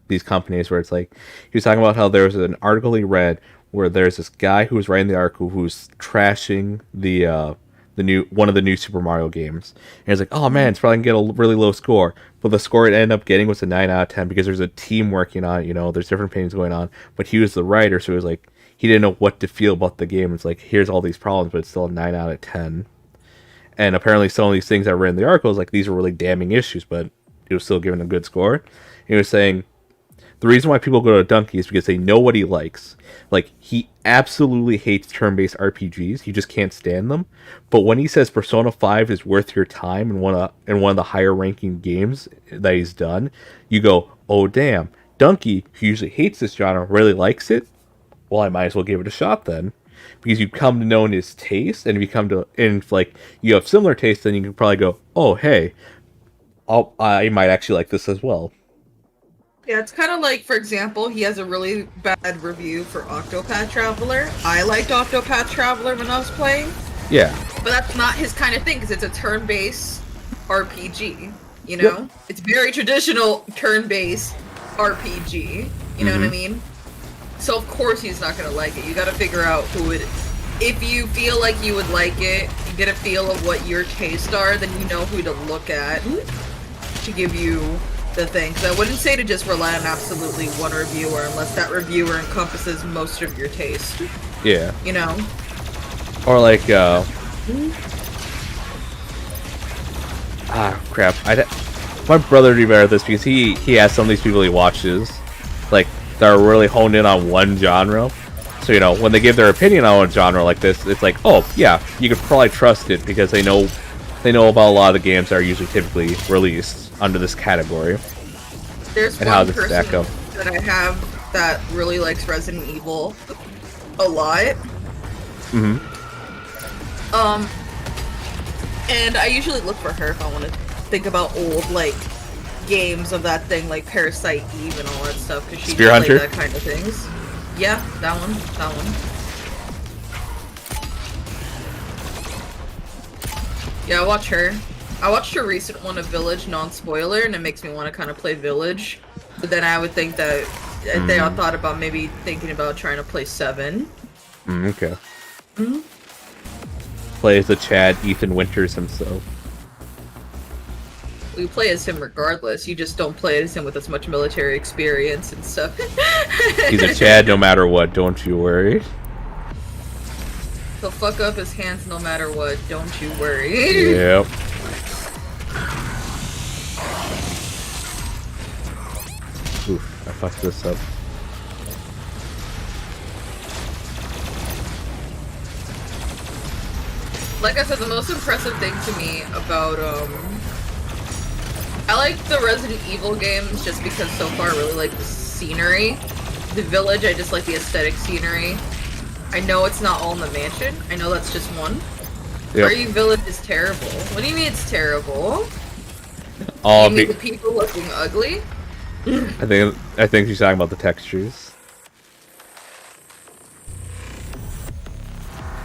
[SPEAKER 1] these companies, where it's like, he was talking about how there was an article he read where there's this guy who was writing the article who's trashing the one of the new Super Mario games. And he's like, oh man, it's probably gonna get a really low score. But the score it ended up getting was a 9 out of 10 because there's a team working on it, you know, there's different opinions going on. But he was the writer, so it was like, he didn't know what to feel about the game. It's like, here's all these problems, but it's still a 9 out of 10. And apparently some of these things that were in the articles, like, these were really damning issues, but it was still given a good score. And he was saying, the reason why people go to Donkey is because they know what he likes. Like, he absolutely hates turn-based RPGs. He just can't stand them. But when he says Persona 5 is worth your time and one of the higher-ranking games that he's done, you go, oh, damn. Donkey, who usually hates this genre, really likes it? Well, I might as well give it a shot then. Because you come to know his taste, and if like you have similar tastes, then you can probably go, oh hey, I might actually like this as well.
[SPEAKER 8] Yeah, it's kind of like, for example, he has a really bad review for Octopath Traveler. I liked Octopath Traveler when I was playing.
[SPEAKER 1] Yeah.
[SPEAKER 8] But that's not his kind of thing, because it's a turn-based RPG, you know? Yep. It's very traditional turn-based RPG, you know what I mean? So of course he's not gonna like it. You gotta figure out who would... If you feel like you would like it, you get a feel of what your tastes are, then you know who to look at to give you the thing. Because I wouldn't say to just rely on absolutely one reviewer unless that reviewer encompasses most of your taste.
[SPEAKER 1] Yeah.
[SPEAKER 8] You know?
[SPEAKER 1] Or like, crap. My brother would be better at this because he has some of these people he watches, like, that are really honed in on one genre. So, you know, when they give their opinion on a genre like this, it's like, oh, yeah, you could probably trust it because they know about a lot of the games that are usually typically released under this category.
[SPEAKER 8] There's
[SPEAKER 1] and
[SPEAKER 8] one
[SPEAKER 1] how this
[SPEAKER 8] person
[SPEAKER 1] stack up.
[SPEAKER 8] that I have that really likes Resident Evil a lot. And I usually look for her if I want to think about old, like, games of that thing, like Parasite Eve and all that stuff, because she
[SPEAKER 1] Spear Hunter?
[SPEAKER 8] that kind of things. Yeah, that one. Yeah, I watch her. I watched her recent one of Village, non-spoiler, and it makes me want to kind of play Village. But then I would think that they all thought about maybe thinking about trying to play 7.
[SPEAKER 1] Okay. Play as the Chad Ethan Winters himself.
[SPEAKER 8] We play as him regardless. You just don't play as him with as much military experience and stuff.
[SPEAKER 1] He's a Chad no matter what, don't you worry.
[SPEAKER 8] He'll fuck up his hands no matter what, don't you worry.
[SPEAKER 1] Yep. Oof, I fucked this up.
[SPEAKER 8] Like I said, the most impressive thing to me about, I like the Resident Evil games just because so far I really like the scenery. The village, I just like the aesthetic scenery. I know it's not all in the mansion. I know that's just one.
[SPEAKER 1] Yep.
[SPEAKER 8] Prairie Village is terrible. What do you mean it's terrible?
[SPEAKER 1] Oh,
[SPEAKER 8] You mean the people looking ugly?
[SPEAKER 1] I think she's talking about the textures.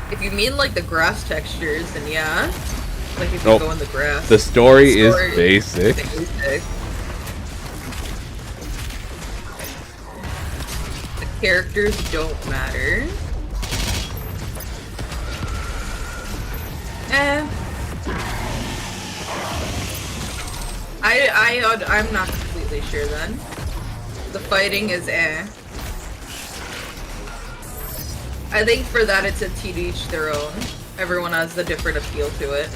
[SPEAKER 8] If you mean like the grass textures, then yeah. Like if you
[SPEAKER 1] Nope.
[SPEAKER 8] go in the grass.
[SPEAKER 1] The story is basic.
[SPEAKER 8] basic. The characters don't matter. I'm not completely sure then. The fighting is I think for that it's a to each their own. Everyone has a different appeal to it.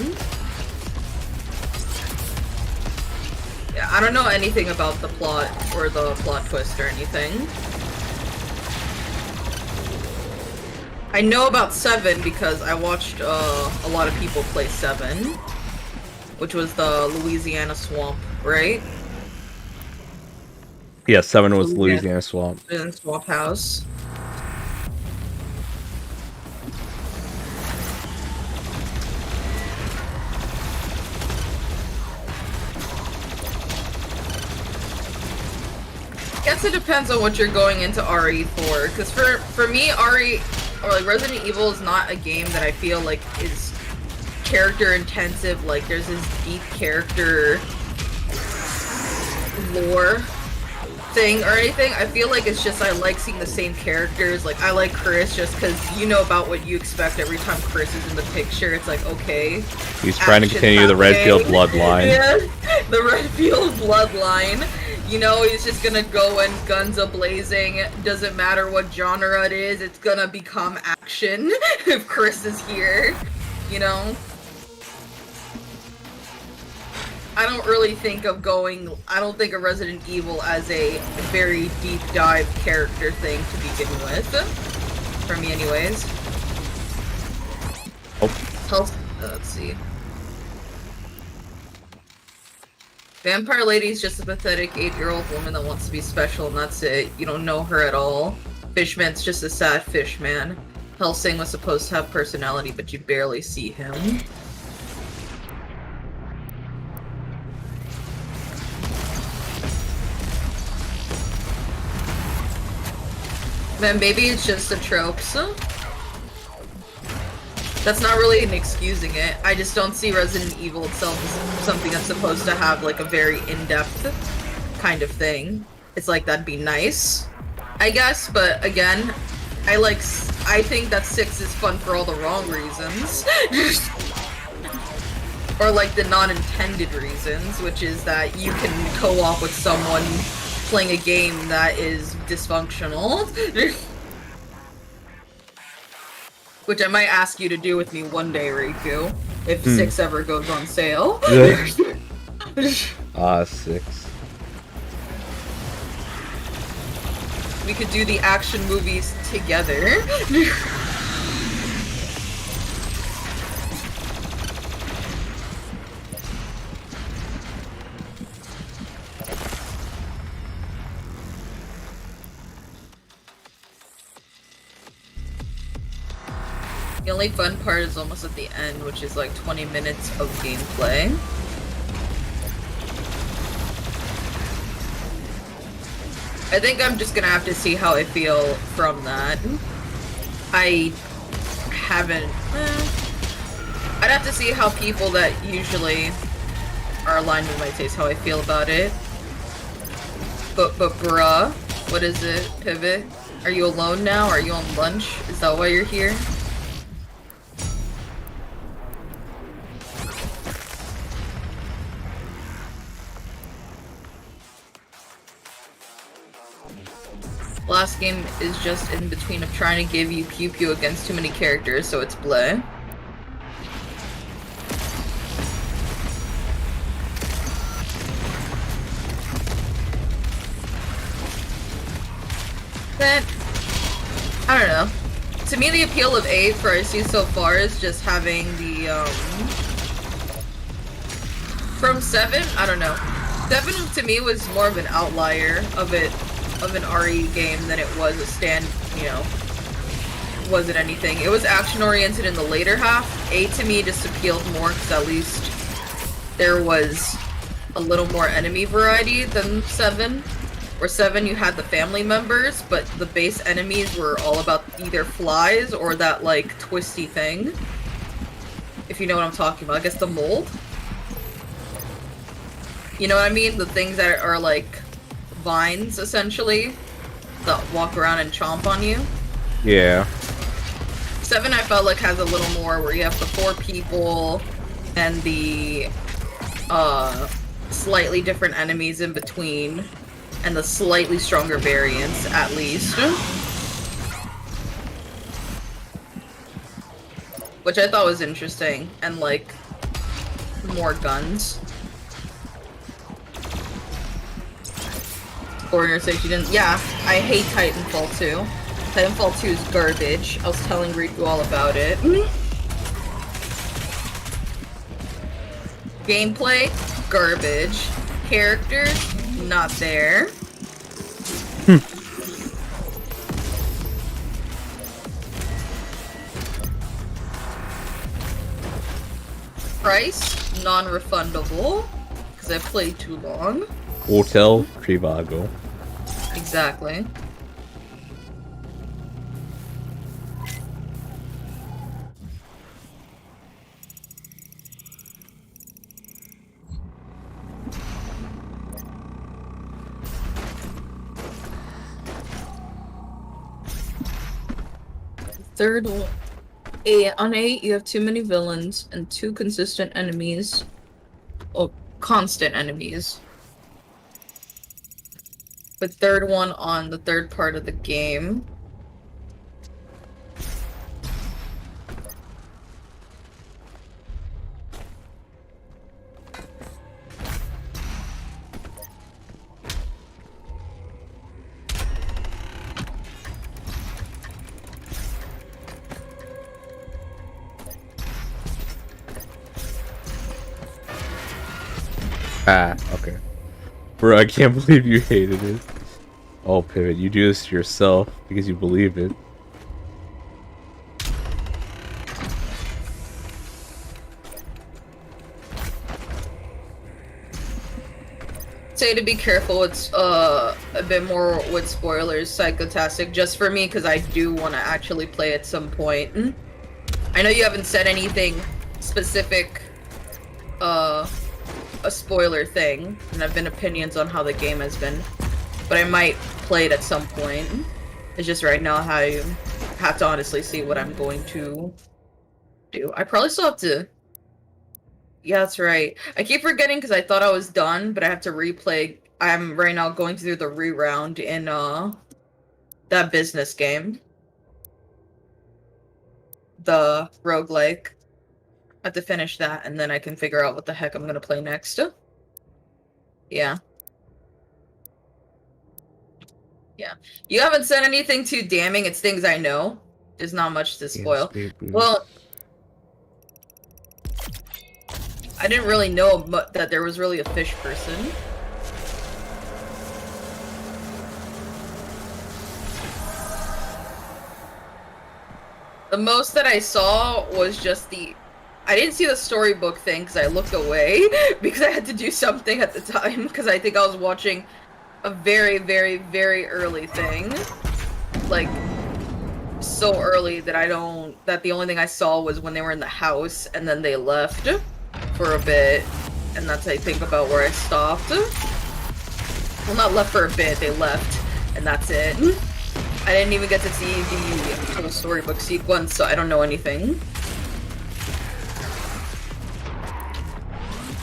[SPEAKER 8] Yeah, I don't know anything about the plot or the plot twist or anything. I know about 7 because I watched a lot of people play 7, which was the Louisiana Swamp, right?
[SPEAKER 1] Yeah, 7 was Louisiana Swamp.
[SPEAKER 8] In Swamp House. I guess it depends on what you're going into RE for, because for me, RE, or like Resident Evil is not a game that I feel like is character intensive, like there's this deep character lore thing or anything. I feel like it's just I like seeing the same characters. Like I like Chris just because you know about what you expect every time Chris is in the picture. It's like, okay,
[SPEAKER 1] He's trying to continue the Redfield bloodline.
[SPEAKER 8] Yeah, the Redfield bloodline. You know, he's just gonna go in guns a-blazing. Doesn't matter what genre it is, it's gonna become action if Chris is here. You know? I don't really think of I don't think of Resident Evil as a very deep dive character thing to begin with. For me anyways.
[SPEAKER 1] Oh.
[SPEAKER 8] Let's see. Vampire Lady's just a pathetic 8-year-old woman that wants to be special, and that's it. You don't know her at all. Fishman's just a sad fishman. Helsing was supposed to have personality, but you barely see him. Man, maybe it's just the tropes. That's not really an excusing it. I just don't see Resident Evil itself as something that's supposed to have like a very in-depth kind of thing. It's like that'd be nice, I guess, but again, I think that 6 is fun for all the wrong reasons. Or like the non-intended reasons, which is that you can co-op with someone playing a game that is dysfunctional. Which I might ask you to do with me one day, Rikku, if 6 ever goes on sale.
[SPEAKER 1] 6.
[SPEAKER 8] We could do the action movies together. The only fun part is almost at the end, which is like 20 minutes of gameplay. I think I'm just gonna have to see how I feel from that. I haven't... I'd have to see how people that usually are aligned with my taste, how I feel about it. But bruh, what is it, Pivot? Are you alone now? Are you on lunch? Is that why you're here? Last game is just in between of trying to give you pew pew against too many characters, so it's bleh. That, I don't know. To me, the appeal of 8 for I see so far is just having the, from 7, I don't know. 7 to me was more of an outlier of an RE game than it was a wasn't anything. It was action-oriented in the later half. 8 to me just appealed more because at least there was a little more enemy variety than 7. Where 7 you had the family members, but the base enemies were all about either flies or that, like, twisty thing. If you know what I'm talking about. I guess the mold? You know what I mean? The things that are, like, vines, essentially, that walk around and chomp on you.
[SPEAKER 1] Yeah.
[SPEAKER 8] 7, I felt like, has a little more where you have the 4 people and the, slightly different enemies in between. And the slightly stronger variants, at least. Which I thought was interesting. And, like, more guns. Foreigner said she didn't. Yeah, I hate Titanfall 2. Titanfall 2 is garbage. I was telling Rikku all about it. Gameplay, garbage. Characters, not there. Price, non-refundable, because I played too long.
[SPEAKER 1] Hotel Trivago.
[SPEAKER 8] Exactly. Third one. On 8, you have too many villains and 2 consistent enemies. Oh, constant enemies. The third one on the third part of the game.
[SPEAKER 1] Ah, okay. Bro, I can't believe you hated it. Oh, Pivot, you do this to yourself because you believe it.
[SPEAKER 8] Say to be careful, it's a bit more with spoilers, Psychotastic, just for me, because I do want to actually play at some point. I know you haven't said anything specific, a spoiler thing, and I've been opinions on how the game has been, but I might play it at some point. It's just right now how you have to honestly see what I'm going to do. I probably still have to... Yeah, that's right. I keep forgetting because I thought I was done, but I have to replay. I'm right now going through the re-round in, that business game. The roguelike. I have to finish that, and then I can figure out what the heck I'm gonna play next. Yeah. Yeah. You haven't said anything too damning. It's things I know. There's not much to spoil.
[SPEAKER 1] Yes,
[SPEAKER 8] well, I didn't really know that there was really a fish person. The most that I saw was just the... I didn't see the storybook thing because I looked away because I had to do something at the time because I think I was watching a very, very, very early thing. Like, so early that that the only thing I saw was when they were in the house and then they left for a bit. And that's, I think, about where I stopped. Well, not left for a bit, they left. And that's it. I didn't even get to see the whole storybook sequence, so I don't know anything.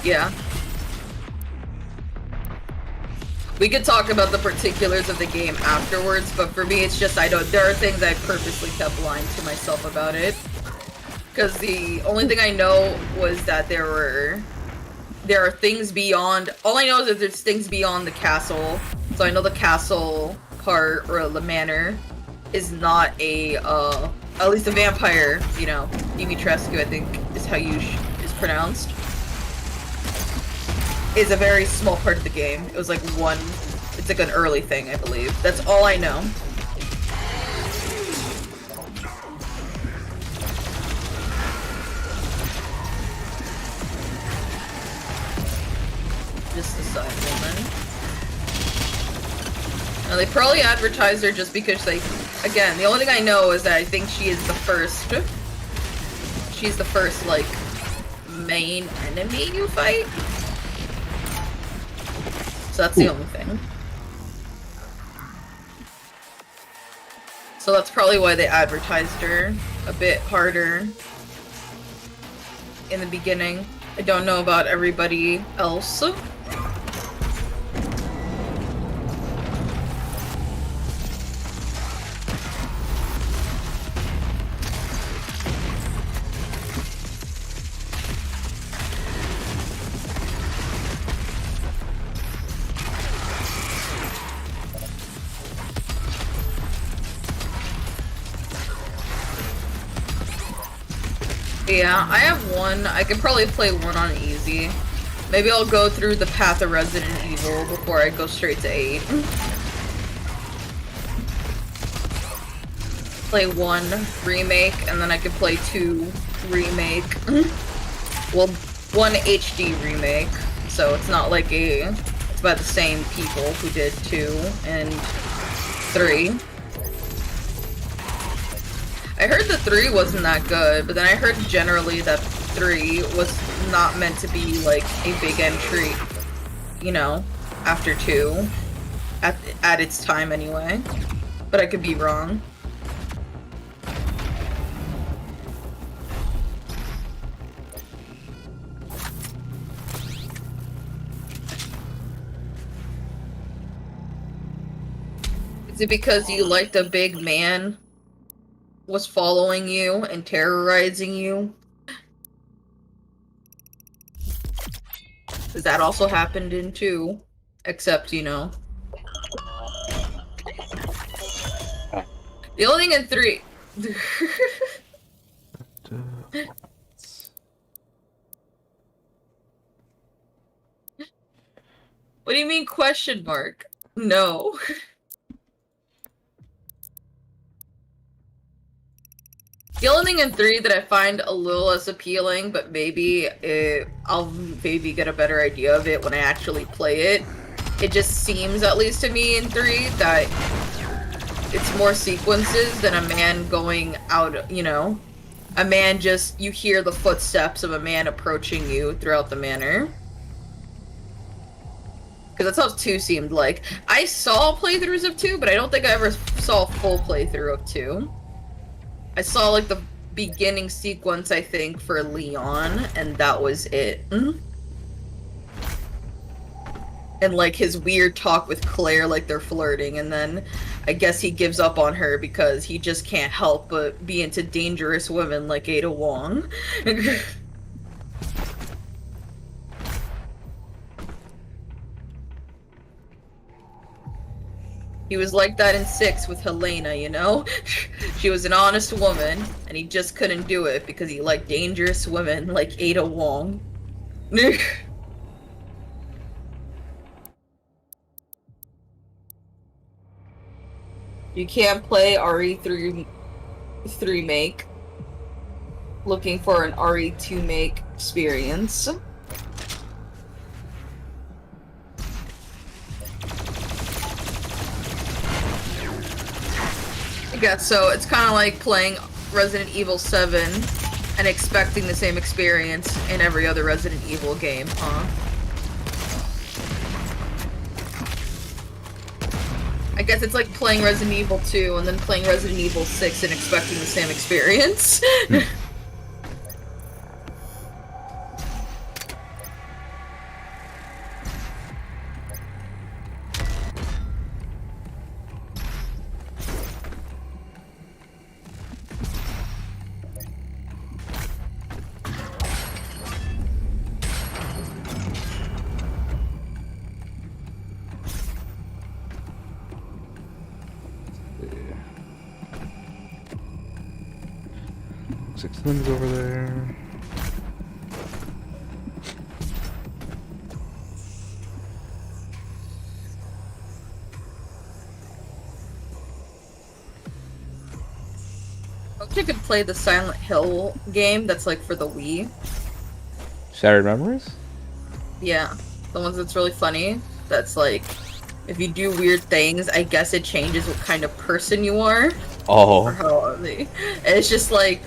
[SPEAKER 8] Yeah. We could talk about the particulars of the game afterwards, but for me it's just, there are things I purposely kept lying to myself about it. Because the only thing I know was that there are things beyond, all I know is that there's things beyond the castle. So I know the castle part or the manor is not a at least a vampire, you know, Dimitrescu, I think is how is pronounced, is a very small part of the game. It was like it's like an early thing, I believe. That's all I know. Just a side woman. Now they probably advertised her just because again, the only thing I know is that I think she's the first, like, main enemy you fight. So that's the only thing. So that's probably why they advertised her a bit harder in the beginning. I don't know about everybody else. Yeah, I have one. I could probably play one on easy. Maybe I'll go through the path of Resident Evil before I go straight to 8. Play 1 remake, and then I could play 2 remake. Well, 1 HD remake, so it's not like it's by the same people who did 2 and 3. I heard the 3 wasn't that good, but then I heard generally that 3 was not meant to be like a big entry, you know, after 2, at its time anyway. But I could be wrong. Is it because you liked a big man was following you and terrorizing you? Because that also happened in 2. Except, you know. The only thing in 3... What do you mean question mark? No. The only thing in 3 that I find a little less appealing, but maybe I'll maybe get a better idea of it when I actually play it. It just seems, at least to me in 3, that it's more sequences than a man going out, you know? A man just, you hear the footsteps of a man approaching you throughout the manor. Because that's how 2 seemed like. I saw playthroughs of 2, but I don't think I ever saw a full playthrough of 2. I saw, like, the beginning sequence, I think, for Leon, and that was it. And, like, his weird talk with Claire, like they're flirting, and then I guess he gives up on her because he just can't help but be into dangerous women like Ada Wong. He was like that in 6 with Helena, you know? She was an honest woman, and he just couldn't do it because he liked dangerous women like Ada Wong. You can't play RE3 make. Looking for an RE2 make experience. I guess so. It's kind of like playing Resident Evil 7 and expecting the same experience in every other Resident Evil game, huh? I guess it's like playing Resident Evil 2 and then playing Resident Evil 6 and expecting the same experience.
[SPEAKER 1] 6 things over there.
[SPEAKER 8] I wish I could play the Silent Hill game that's like for the Wii.
[SPEAKER 1] Shattered Memories?
[SPEAKER 8] Yeah, the ones that's really funny. That's like, if you do weird things, I guess it changes what kind of person you are. Or
[SPEAKER 1] Oh.
[SPEAKER 8] how it's just like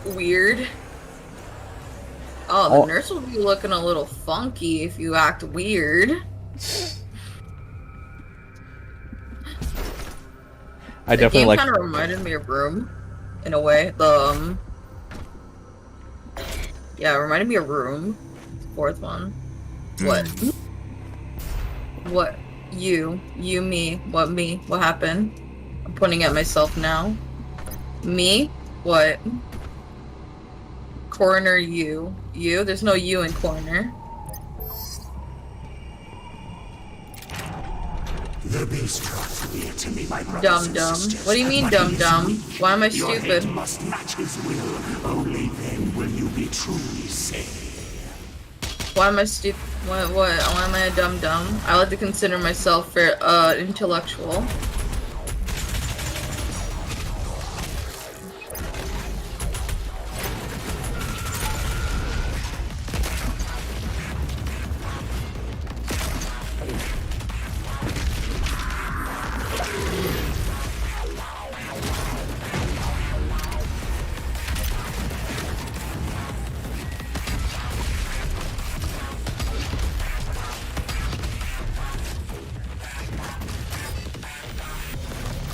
[SPEAKER 8] weird. Oh, the nurse will be looking a little funky if you act weird.
[SPEAKER 1] I
[SPEAKER 8] The
[SPEAKER 1] definitely
[SPEAKER 8] game
[SPEAKER 1] like.
[SPEAKER 8] kind of reminded me of Room, in a way. The yeah, it reminded me of Room. Fourth one. What? What? You, me. What? Me? What happened? I'm pointing at myself now. Me? What? Coroner, you. You? There's no you in coroner.
[SPEAKER 2] The beast draws near to me, my brothers
[SPEAKER 8] Dumb
[SPEAKER 2] and
[SPEAKER 8] dumb.
[SPEAKER 2] sisters,
[SPEAKER 8] What do you mean
[SPEAKER 2] but
[SPEAKER 8] dumb
[SPEAKER 2] he is
[SPEAKER 8] dumb?
[SPEAKER 2] weak.
[SPEAKER 8] Why am I
[SPEAKER 2] Your
[SPEAKER 8] stupid?
[SPEAKER 2] head must match his will. Only then will you be truly safe.
[SPEAKER 8] Why am I stupid? What? Why am I a dumb dumb? I like to consider myself intellectual.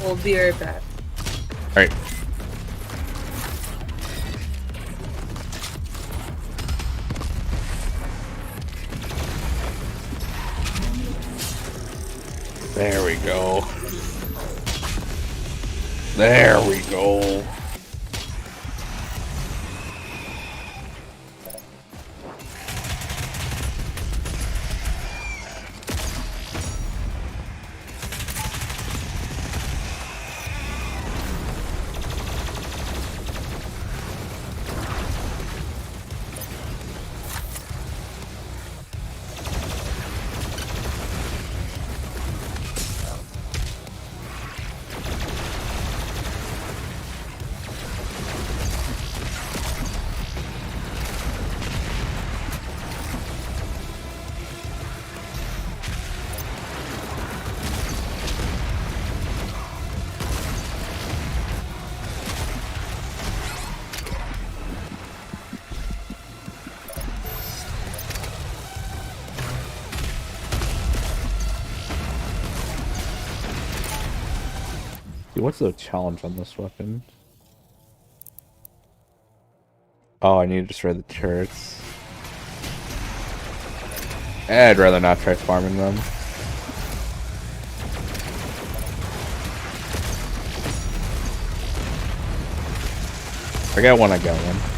[SPEAKER 8] We'll be right back.
[SPEAKER 1] Alright. There we go. There we go. Dude, what's the challenge on this weapon? Oh, I need to destroy the turrets. I'd rather not try farming them. I got one, I got one.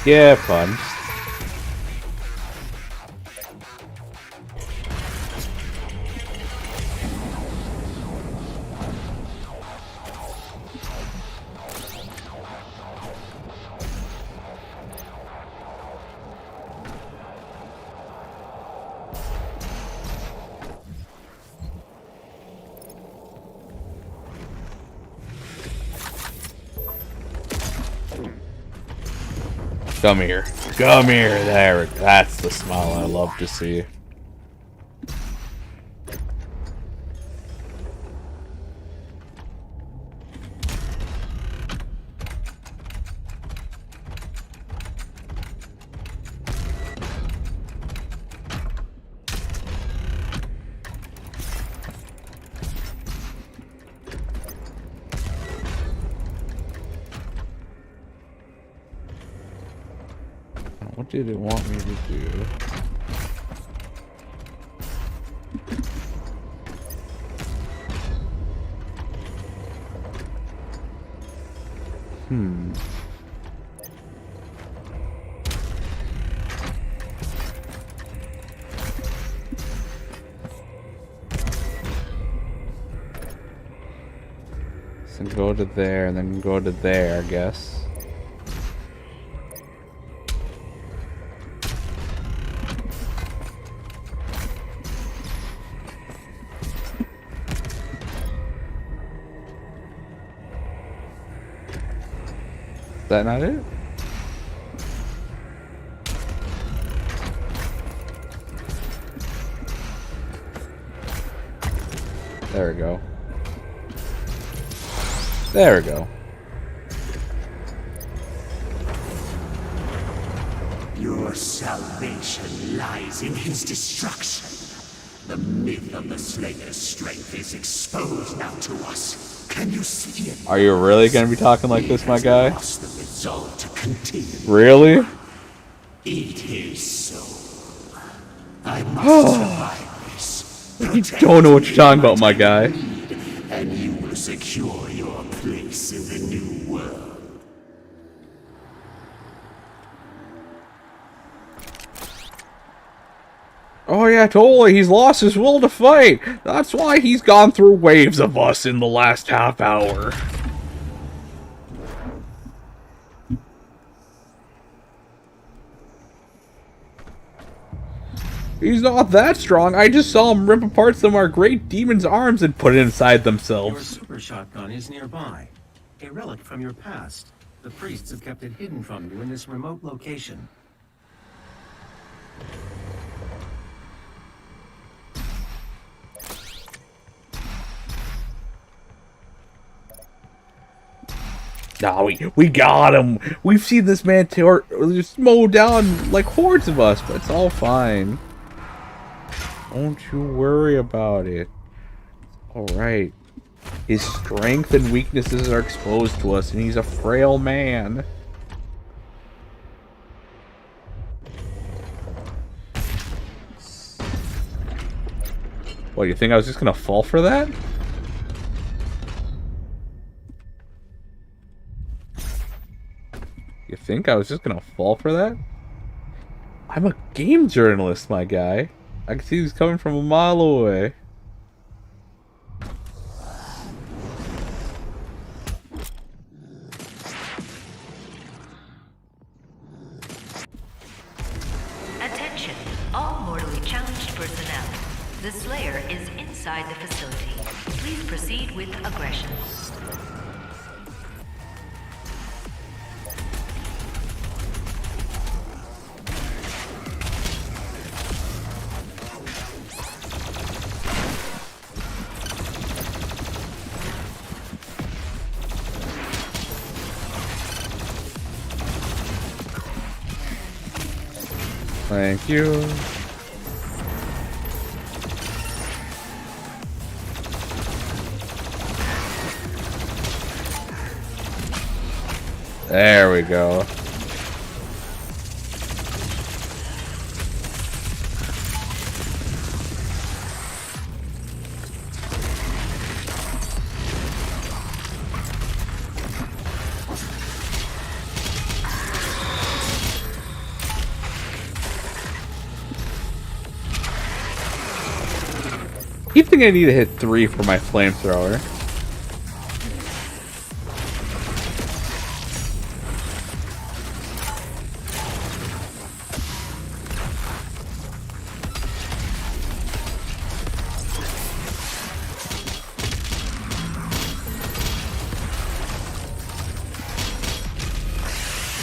[SPEAKER 1] Yeah, punched. Come here. Come here. There. That's the smile I love to see.
[SPEAKER 9] What did it want me to do? So go to there and then go to there, I guess. Is that not it? There we go. There we go.
[SPEAKER 2] Your salvation lies in his destruction. The myth of the Slayer's strength is exposed now to us. Can you see it?
[SPEAKER 9] Are you really going to be talking like this, my guy?
[SPEAKER 2] Lost the resolve to continue.
[SPEAKER 9] Really?
[SPEAKER 2] Eat his soul. I must survive this.
[SPEAKER 9] You don't know what you're talking about, my guy.
[SPEAKER 2] And you will secure your place in the new world.
[SPEAKER 9] Oh yeah, totally. He's lost his will to fight. That's why he's gone through waves of us in the last half hour. He's not that strong. I just saw him rip apart some of our great demon's arms and put it inside
[SPEAKER 5] Your
[SPEAKER 9] themselves.
[SPEAKER 5] super shotgun is nearby. A relic from your past. The priests have kept it hidden from you in this remote location.
[SPEAKER 9] Nah, we got him. We've seen this man just mow down like hordes of us, but it's all fine. Don't you worry about it. Alright. His strength and weaknesses are exposed to us, and he's a frail man. What, you think I was just gonna fall for that? You think I was just gonna fall for that? I'm a game journalist, my guy. I can see he's coming from a mile away.
[SPEAKER 10] Attention, all mortally challenged personnel. The Slayer is inside the facility. Please proceed with aggression.
[SPEAKER 9] Thank you. There we go. I keep thinking I need to hit 3 for my flamethrower.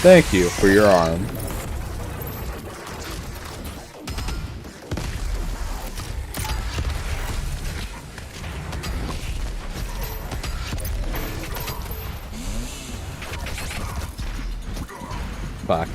[SPEAKER 9] Thank you for your arm. Fuck.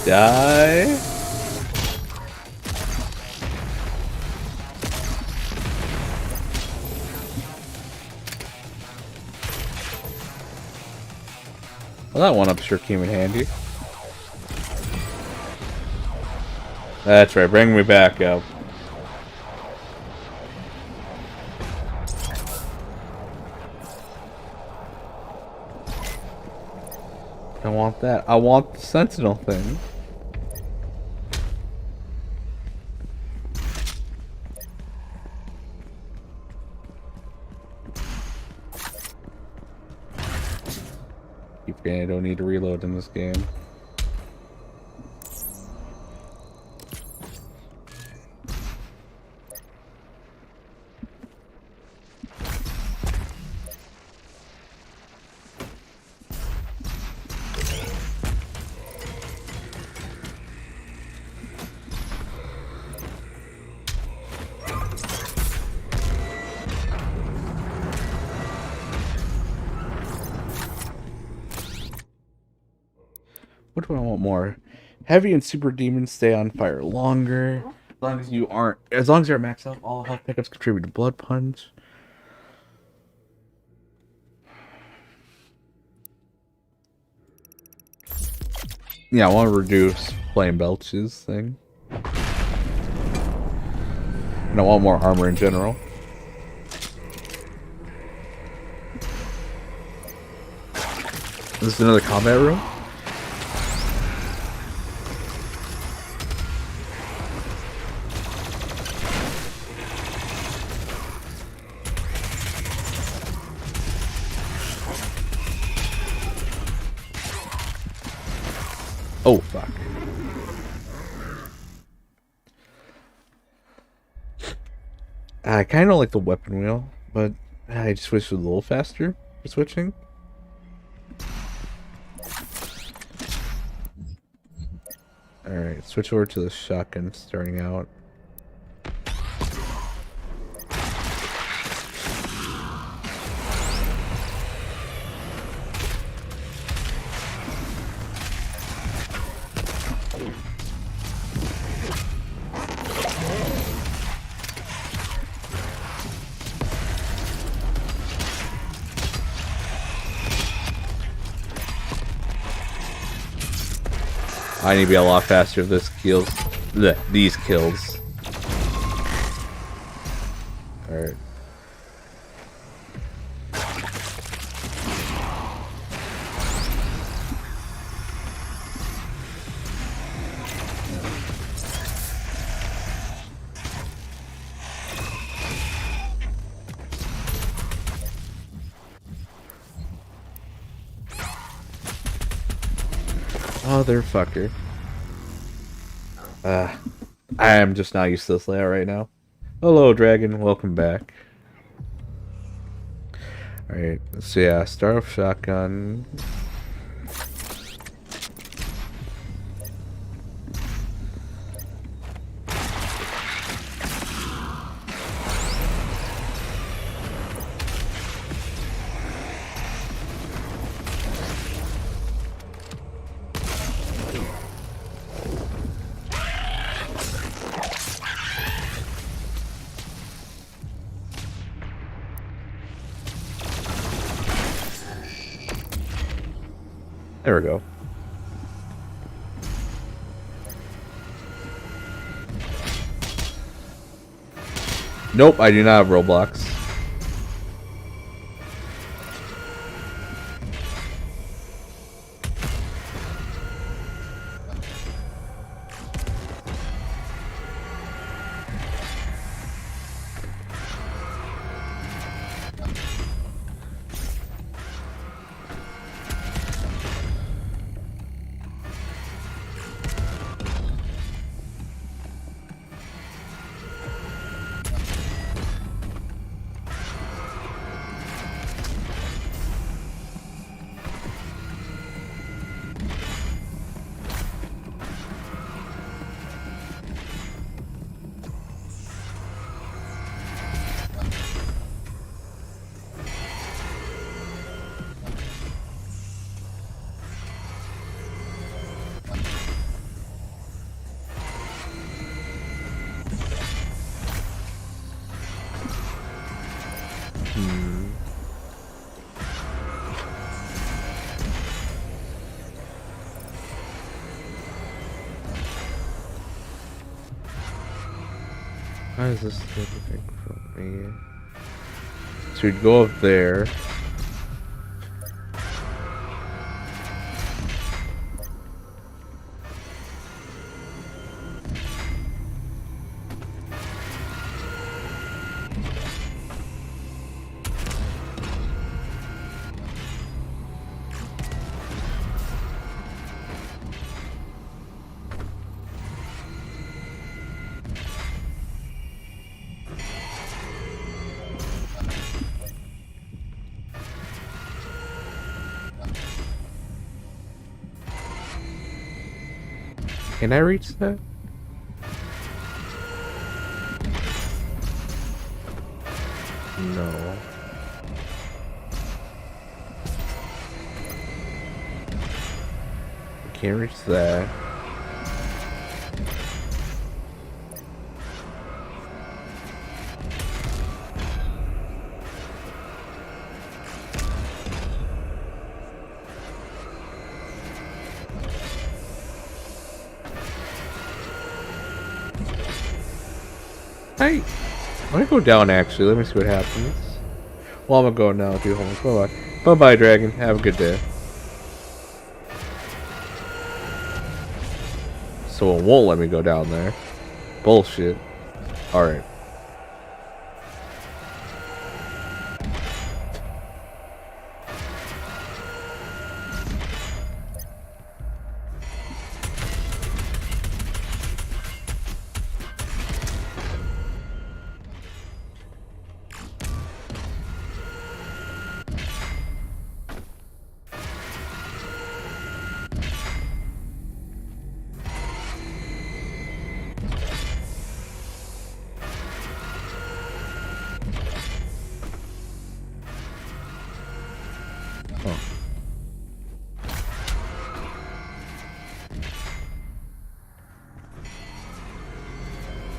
[SPEAKER 9] Die. Well, that one up sure came in handy. That's right, bring me back up. I want that. I want the sentinel thing. Keep forgetting I don't need to reload in this game. What do I want more? Heavy and super demons stay on fire longer. As long as you're maxed out, all health pickups contribute to blood punch. Yeah, I want to reduce flame belches thing. And I want more armor in general. This is another combat room. Oh, fuck. I kind of like the weapon wheel, but I just wish it was a little faster for switching. Alright, switch over to the shotgun starting out. I need to be a lot faster if this kills. Blech, these kills. Alright. Motherfucker. I am just not used to this layout right now. Hello, dragon. Welcome back. Alright, so yeah, start off shotgun. There we go. Nope, I do not have Roblox. How is this everything from me? So we'd go up there. Can I reach that? No. Can't reach that. Hey, let me go down actually. Let me see what happens. Well, I'm gonna go now. Do homework. Bye bye. Bye bye, dragon. Have a good day. So it won't let me go down there. Bullshit. Alright.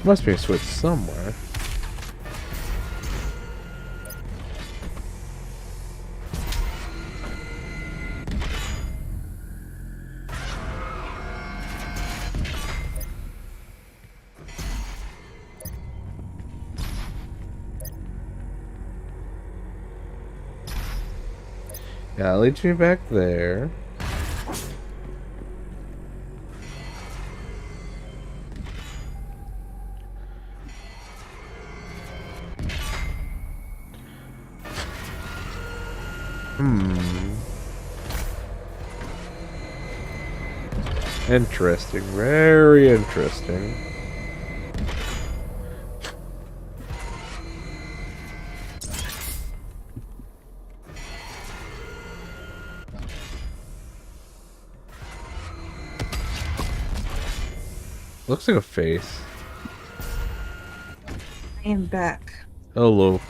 [SPEAKER 9] Must be a switch somewhere. Yeah, leads me back there. Interesting. Very interesting. Looks like a face.
[SPEAKER 8] I am back.
[SPEAKER 9] Hello.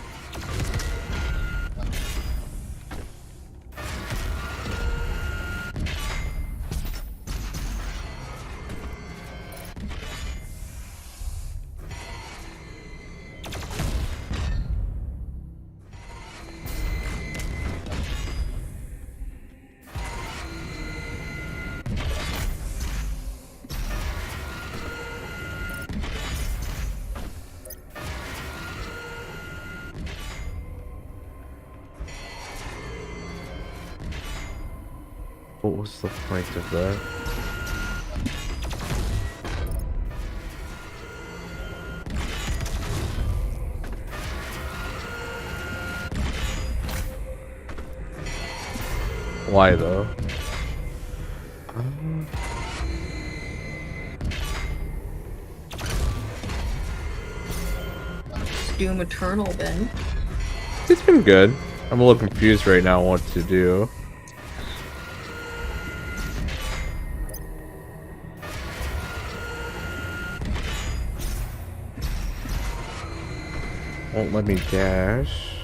[SPEAKER 9] What was the point of that? Why though?
[SPEAKER 8] Doom Eternal then.
[SPEAKER 9] It's been good. I'm a little confused right now on what to do. Won't let me dash.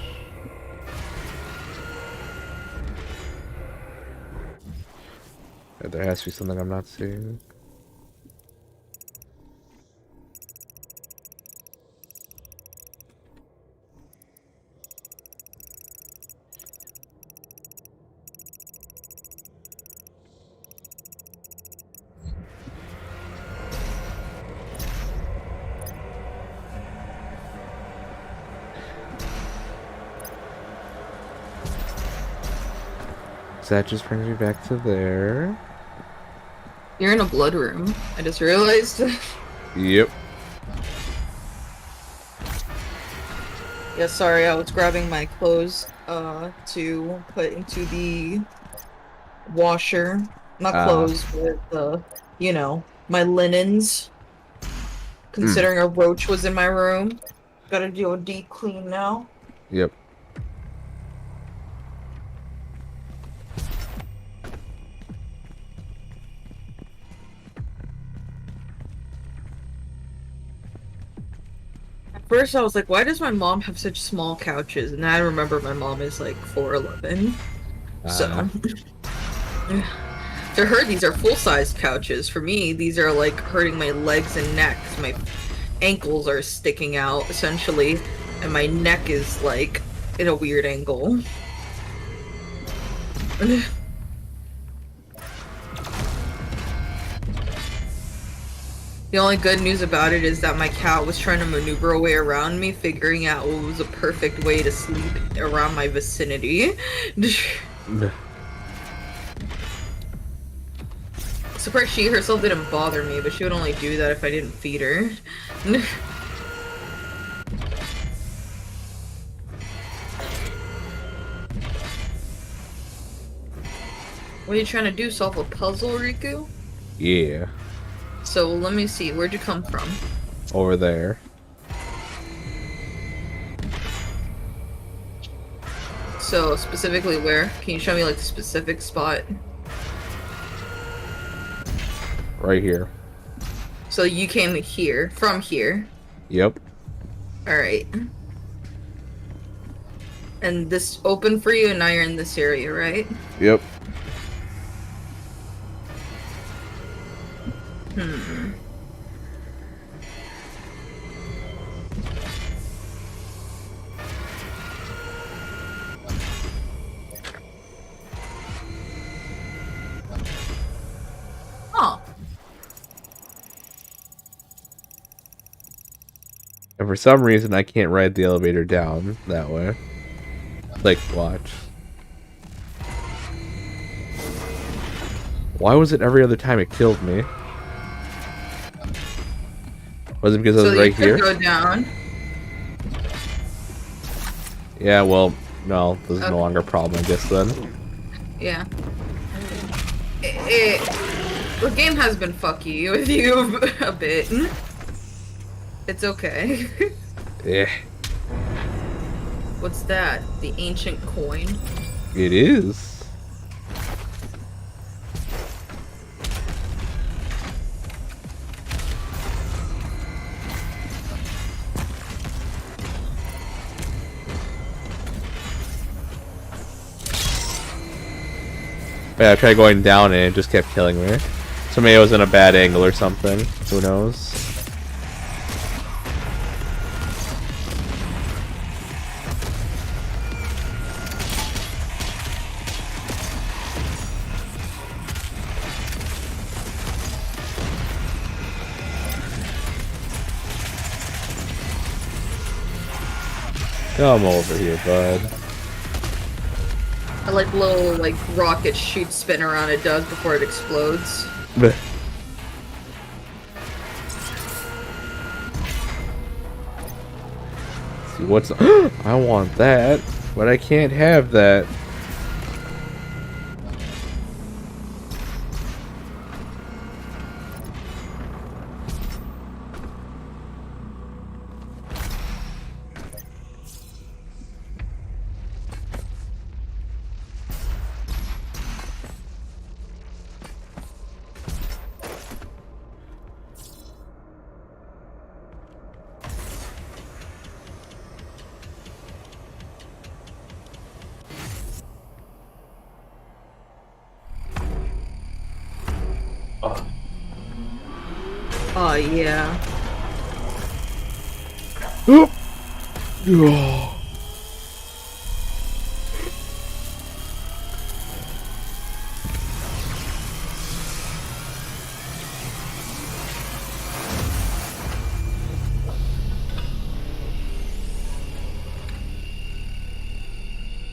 [SPEAKER 9] There has to be something I'm not seeing. So that just brings me back to there.
[SPEAKER 8] You're in a blood room. I just realized.
[SPEAKER 9] Yep.
[SPEAKER 8] Yeah, sorry, I was grabbing my clothes to put into the washer. Not clothes, but you know, my linens. Considering a roach was in my room. Gotta do a deep clean now.
[SPEAKER 9] Yep.
[SPEAKER 8] First, I was like, why does my mom have such small couches? And I remember my mom is like 4'11". So, to her, these are full-size couches. For me, these are like hurting my legs and neck. My ankles are sticking out, essentially. And my neck is like in a weird angle. The only good news about it is that my cat was trying to maneuver a way around me, figuring out what was a perfect way to sleep around my vicinity. Surprised she herself didn't bother me, but she would only do that if I didn't feed her. What are you trying to do? Solve a puzzle, Rikku?
[SPEAKER 9] Yeah.
[SPEAKER 8] So let me see, where'd you come from?
[SPEAKER 9] Over there.
[SPEAKER 8] So specifically where? Can you show me like the specific spot?
[SPEAKER 9] Right here.
[SPEAKER 8] So you came here, from here.
[SPEAKER 9] Yep.
[SPEAKER 8] Alright. And this open for you and now you're in this area, right?
[SPEAKER 9] Yep.
[SPEAKER 8] Huh.
[SPEAKER 9] And for some reason, I can't ride the elevator down that way. Like, watch. Why was it every other time it killed me? Was it because I was right here?
[SPEAKER 8] Go down.
[SPEAKER 9] Yeah, well, no, this is no longer a problem, I guess, then.
[SPEAKER 8] Yeah. The game has been fucky with you a bit. It's okay.
[SPEAKER 9] Yeah.
[SPEAKER 8] What's that? The ancient coin?
[SPEAKER 9] It is. Yeah, I tried going down and it just kept killing me. So maybe I was in a bad angle or something. Who knows? Come over here, bud.
[SPEAKER 8] I like little like rockets shoot spin around it does before it explodes.
[SPEAKER 9] Bleh. See what's I want that, but I can't have that.
[SPEAKER 8] Oh yeah.
[SPEAKER 9] Oop. Oh.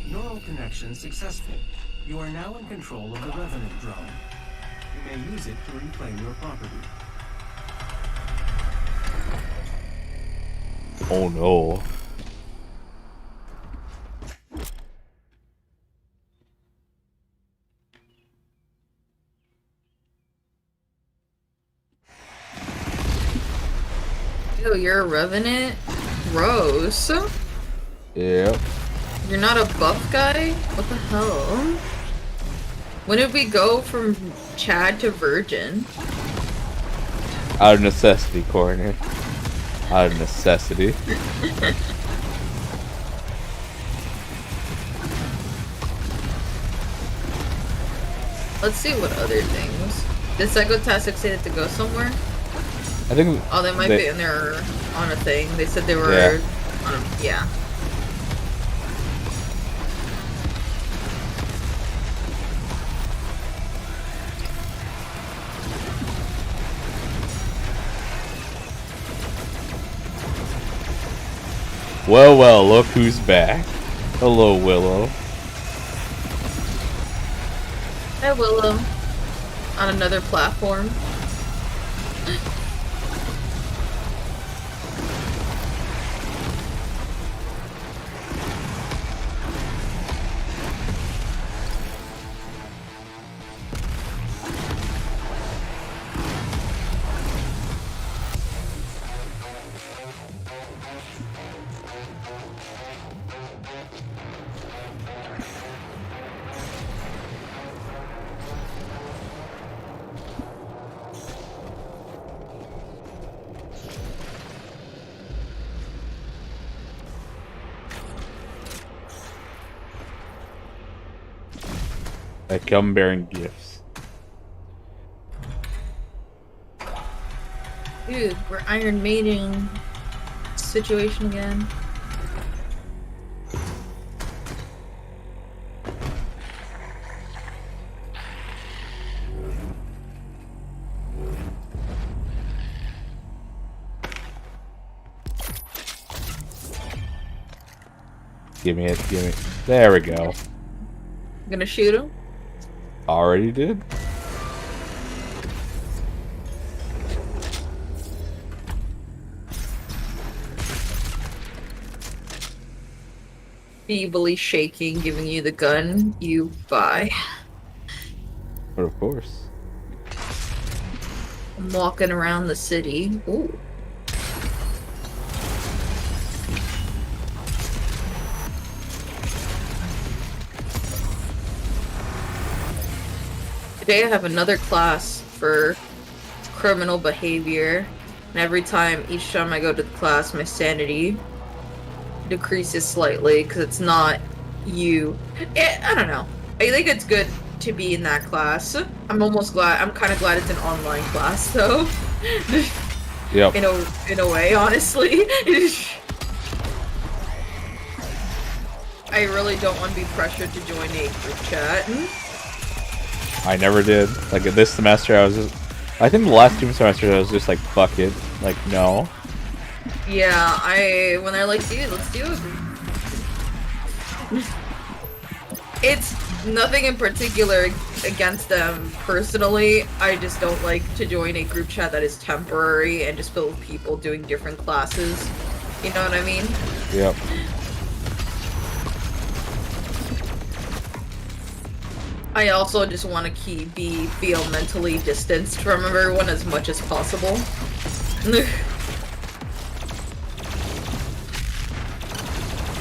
[SPEAKER 5] Neural connection successful. You are now in control of the Revenant drone. You may use it to reclaim your property.
[SPEAKER 9] Oh no.
[SPEAKER 8] Ew, you're a Revenant? Gross.
[SPEAKER 9] Yep.
[SPEAKER 8] You're not a buff guy? What the hell? When did we go from Chad to Virgin?
[SPEAKER 9] Out of necessity, Corner. Out of necessity.
[SPEAKER 8] Let's see what other things. Did Psychotastic say that to go somewhere?
[SPEAKER 9] I think.
[SPEAKER 8] Oh, they might be in there on a thing. They said they were.
[SPEAKER 9] Yeah.
[SPEAKER 8] On a, yeah.
[SPEAKER 9] Well, well, look who's back. Hello, Willow.
[SPEAKER 8] Hi, Willow. On another platform.
[SPEAKER 9] I come bearing gifts.
[SPEAKER 8] Dude, we're Iron Maiden situation again.
[SPEAKER 9] Give me it, give me it. There we go.
[SPEAKER 8] I'm gonna shoot him.
[SPEAKER 9] Already did.
[SPEAKER 8] Feebly shaking, giving you the gun you buy.
[SPEAKER 9] But of course.
[SPEAKER 8] I'm walking around the city. Ooh. Today I have another class for criminal behavior, and each time I go to the class, my sanity decreases slightly because it's not you. I don't know. I think it's good to be in that class. I'm kind of glad it's an online class though.
[SPEAKER 9] Yep.
[SPEAKER 8] In a way, honestly. I really don't want to be pressured to join a group chat.
[SPEAKER 9] I never did. Like this semester, I think the last 2 semesters I was just like, fuck it. Like, no.
[SPEAKER 8] Yeah, when they're like, dude, let's do it. It's nothing in particular against them personally. I just don't like to join a group chat that is temporary and just filled with people doing different classes. You know what I mean?
[SPEAKER 9] Yep.
[SPEAKER 8] I also just want to feel mentally distanced from everyone as much as possible.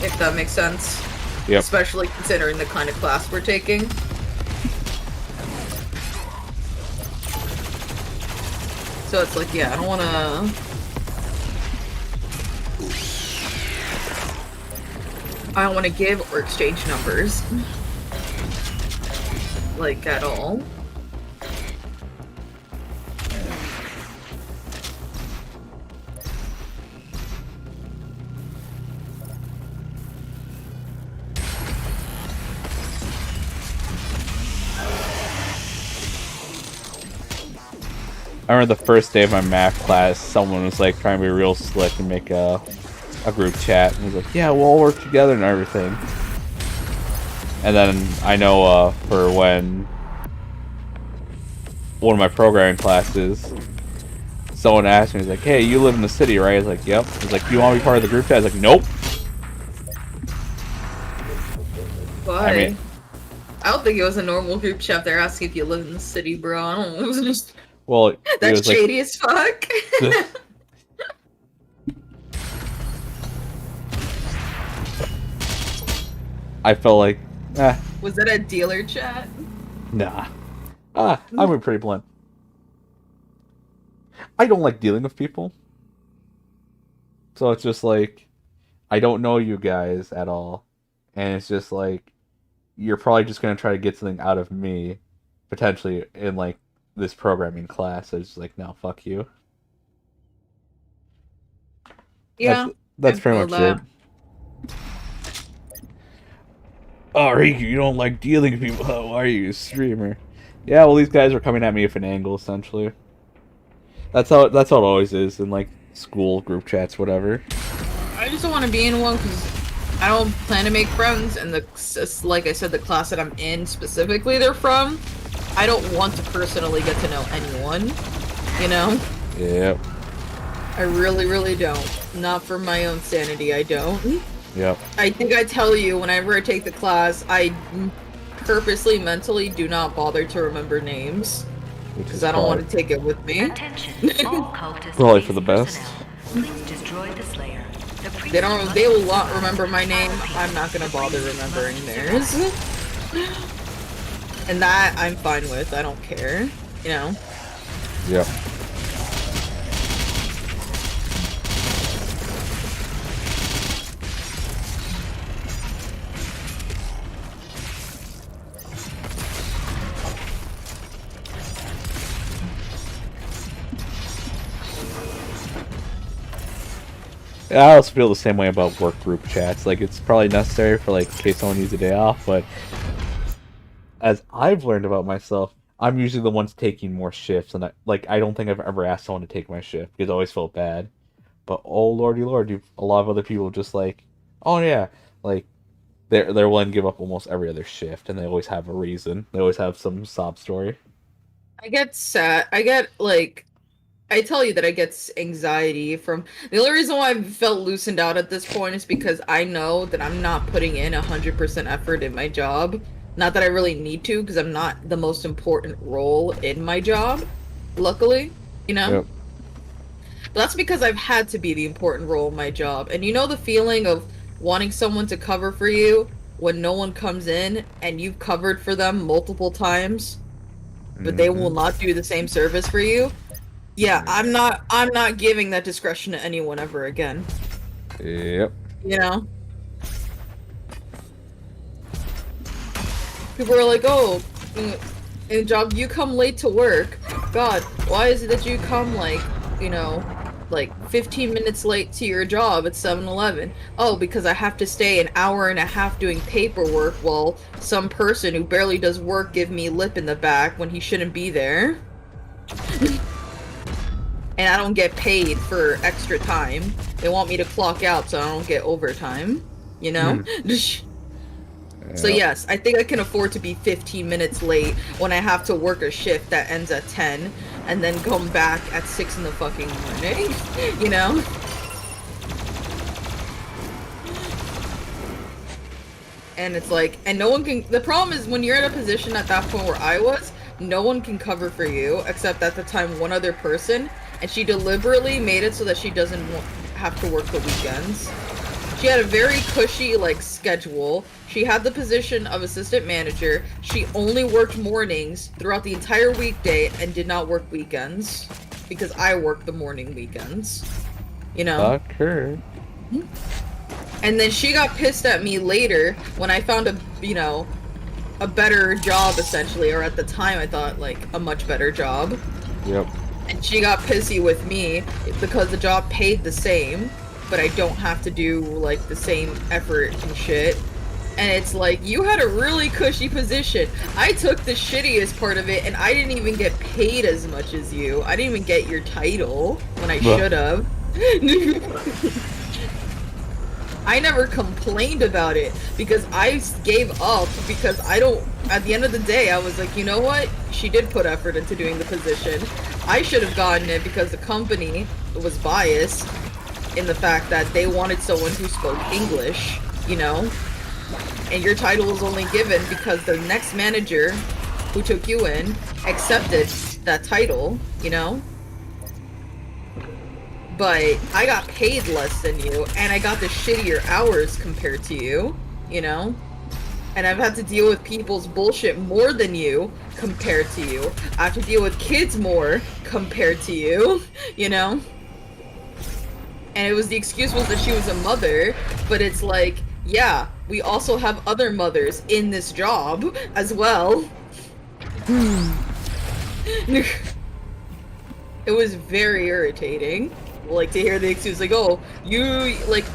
[SPEAKER 8] If that makes sense.
[SPEAKER 9] Yep.
[SPEAKER 8] Especially considering the kind of class we're taking. So it's like, yeah, I don't want to give or exchange numbers. Like, at all.
[SPEAKER 9] I remember the first day of my math class, someone was like trying to be real slick and make a group chat, and was like, "Yeah, we'll all work together and everything." And then I know for when one of my programming classes, someone asked me, he's like, "Hey, you live in the city, right?" I was like, "Yep." He's like, "Do you want to be part of the group chat?" I was like, "Nope."
[SPEAKER 8] Why?
[SPEAKER 9] I mean,
[SPEAKER 8] I don't think it was a normal group chat. They're asking if you live in the city, bro. I don't know. It was just
[SPEAKER 9] well,
[SPEAKER 8] that's
[SPEAKER 9] was like,
[SPEAKER 8] shady as fuck.
[SPEAKER 9] I felt like,
[SPEAKER 8] Was that a dealer chat?
[SPEAKER 9] nah. I'm pretty blunt. I don't like dealing with people. So it's just like, I don't know you guys at all. And it's just like, you're probably just going to try to get something out of me, potentially, in like this programming class. So it's just like, no, fuck you.
[SPEAKER 8] Yeah.
[SPEAKER 9] That's pretty much it. Oh, Rikku, you don't like dealing with people. Oh, why are you a streamer? Yeah, well, these guys are coming at me with an angle, essentially. That's how it always is in like school group chats, whatever.
[SPEAKER 8] I just don't want to be in one because I don't plan to make friends, and like I said, the class that I'm in specifically, they're from. I don't want to personally get to know anyone, you know?
[SPEAKER 9] Yep.
[SPEAKER 8] I really, really don't. Not for my own sanity, I don't.
[SPEAKER 9] Yep.
[SPEAKER 8] I think I tell you, whenever I take the class, I purposely, mentally do not bother to remember names. Because I don't want to take it with me.
[SPEAKER 10] Attention, all cultists.
[SPEAKER 9] Probably for the best.
[SPEAKER 10] Please destroy the Slayer.
[SPEAKER 8] They will not remember my name. I'm not gonna bother remembering theirs. And that I'm fine with. I don't care. You know?
[SPEAKER 9] Yep. I also feel the same way about work group chats. Like, it's probably necessary for, like, in case someone needs a day off, but as I've learned about myself, I'm usually the ones taking more shifts, and I don't think I've ever asked someone to take my shift, because I always felt bad. But, oh lordy lord, a lot of other people just like, oh yeah, like, they're willing to give up almost every other shift, and they always have a reason. They always have some sob story.
[SPEAKER 8] I get sad. I tell you that I get anxiety from... The only reason why I've felt loosened out at this point is because I know that I'm not putting in 100% effort in my job. Not that I really need to, because I'm not the most important role in my job, luckily, you know?
[SPEAKER 9] Yep.
[SPEAKER 8] But that's because I've had to be the important role in my job. And you know the feeling of wanting someone to cover for you when no one comes in and you've covered for them multiple times, but they will not do the same service for you? Yeah, I'm not giving that discretion to anyone ever again.
[SPEAKER 9] Yep.
[SPEAKER 8] You know? People are like, oh, in a job, you come late to work. God, why is it that you come, like, you know, like 15 minutes late to your job at 7-Eleven? Oh, because I have to stay an hour and a half doing paperwork while some person who barely does work give me lip in the back when he shouldn't be there. And I don't get paid for extra time. They want me to clock out so I don't get overtime, you know? So yes, I think I can afford to be 15 minutes late when I have to work a shift that ends at 10 and then come back at 6 in the fucking morning, you know? And it's like, and no one can... The problem is when you're in a position at that point where I was, no one can cover for you except at the time one other person, and she deliberately made it so that she doesn't have to work the weekends. She had a very cushy, like, schedule. She had the position of assistant manager. She only worked mornings throughout the entire weekday and did not work weekends. Because I work the morning weekends. You know?
[SPEAKER 9] Fuck her.
[SPEAKER 8] And then she got pissed at me later when I found a, you know, a better job, essentially. Or at the time, I thought, like, a much better job.
[SPEAKER 9] Yep.
[SPEAKER 8] And she got pissy with me because the job paid the same, but I don't have to do, like, the same effort and shit. And it's like, you had a really cushy position. I took the shittiest part of it, and I didn't even get paid as much as you. I didn't even get your title when I should have. I never complained about it because I gave up because I don't, at the end of the day, I was like, you know what? She did put effort into doing the position. I should have gotten it because the company was biased in the fact that they wanted someone who spoke English, you know? And your title was only given because the next manager who took you in accepted that title, you know? But I got paid less than you, and I got the shittier hours compared to you, you know? And I've had to deal with people's bullshit more than you compared to you. I have to deal with kids more compared to you, you know? And it was, the excuse was that she was a mother, but it's like, yeah, we also have other mothers in this job as well. It was very irritating, like, to hear the excuse, like, oh, you, like,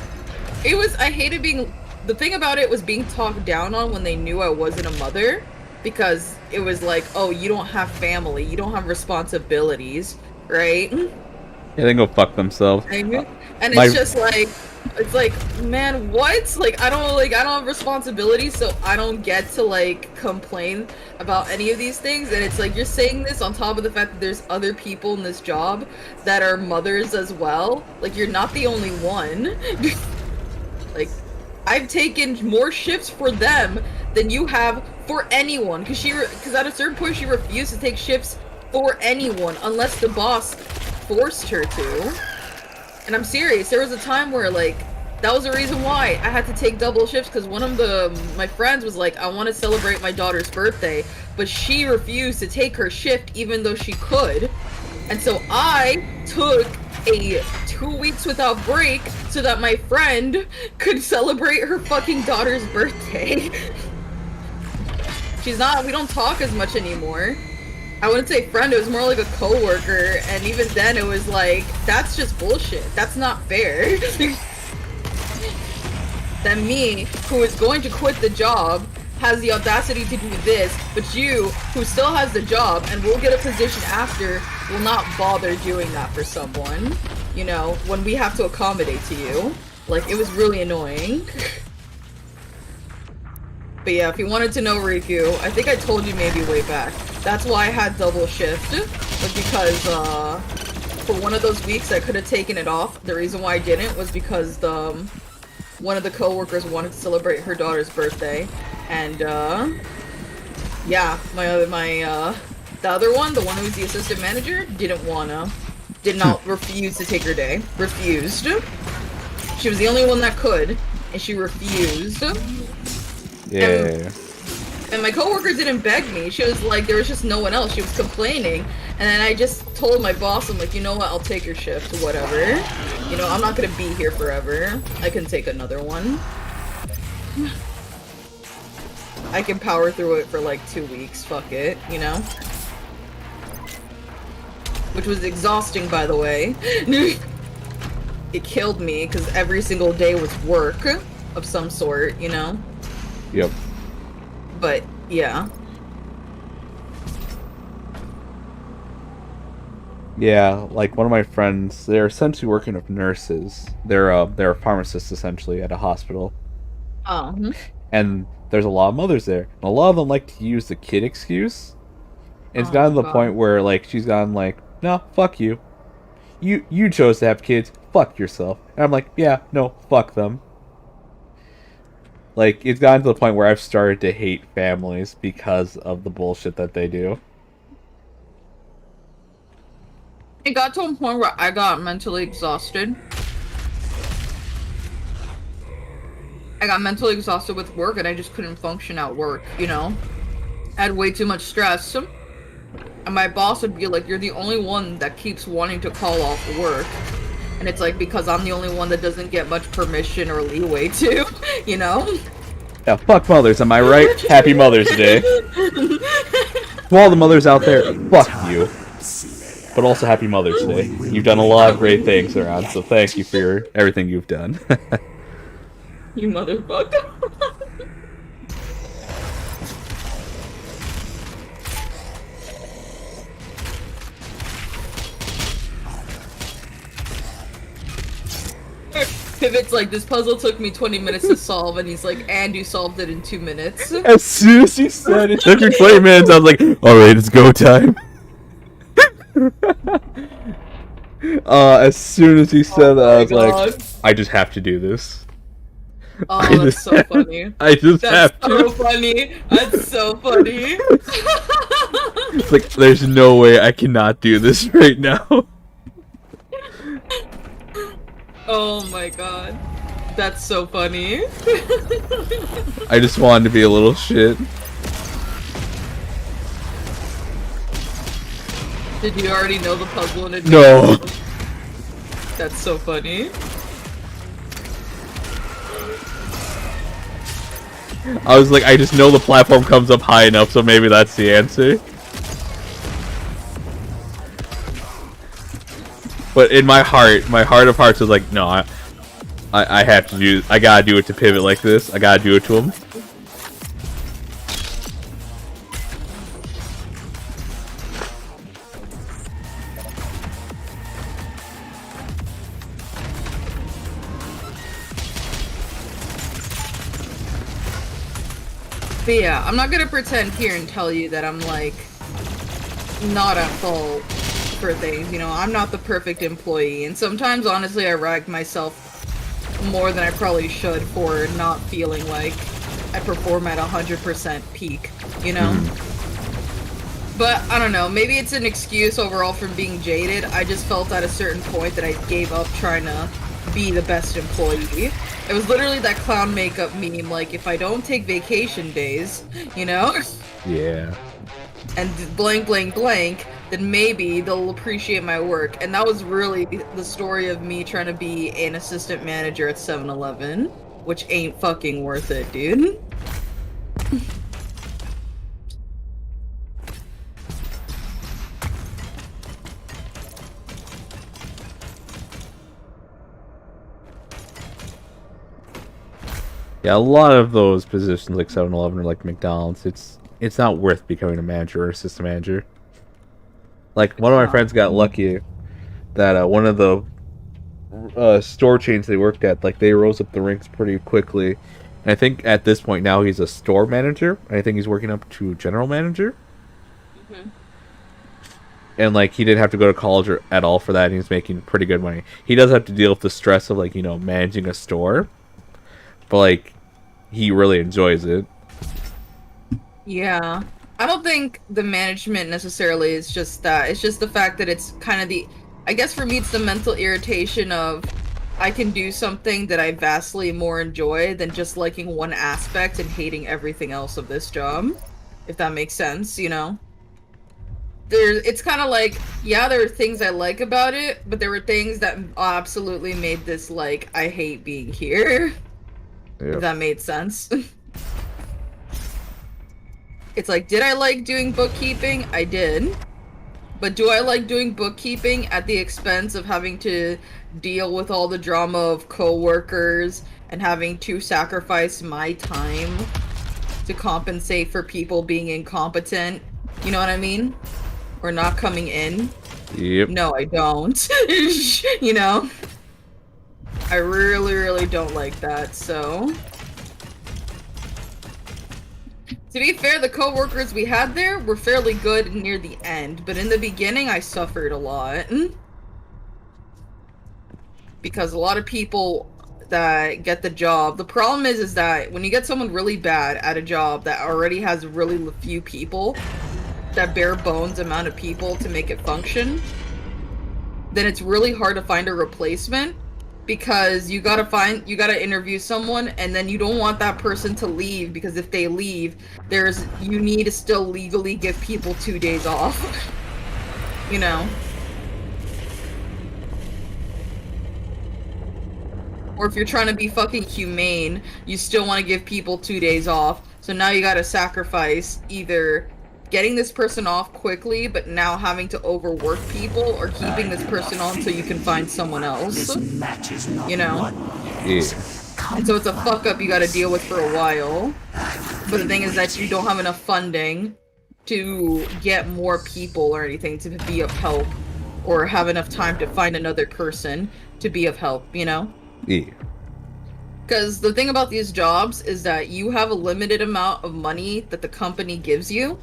[SPEAKER 8] it was, I hated being, the thing about it was being talked down on when they knew I wasn't a mother, because it was like, oh, you don't have family, you don't have responsibilities, right?
[SPEAKER 9] Yeah, they can go fuck themselves.
[SPEAKER 8] And it's just like, it's like, man, what? Like, I don't have responsibilities, so I don't get to, like, complain about any of these things. And it's like, you're saying this on top of the fact that there's other people in this job that are mothers as well. Like, you're not the only one. Like, I've taken more shifts for them than you have for anyone. Because at a certain point, she refused to take shifts for anyone unless the boss forced her to. And I'm serious, there was a time where, like, that was the reason why I had to take double shifts, because one of my friends was like, I want to celebrate my daughter's birthday, but she refused to take her shift even though she could. And so I took a 2 weeks without break so that my friend could celebrate her fucking daughter's birthday. We don't talk as much anymore. I wouldn't say friend, it was more like a coworker, and even then it was like, that's just bullshit. That's not fair. That me, who is going to quit the job, has the audacity to do this, but you, who still has the job and will get a position after, will not bother doing that for someone, you know, when we have to accommodate to you. Like, it was really annoying. But yeah, if you wanted to know Rikku, I think I told you maybe way back. That's why I had double shift, was because for one of those weeks I could have taken it off. The reason why I didn't was because one of the coworkers wanted to celebrate her daughter's birthday, and yeah, the other one, the one who's the assistant manager, did not refuse to take her day. Refused. She was the only one that could, and she refused.
[SPEAKER 9] Yeah.
[SPEAKER 8] And my coworker didn't beg me. She was like, there was just no one else. She was complaining. And then I just told my boss, I'm like, you know what, I'll take your shift, whatever. You know, I'm not gonna be here forever. I can take another one. I can power through it for like 2 weeks, fuck it, you know? Which was exhausting, by the way. It killed me, because every single day was work of some sort, you know?
[SPEAKER 9] Yep.
[SPEAKER 8] But, yeah.
[SPEAKER 9] Yeah, like one of my friends, they're essentially working with nurses. They're pharmacists essentially at a hospital.
[SPEAKER 8] Oh.
[SPEAKER 9] And there's a lot of mothers there. And a lot of them like to use the kid excuse. And it's gotten to the point where like she's gotten like, no, fuck you. You chose to have kids, fuck yourself. And I'm like, yeah, no, fuck them. Like, it's gotten to the point where I've started to hate families because of the bullshit that they do.
[SPEAKER 8] It got to a point where I got mentally exhausted. I got mentally exhausted with work, and I just couldn't function at work, you know? I had way too much stress. And my boss would be like, you're the only one that keeps wanting to call off work. And it's like, because I'm the only one that doesn't get much permission or leeway to, you know?
[SPEAKER 9] Yeah, fuck mothers, am I right? Happy Mother's Day. To all the mothers out there, fuck you. But also happy Mother's Day. You've done a lot of great things around, so thank you for everything you've done.
[SPEAKER 8] You motherfucker. Pivot's like, this puzzle took me 20 minutes to solve, and he's like, and you solved it in 2 minutes.
[SPEAKER 9] As soon as he said it took me 20 minutes, I was like, alright, it's go time. As soon as he said that, I was like, I just have to do this.
[SPEAKER 8] Oh, that's so funny.
[SPEAKER 9] I just have to.
[SPEAKER 8] That's so funny. That's so funny.
[SPEAKER 9] It's like, there's no way I cannot do this right now.
[SPEAKER 8] Oh my god. That's so funny.
[SPEAKER 9] I just wanted to be a little shit.
[SPEAKER 8] Did you already know the puzzle in advance?
[SPEAKER 9] No.
[SPEAKER 8] That's so funny.
[SPEAKER 9] I was like, I just know the platform comes up high enough, so maybe that's the answer. But in my heart of hearts was like, no, I have to do, I gotta do it to Pivot like this. I gotta do it to him.
[SPEAKER 8] But yeah, I'm not gonna pretend here and tell you that I'm like not at fault for things, you know. I'm not the perfect employee, and sometimes honestly I rag myself more than I probably should for not feeling like I perform at 100% peak, you know. But I don't know, maybe it's an excuse overall from being jaded. I just felt at a certain point that I gave up trying to be the best employee. It was literally that clown makeup meme, like, if I don't take vacation days, you know?
[SPEAKER 9] Yeah.
[SPEAKER 8] And blank, blank, blank, then maybe they'll appreciate my work. And that was really the story of me trying to be an assistant manager at 7-Eleven, which ain't fucking worth it, dude.
[SPEAKER 9] Yeah, a lot of those positions like 7-Eleven or like McDonald's, it's not worth becoming a manager or assistant manager. Like, one of my friends got lucky that one of the store chains they worked at, like, they rose up the ranks pretty quickly. And I think at this point now he's a store manager. I think he's working up to general manager. And, like, he didn't have to go to college at all for that, and he's making pretty good money. He does have to deal with the stress of, like, you know, managing a store. But, like, he really enjoys it.
[SPEAKER 8] Yeah. I don't think the management necessarily is just that. It's just the fact that it's kind of I guess for me it's the mental irritation of I can do something that I vastly more enjoy than just liking one aspect and hating everything else of this job. If that makes sense, you know? It's kind of like, yeah, there are things I like about it, but there were things that absolutely made this, like, I hate being here. Yep. If that made sense. It's like, did I like doing bookkeeping? I did. But do I like doing bookkeeping at the expense of having to deal with all the drama of coworkers and having to sacrifice my time to compensate for people being incompetent? You know what I mean? Or not coming in?
[SPEAKER 9] Yep.
[SPEAKER 8] No, I don't. You know? I really, really don't like that, so... To be fair, the co-workers we had there were fairly good near the end, but in the beginning I suffered a lot. Because a lot of people that get the job, the problem is that when you get someone really bad at a job that already has really few people, that bare bones amount of people to make it function, then it's really hard to find a replacement. Because you gotta interview someone, and then you don't want that person to leave, because if they leave, you need to still legally give people 2 days off. You know? Or if you're trying to be fucking humane, you still want to give people 2 days off. So now you gotta sacrifice either getting this person off quickly, but now having to overwork people, or keeping this person on so you can find someone else. You know?
[SPEAKER 9] Yeah.
[SPEAKER 8] And so it's a fuck up you gotta deal with for a while. But the thing is that you don't have enough funding to get more people or anything to be of help, or have enough time to find another person to be of help, you know?
[SPEAKER 9] Yeah.
[SPEAKER 8] Because the thing about these jobs is that you have a limited amount of money that the company gives you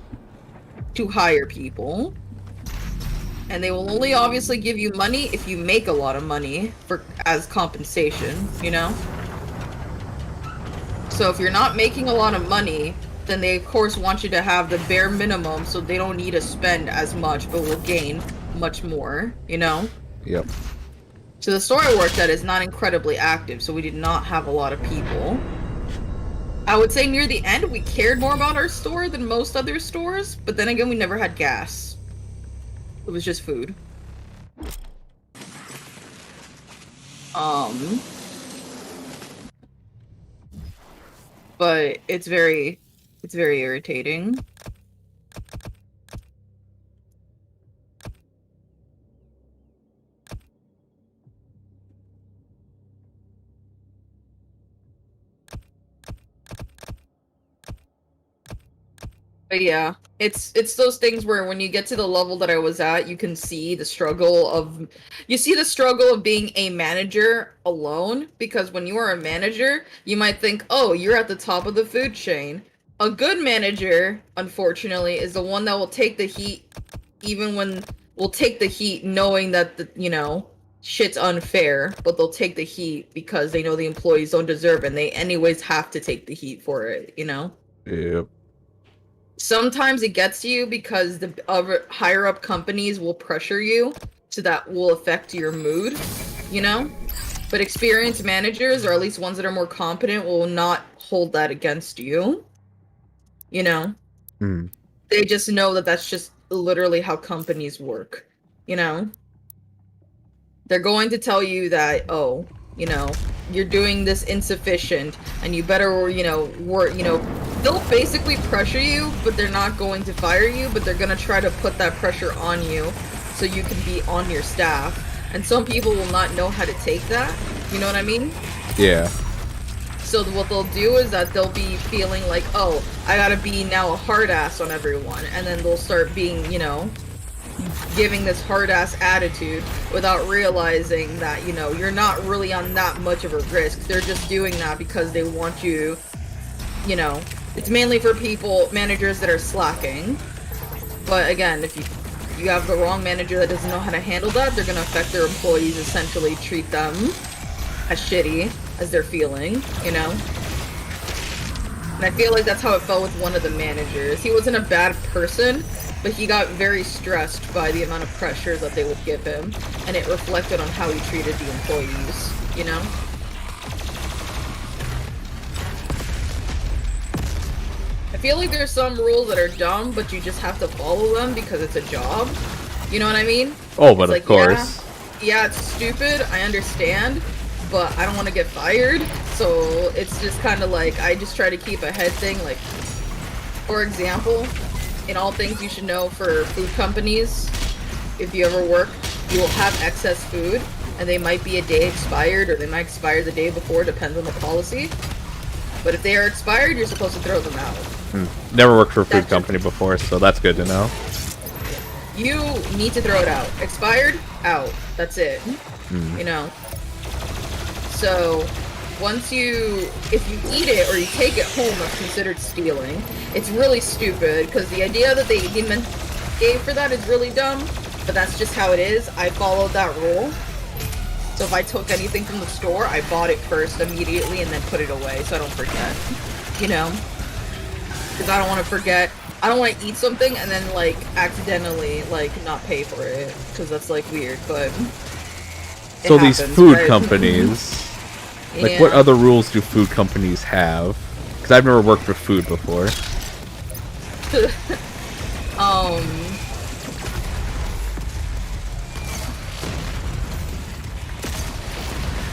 [SPEAKER 8] to hire people. And they will only obviously give you money if you make a lot of money as compensation, you know? So if you're not making a lot of money, then they of course want you to have the bare minimum so they don't need to spend as much but will gain much more, you know?
[SPEAKER 9] Yep.
[SPEAKER 8] So the store I worked at is not incredibly active, so we did not have a lot of people. I would say near the end we cared more about our store than most other stores, but then again we never had gas. It was just food. But it's very irritating. But yeah, it's those things where when you get to the level that I was at, you can see the struggle of being a manager alone, because when you are a manager, you might think, "Oh, you're at the top of the food chain." A good manager, unfortunately, is the one that will take the heat knowing that shit's unfair, but they'll take the heat because they know the employees don't deserve it and they anyways have to take the heat for it, you know?
[SPEAKER 9] Yep.
[SPEAKER 8] Sometimes it gets to you because the other higher up companies will pressure you, so that will affect your mood, you know? But experienced managers, or at least ones that are more competent, will not hold that against you, you know?
[SPEAKER 9] Mm.
[SPEAKER 8] They just know that that's just literally how companies work, you know? They're going to tell you that, oh, you're doing this insufficient, and you better, work, they'll basically pressure you, but they're not going to fire you, but they're gonna try to put that pressure on you so you can be on your staff. And some people will not know how to take that, you know what I mean?
[SPEAKER 9] Yeah.
[SPEAKER 8] So what they'll do is that they'll be feeling like, oh, I gotta be now a hard ass on everyone, and then they'll start being, giving this hard-ass attitude without realizing that, you're not really on that much of a risk. They're just doing that because they want you, it's mainly for managers that are slacking. But again, if you have the wrong manager that doesn't know how to handle that, they're gonna affect their employees, essentially treat them as shitty as they're feeling, And I feel like that's how it felt with one of the managers. He wasn't a bad person, but he got very stressed by the amount of pressure that they would give him, and it reflected on how he treated the employees, I feel like there's some rules that are dumb, but you just have to follow them because it's a job. You know what I mean?
[SPEAKER 9] Oh, but of course.
[SPEAKER 8] Yeah, it's stupid, I understand, but I don't want to get fired, so it's just kind of like, I just try to keep a head thing, like, for example, in all things you should know for food companies, if you ever work, you will have excess food, and they might be a day expired, or they might expire the day before, depends on the policy. But if they are expired, you're supposed to throw them out.
[SPEAKER 9] Never worked for a food company before, so that's good to know.
[SPEAKER 8] You need to throw it out. Expired, out. That's it. So, if you eat it or you take it home, that's considered stealing. It's really stupid, because the idea that they gave for that is really dumb, but that's just how it is. I followed that rule. So if I took anything from the store, I bought it first immediately and then put it away so I don't forget. Because I don't want to forget. I don't want to eat something and then, accidentally, not pay for it. Because that's, weird, but...
[SPEAKER 9] So these food companies... what other rules do food companies have? Because I've never worked with food before.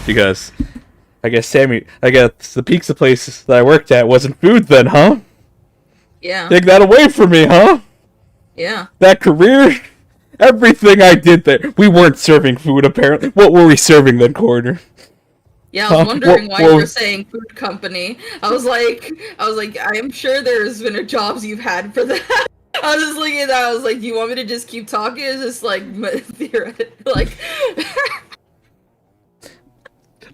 [SPEAKER 9] Because, I guess the pizza place that I worked at wasn't food then, huh?
[SPEAKER 8] Yeah.
[SPEAKER 9] Take that away from me, huh?
[SPEAKER 8] Yeah.
[SPEAKER 9] That career, everything I did there. We weren't serving food, apparently. What were we serving then, Corner?
[SPEAKER 8] Yeah, I was wondering why you were saying food company. I was like, I am sure there's been jobs you've had for that. I was just looking at that, I was like, do you want me to just keep talking? Is this theoretical?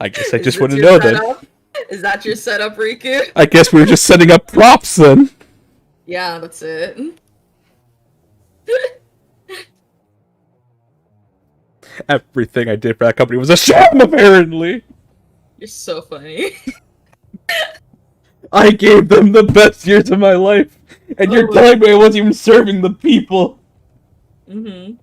[SPEAKER 9] I guess I just want to know that.
[SPEAKER 8] Is that your setup, Rikku?
[SPEAKER 9] I guess we were just setting up props then.
[SPEAKER 8] Yeah, that's it.
[SPEAKER 9] Everything I did for that company was a sham, apparently.
[SPEAKER 8] You're so funny.
[SPEAKER 9] I gave them the best years of my life, and you're telling me I wasn't even serving the people.
[SPEAKER 8] Mm-hmm.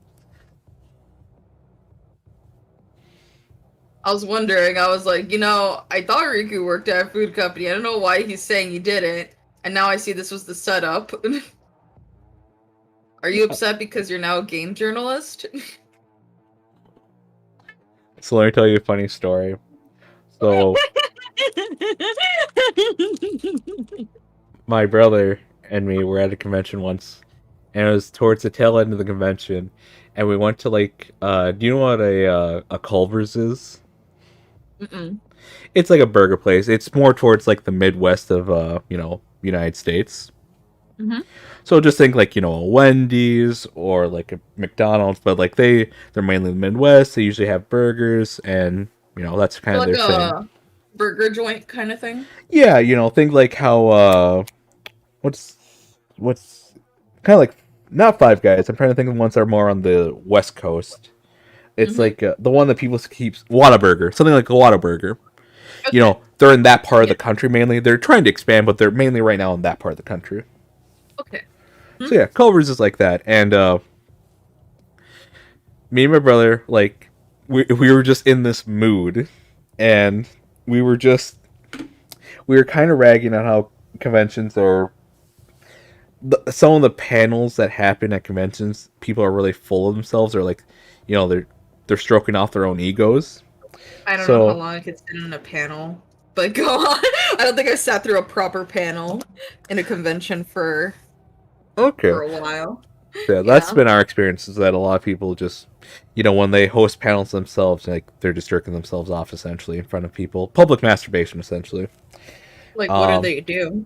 [SPEAKER 8] I was wondering, I was like, I thought Rikku worked at a food company. I don't know why he's saying he didn't. And now I see this was the setup. Are you upset because you're now a game journalist?
[SPEAKER 9] So let me tell you a funny story. So, my brother and me were at a convention once, and it was towards the tail end of the convention, and we went to do you know what a Culver's is?
[SPEAKER 8] Mm-mm.
[SPEAKER 9] It's like a burger place. It's more towards like the Midwest of United States.
[SPEAKER 8] Mm-hmm.
[SPEAKER 9] So just think a Wendy's or like a McDonald's, but like they're mainly the Midwest. They usually have burgers, and that's kind of
[SPEAKER 8] Like
[SPEAKER 9] their
[SPEAKER 8] a
[SPEAKER 9] thing.
[SPEAKER 8] burger joint kind of thing?
[SPEAKER 9] Yeah, think like how what's kind of like not Five Guys. I'm trying to think of ones that are more on the West Coast. It's like the one that people keeps Whataburger, something like a Whataburger.
[SPEAKER 8] Okay.
[SPEAKER 9] They're in that part of the country mainly. They're trying to expand, but they're mainly right now in that part of the country.
[SPEAKER 8] Okay.
[SPEAKER 9] So yeah, Culver's is like that, and me and my brother, like, we were just in this mood, and we were kind of ragging on how conventions are. Some of the panels that happen at conventions, people are really full of themselves, or like, they're stroking off their own egos.
[SPEAKER 8] I don't know how long I could sit in a panel, but go on. I don't think I sat through a proper panel in a convention for a while.
[SPEAKER 9] Yeah, that's been our experience, is that a lot of people just, when they host panels themselves, like, they're just jerking themselves off, essentially, in front of people. Public masturbation, essentially.
[SPEAKER 8] Like, what do they do?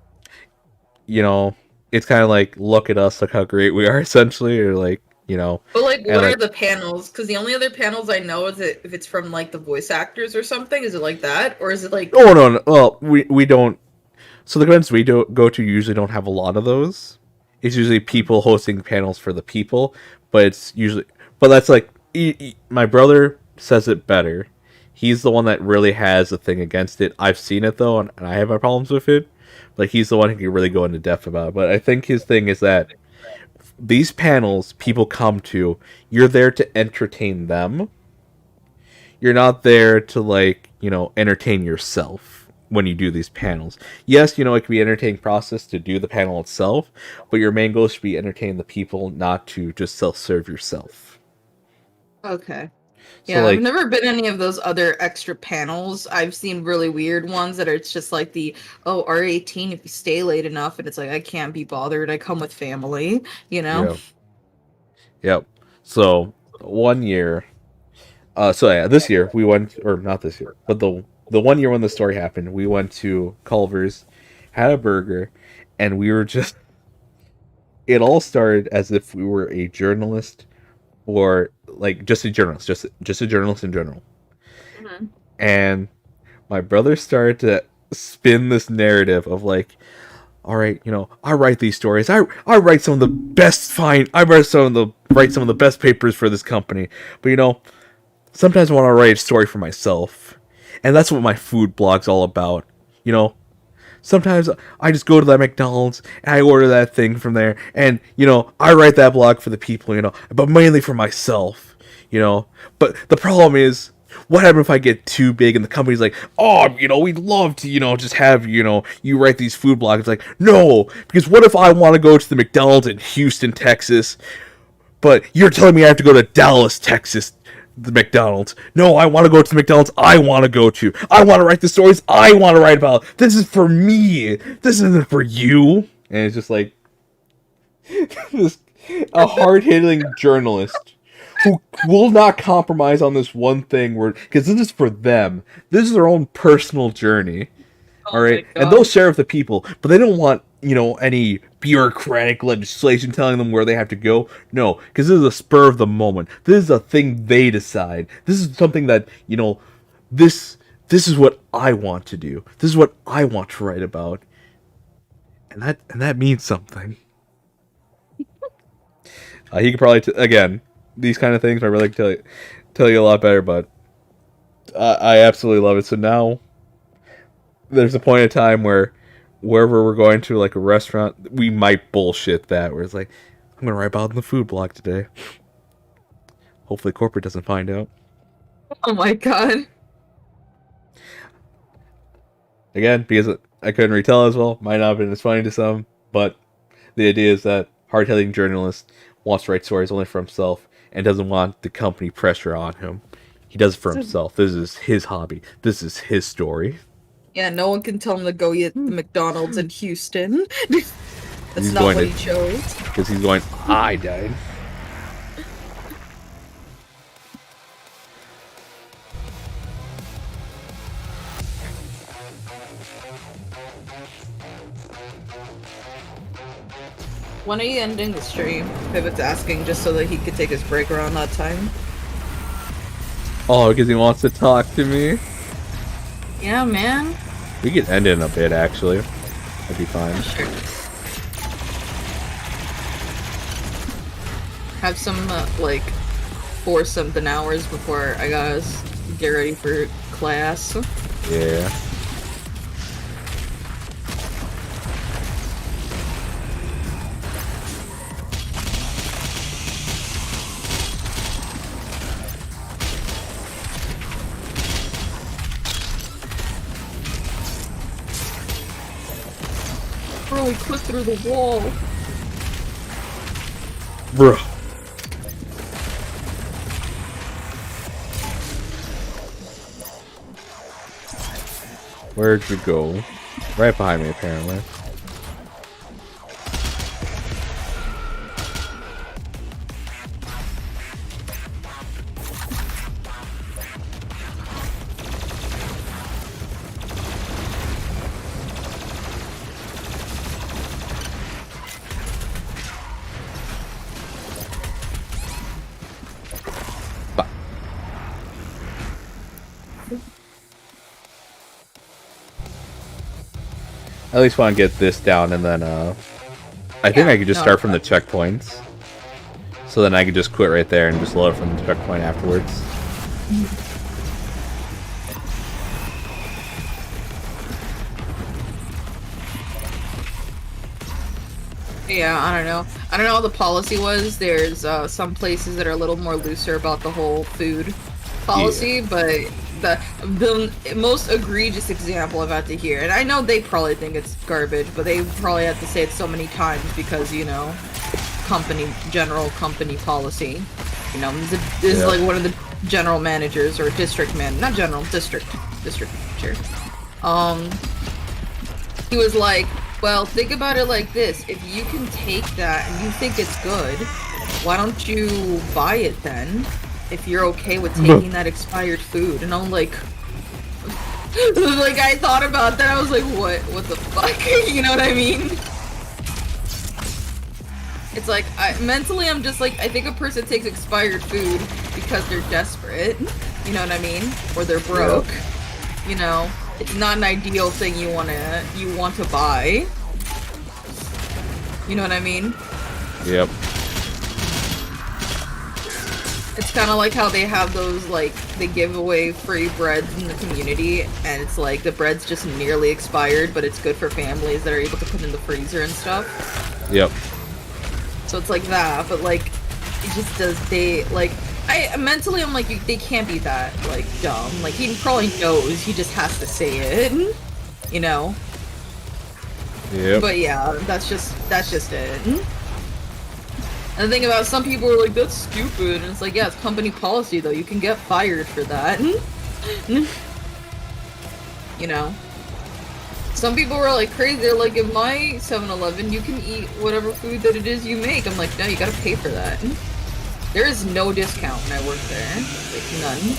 [SPEAKER 9] It's kind of like, look at us, look how great we are, essentially, or like,
[SPEAKER 8] But like, what are the panels? Because the only other panels I know is if it's from like the voice actors or something. Is it like that, or is it like?
[SPEAKER 9] Oh no. Well, we don't. So the conventions we go to usually don't have a lot of those. It's usually people hosting panels for the people, but that's like my brother says it better. He's the one that really has a thing against it. I've seen it though, and I have my problems with it. Like, he's the one who can really go into depth about it. But I think his thing is that these panels people come to, you're there to entertain them. You're not there to entertain yourself when you do these panels. Yes, it can be an entertaining process to do the panel itself, but your main goal should be entertain the people, not to just self-serve yourself.
[SPEAKER 8] Okay. Yeah, I've never been any of those other extra panels. I've seen really weird ones that are just like R18 if you stay late enough, and it's like, I can't be bothered. I come with family,
[SPEAKER 9] Yep. So 1 year. This year we went, or not this year, but the 1 year when the story happened, we went to Culver's, had a burger, and we were just. It all started as if we were a journalist, or like just a journalist, just a journalist in general. Mm-hmm. And my brother started to spin this narrative of like, all right, I write these stories. I write some of the best I write some of the best papers for this company. But sometimes I want to write a story for myself. And that's what my food blog's all about. Sometimes I just go to that McDonald's and I order that thing from there, and I write that blog for the people, but mainly for myself, But the problem is, what happens if I get too big and the company's like, oh, we'd love to, just have, you write these food blogs. It's like, no, because what if I want to go to the McDonald's in Houston, Texas, but you're telling me I have to go to Dallas, Texas, the McDonald's. No, I want to go to the McDonald's I want to go to. I want to write the stories I want to write about. This is for me. This isn't for you. And it's just like a hard-hitting journalist who will not compromise on this one thing, because this is for them. This is their own personal journey. All right, and they'll share with the people, but they don't want any bureaucratic legislation telling them where they have to go. No, because this is a spur of the moment. This is a thing they decide. This is something that This is what I want to do. This is what I want to write about. And that means something. He could probably again, these kind of things I really tell you a lot better, but I absolutely love it. So now there's a point in time where wherever we're going to, like a restaurant, we might bullshit that where it's like, I'm gonna write about the food blog today. Hopefully corporate doesn't find out.
[SPEAKER 8] Oh my god.
[SPEAKER 9] Again, because I couldn't retell as well, might not have been as funny to some, but the idea is that hard-hitting journalist wants to write stories only for himself and doesn't want the company pressure on him. He does it for himself. This is his hobby. This is his story.
[SPEAKER 8] Yeah, no one can tell him to go eat the McDonald's in Houston. That's
[SPEAKER 9] He's
[SPEAKER 8] not
[SPEAKER 9] going
[SPEAKER 8] what
[SPEAKER 9] to-
[SPEAKER 8] he chose.
[SPEAKER 9] Because he's going, I died.
[SPEAKER 8] When are you ending the stream? Pivot's asking just so that he could take his break around that time.
[SPEAKER 9] Oh, because he wants to talk to me?
[SPEAKER 8] Yeah, man.
[SPEAKER 9] We could end it in a bit, actually. That'd be fine.
[SPEAKER 8] Sure. Have some, like, 4-something hours before I gotta get ready for class.
[SPEAKER 9] Yeah.
[SPEAKER 8] Bro, he clipped through the wall.
[SPEAKER 9] Bruh. Where'd you go? Right behind me, apparently. At least want to get this down, and then I think I could just start from the checkpoints. So then I could just quit right there and just load from the checkpoint afterwards.
[SPEAKER 8] Yeah, I don't know. I don't know what the policy was. There's some places that are a little more looser about the whole food policy, but the most egregious example I've had to hear, and I know they probably think it's garbage, but they probably have to say it so many times because, you know, general company policy. You know, this is like one of the general managers or district district chair. He was like, well, think about it like this. If you can take that and you think it's good, why don't you buy it then? If you're okay with taking that expired food. And I'm like, I thought about that. I was like, what the fuck? You know what I mean? It's like, mentally I'm just like, I think a person takes expired food because they're desperate. You know what I mean? Or they're broke. You know? It's not an ideal thing you want to buy. You know what I mean?
[SPEAKER 9] Yep.
[SPEAKER 8] It's kind of like how they have those, like, they give away free breads in the community, and it's like the bread's just nearly expired, but it's good for families that are able to put in the freezer and stuff.
[SPEAKER 9] Yep.
[SPEAKER 8] So it's like that, but like, it just mentally I'm like, they can't be that, like, dumb. Like, he probably knows, he just has to say it, you know?
[SPEAKER 9] Yep.
[SPEAKER 8] But yeah, that's just it. And the thing about some people are like, that's stupid, and it's like, yeah, it's company policy though, you can get fired for that. You know? Some people were like crazy, they're like, in my 7-Eleven, you can eat whatever food that it is you make. I'm like, no, you gotta pay for that. There is no discount when I work there. Like, none.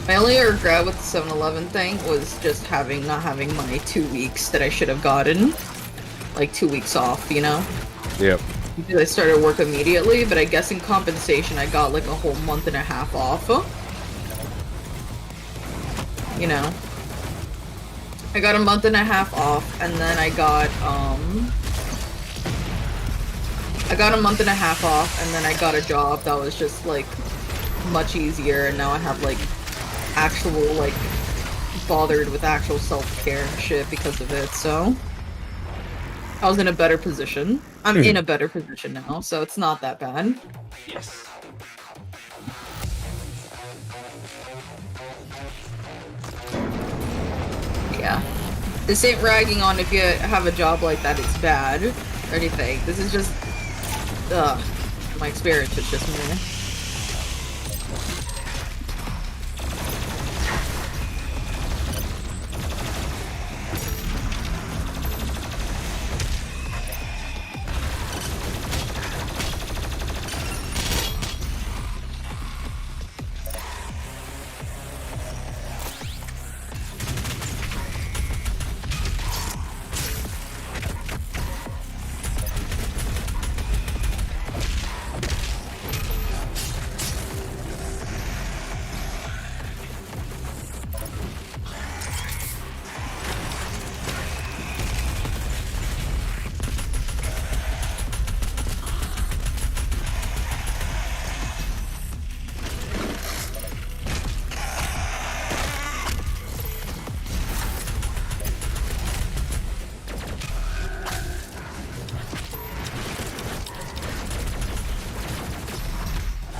[SPEAKER 8] My only regret with the 7-Eleven thing was just not having my 2 weeks that I should have gotten. Like, 2 weeks off, you know?
[SPEAKER 9] Yep.
[SPEAKER 8] because I started work immediately, but I guess in compensation I got like a whole month and a half off. You know. I got a month and a half off, and then I got a month and a half off, and then I got a job that was just like much easier, and now I have like actual like bothered with actual self-care and shit because of it, so I was in a better position. I'm in a better position now, so it's not that bad.
[SPEAKER 1] Yes.
[SPEAKER 8] Yeah. This ain't ragging on if you have a job like that, it's bad or anything. This is just, my experience is just meh.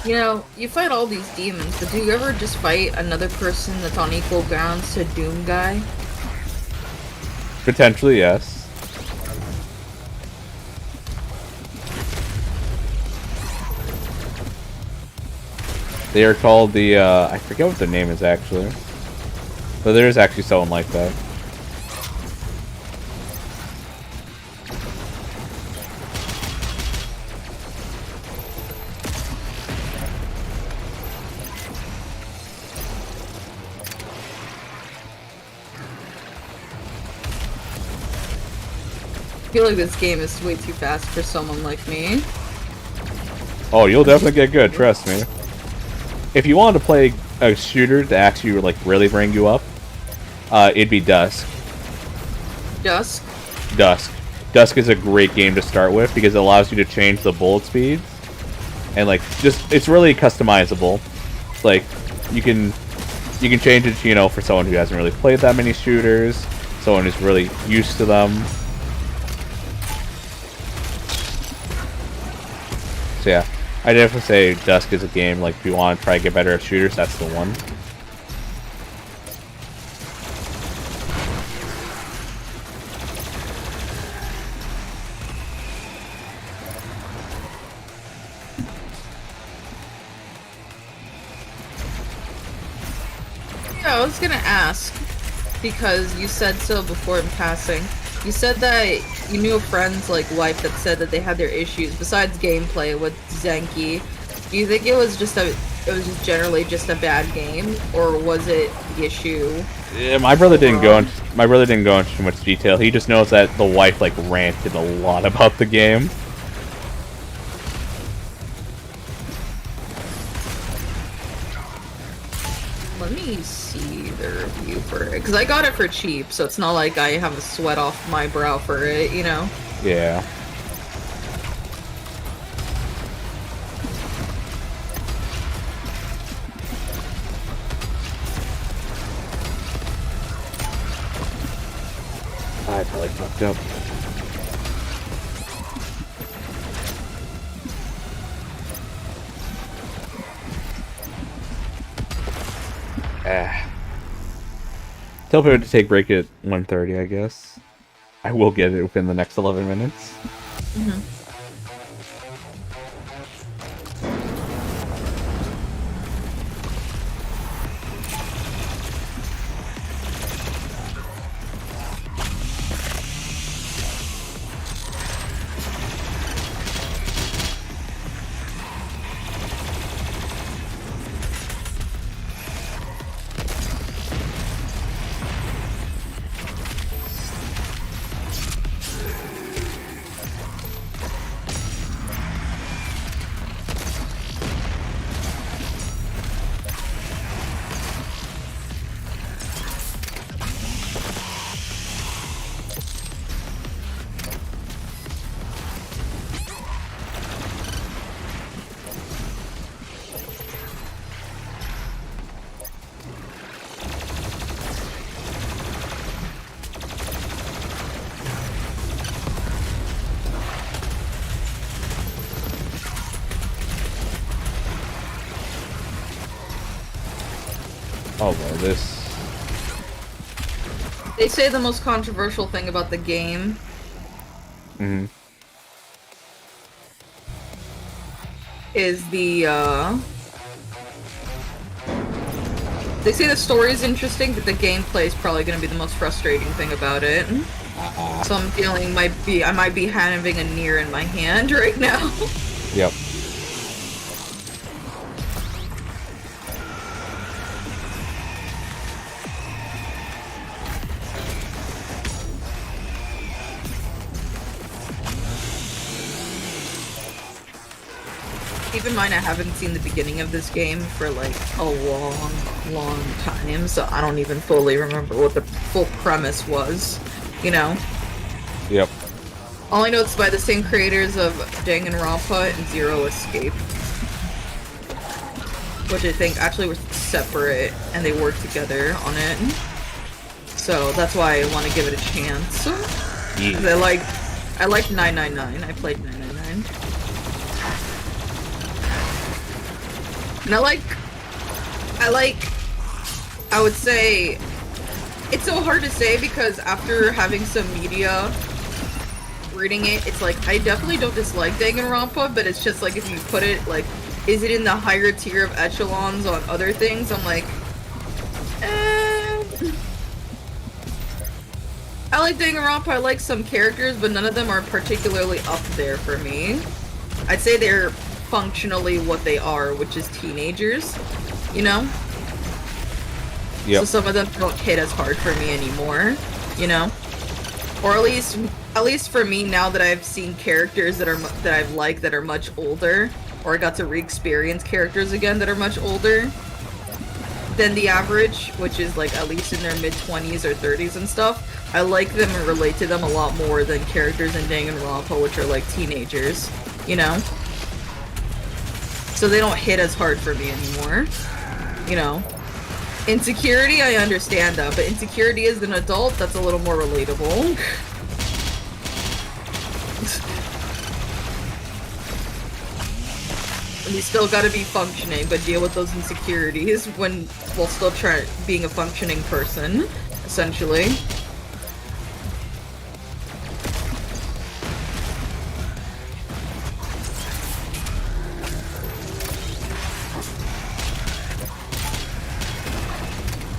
[SPEAKER 8] You know, you fight all these demons, but do you ever just fight another person that's on equal grounds to Doom Guy?
[SPEAKER 9] Potentially, yes. They are called the, I forget what the name is actually. But there is actually someone like that.
[SPEAKER 8] I feel like this game is way too fast for someone like me.
[SPEAKER 9] Oh, you'll definitely get good, trust me. If you wanted to play a shooter to actually like really bring you up, it'd be Dusk.
[SPEAKER 8] Dusk?
[SPEAKER 9] Dusk. Dusk is a great game to start with because it allows you to change the bullet speeds. And like just it's really customizable. Like you can change it, you know, for someone who hasn't really played that many shooters, someone who's really used to them. So yeah, I definitely say Dusk is a game, like, if you want to try to get better at shooters, that's the one.
[SPEAKER 8] Yeah, I was gonna ask, because you said so before in passing. You said that you knew a friend's like wife that said that they had their issues besides gameplay with Zenki. Do you think it was just generally just a bad game, or was it the issue?
[SPEAKER 9] Yeah, my brother didn't go into too much detail. He just knows that the wife like ranted a lot about the game.
[SPEAKER 8] Let me see the review for it, because I got it for cheap, so it's not like I have a sweat off my brow for it, you know?
[SPEAKER 9] Yeah. I probably fucked up. Tell people to take break at 1:30, I guess. I will get it within the next 11 minutes.
[SPEAKER 8] Mm-hmm.
[SPEAKER 9] Oh, well, this...
[SPEAKER 8] They say the most controversial thing about the game is the, they say the story is interesting, but the gameplay is probably going to be the most frustrating thing about it. So I'm feeling I might be having a Nier in my hand right now.
[SPEAKER 9] Yep.
[SPEAKER 8] Keep in mind, I haven't seen the beginning of this game for like a long time, so I don't even fully remember what the full premise was, you know?
[SPEAKER 9] Yep.
[SPEAKER 8] All I know it's by the same creators of Danganronpa and Zero Escape, which I think actually were separate and they worked together on it. So that's why I want to give it a chance.
[SPEAKER 9] Yeah.
[SPEAKER 8] I like 999. I played 999. And I would say, it's so hard to say because after having some media reading it, it's like, I definitely don't dislike Danganronpa, but it's just like, if you put it, like, is it in the higher tier of echelons on other things? I'm like, I like Danganronpa, I like some characters, but none of them are particularly up there for me. I'd say they're functionally what they are, which is teenagers, you know?
[SPEAKER 9] Yep.
[SPEAKER 8] So some of them don't hit as hard for me anymore, you know? Or at least for me, now that I've seen characters that I've liked that are much older, or I got to re-experience characters again that are much older than the average, which is like at least in their mid-20s or 30s and stuff, I like them and relate to them a lot more than characters in Danganronpa, which are like teenagers, you know? So they don't hit as hard for me anymore, you know? Insecurity, I understand that, but Insecurity as an adult, that's a little more relatable. And you still gotta be functioning, but deal with those insecurities while still being a functioning person, essentially.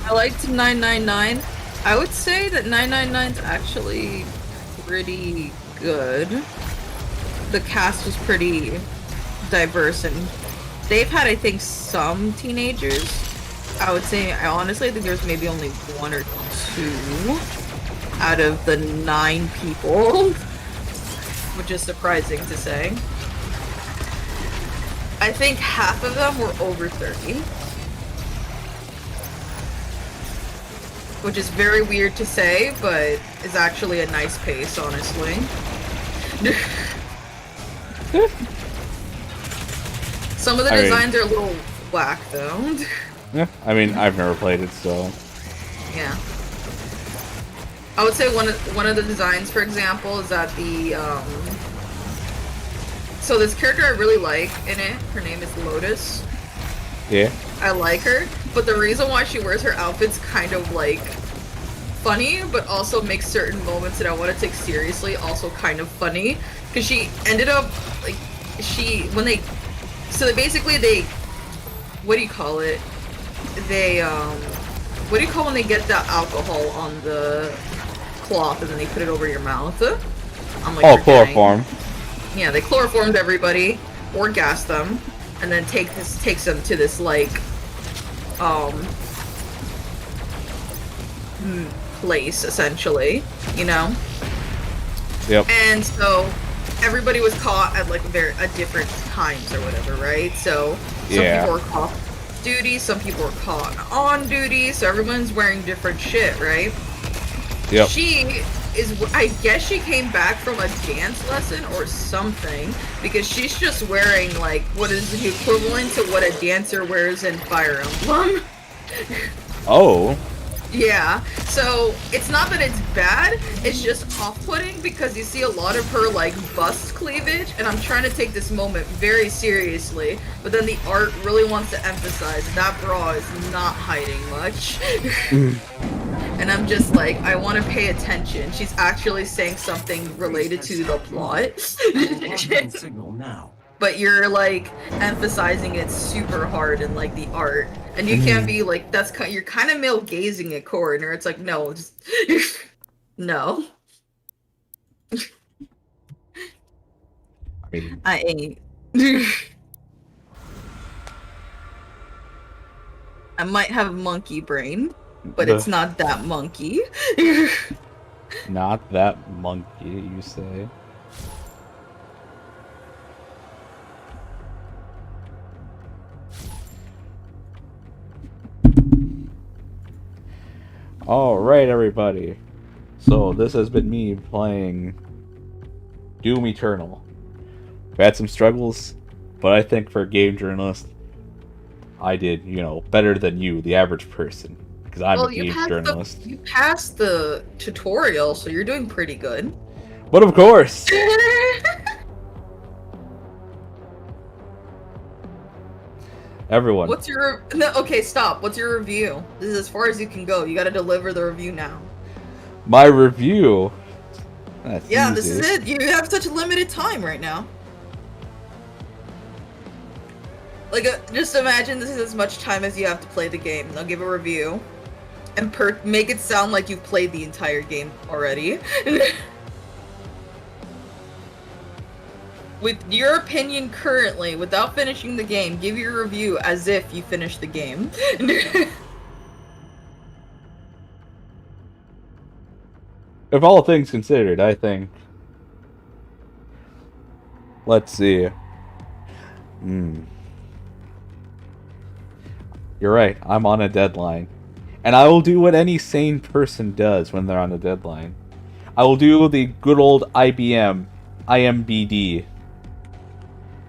[SPEAKER 8] I liked 999. I would say that 999's actually pretty good. The cast was pretty diverse, and they've had, I think, some teenagers. I would say, I honestly think there's maybe only 1 or 2 out of the 9 people, which is surprising to say. I think half of them were over 30. Which is very weird to say, but is actually a nice pace, honestly. Some of the designs are a little whack, though.
[SPEAKER 9] Yeah, I mean, I've never played it, so...
[SPEAKER 8] Yeah. I would say one of the designs, for example, is that the, so this character I really like in it, her name is Lotus.
[SPEAKER 9] Yeah.
[SPEAKER 8] I like her, but the reason why she wears her outfit's kind of like funny, but also makes certain moments that I want to take seriously also kind of funny, because she ended up like what do you call it? What do you call when they get that alcohol on the cloth and then they put it over your mouth? I'm like,
[SPEAKER 9] chloroform.
[SPEAKER 8] Yeah, they chloroformed everybody or gassed them. And then takes them to this like place, essentially, you know?
[SPEAKER 9] Yep.
[SPEAKER 8] And so everybody was caught at like at different times or whatever, right? So some people were caught off duty, some people were caught on duty, so everyone's wearing different shit, right?
[SPEAKER 9] Yep.
[SPEAKER 8] I guess she came back from a dance lesson or something, because she's just wearing, like, what is the equivalent to what a dancer wears in Fire Emblem.
[SPEAKER 9] Oh.
[SPEAKER 8] Yeah, so it's not that it's bad, it's just off-putting because you see a lot of her like bust cleavage, and I'm trying to take this moment very seriously, but then the art really wants to emphasize that bra is not hiding much. And I'm just like, I want to pay attention. She's actually saying something related to the plot.
[SPEAKER 5] Signal now.
[SPEAKER 8] But you're like emphasizing it super hard in like the art, and you can't be like you're kind of male gazing at Corner. It's like no, just no. I ain't. I might have monkey brain, but it's not that monkey.
[SPEAKER 9] Not that monkey, you say? Alright, everybody. So, this has been me playing Doom Eternal. I've had some struggles, but I think for a game journalist, I did, better than you, the average person. Because I'm a game journalist.
[SPEAKER 8] You passed the tutorial, so you're doing pretty good.
[SPEAKER 9] But of course! Everyone.
[SPEAKER 8] Okay, stop. What's your review? This is as far as you can go. You gotta deliver the review now.
[SPEAKER 9] My review? That's easy.
[SPEAKER 8] This is it. You have such a limited time right now. Like, just imagine this is as much time as you have to play the game. They'll give a review. And make it sound like you've played the entire game already. With your opinion currently, without finishing the game, give your review as if you finished the game.
[SPEAKER 9] If all things considered, I think... Let's see. You're right, I'm on a deadline. And I will do what any sane person does when they're on a deadline. I will do the good old IMBD.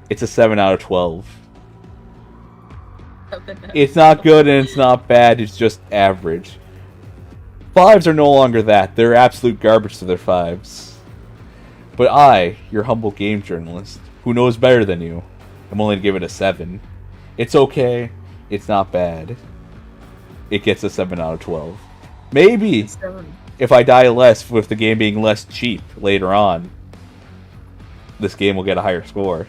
[SPEAKER 9] It's a 7 out of 12. It's not good and it's not bad, it's just average. 5s are no longer that, they're absolute garbage to their 5s. But I, your humble game journalist, who knows better than you, I'm only to give it a 7. It's okay, it's not bad. It gets a 7 out of 12. Maybe, if I die less with the game being less cheap later on, this game will get a higher score.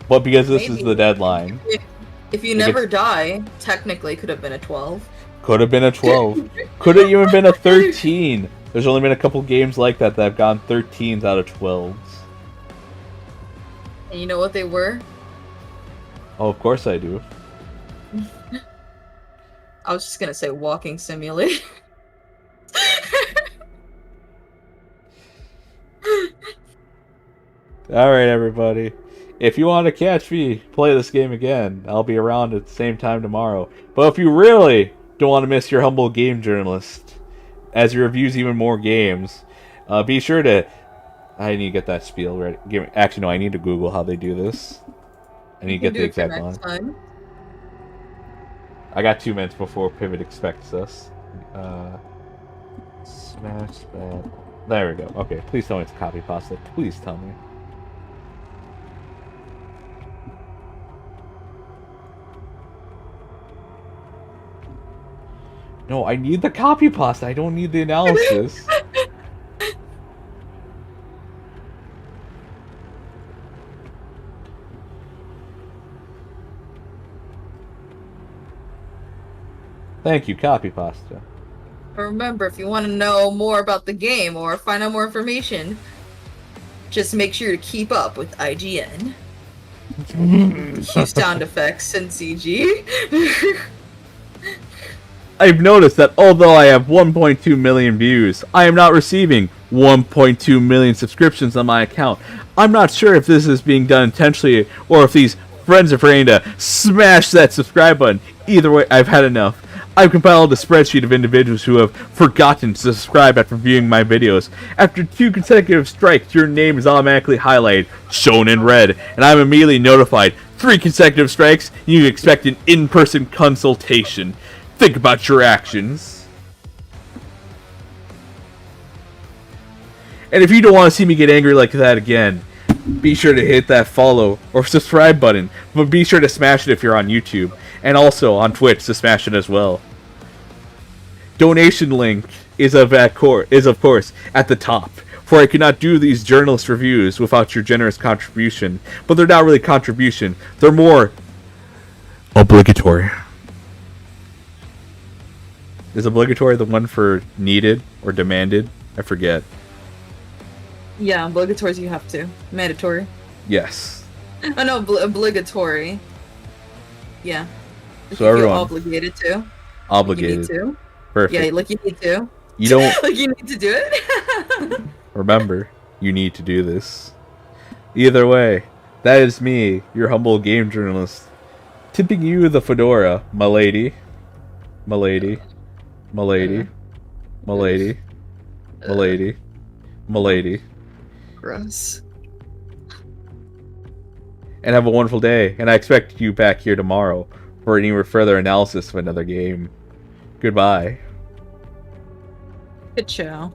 [SPEAKER 9] But because this is the deadline...
[SPEAKER 8] If you never die, technically could have been a 12.
[SPEAKER 9] Could have been a 12. Could have even been a 13. There's only been a couple games like that have gone 13s out of 12s.
[SPEAKER 8] And you know what they were?
[SPEAKER 9] Oh, of course I do.
[SPEAKER 8] I was just gonna say walking simulator.
[SPEAKER 9] Alright, everybody. If you want to catch me play this game again, I'll be around at the same time tomorrow. But if you really don't want to miss your humble game journalist, as he reviews even more games, be sure to... I need to get that spiel ready. Actually, no, I need to Google how they do this. I need to get the exact line. I got 2 minutes before Pivot expects us. Smash that. There we go. Okay, please tell me it's copy pasta. Please tell me. No, I need the copy pasta. I don't need the analysis. Thank you, copy pasta.
[SPEAKER 8] Remember, if you want to know more about the game or find out more information, just make sure to keep up with IGN. Cue sound effects and CG.
[SPEAKER 9] I've noticed that although I have 1.2 million views, I am not receiving 1.2 million subscriptions on my account. I'm not sure if this is being done intentionally or if these friends are praying to smash that subscribe button. Either way, I've had enough. I've compiled a spreadsheet of individuals who have forgotten to subscribe after viewing my videos. After 2 consecutive strikes, your name is automatically highlighted, shown in red, and I'm immediately notified. 3 consecutive strikes, you expect an in-person consultation. Think about your actions. And if you don't want to see me get angry like that again, be sure to hit that follow or subscribe button. But be sure to smash it if you're on YouTube. And also on Twitch to smash it as well. Donation link is of course at the top. For I could not do these journalist reviews without your generous contribution. But they're not really contribution. They're more obligatory. Is obligatory the one for needed or demanded? I forget.
[SPEAKER 8] Yeah, obligatory you have to. Mandatory.
[SPEAKER 9] Yes.
[SPEAKER 8] Oh no, obligatory. Yeah.
[SPEAKER 9] So
[SPEAKER 8] you
[SPEAKER 9] everyone.
[SPEAKER 8] Feel obligated to.
[SPEAKER 9] Obligated.
[SPEAKER 8] Like you need to.
[SPEAKER 9] Perfect.
[SPEAKER 8] Yeah, like you need to.
[SPEAKER 9] You don't.
[SPEAKER 8] Like you need to do it.
[SPEAKER 9] Remember, you need to do this. Either way, that is me, your humble game journalist, tipping you the fedora, my lady. My lady. My lady. My lady. My lady. My lady.
[SPEAKER 8] Gross.
[SPEAKER 9] And have a wonderful day, and I expect you back here tomorrow for any further analysis of another game. Goodbye.
[SPEAKER 8] Good show.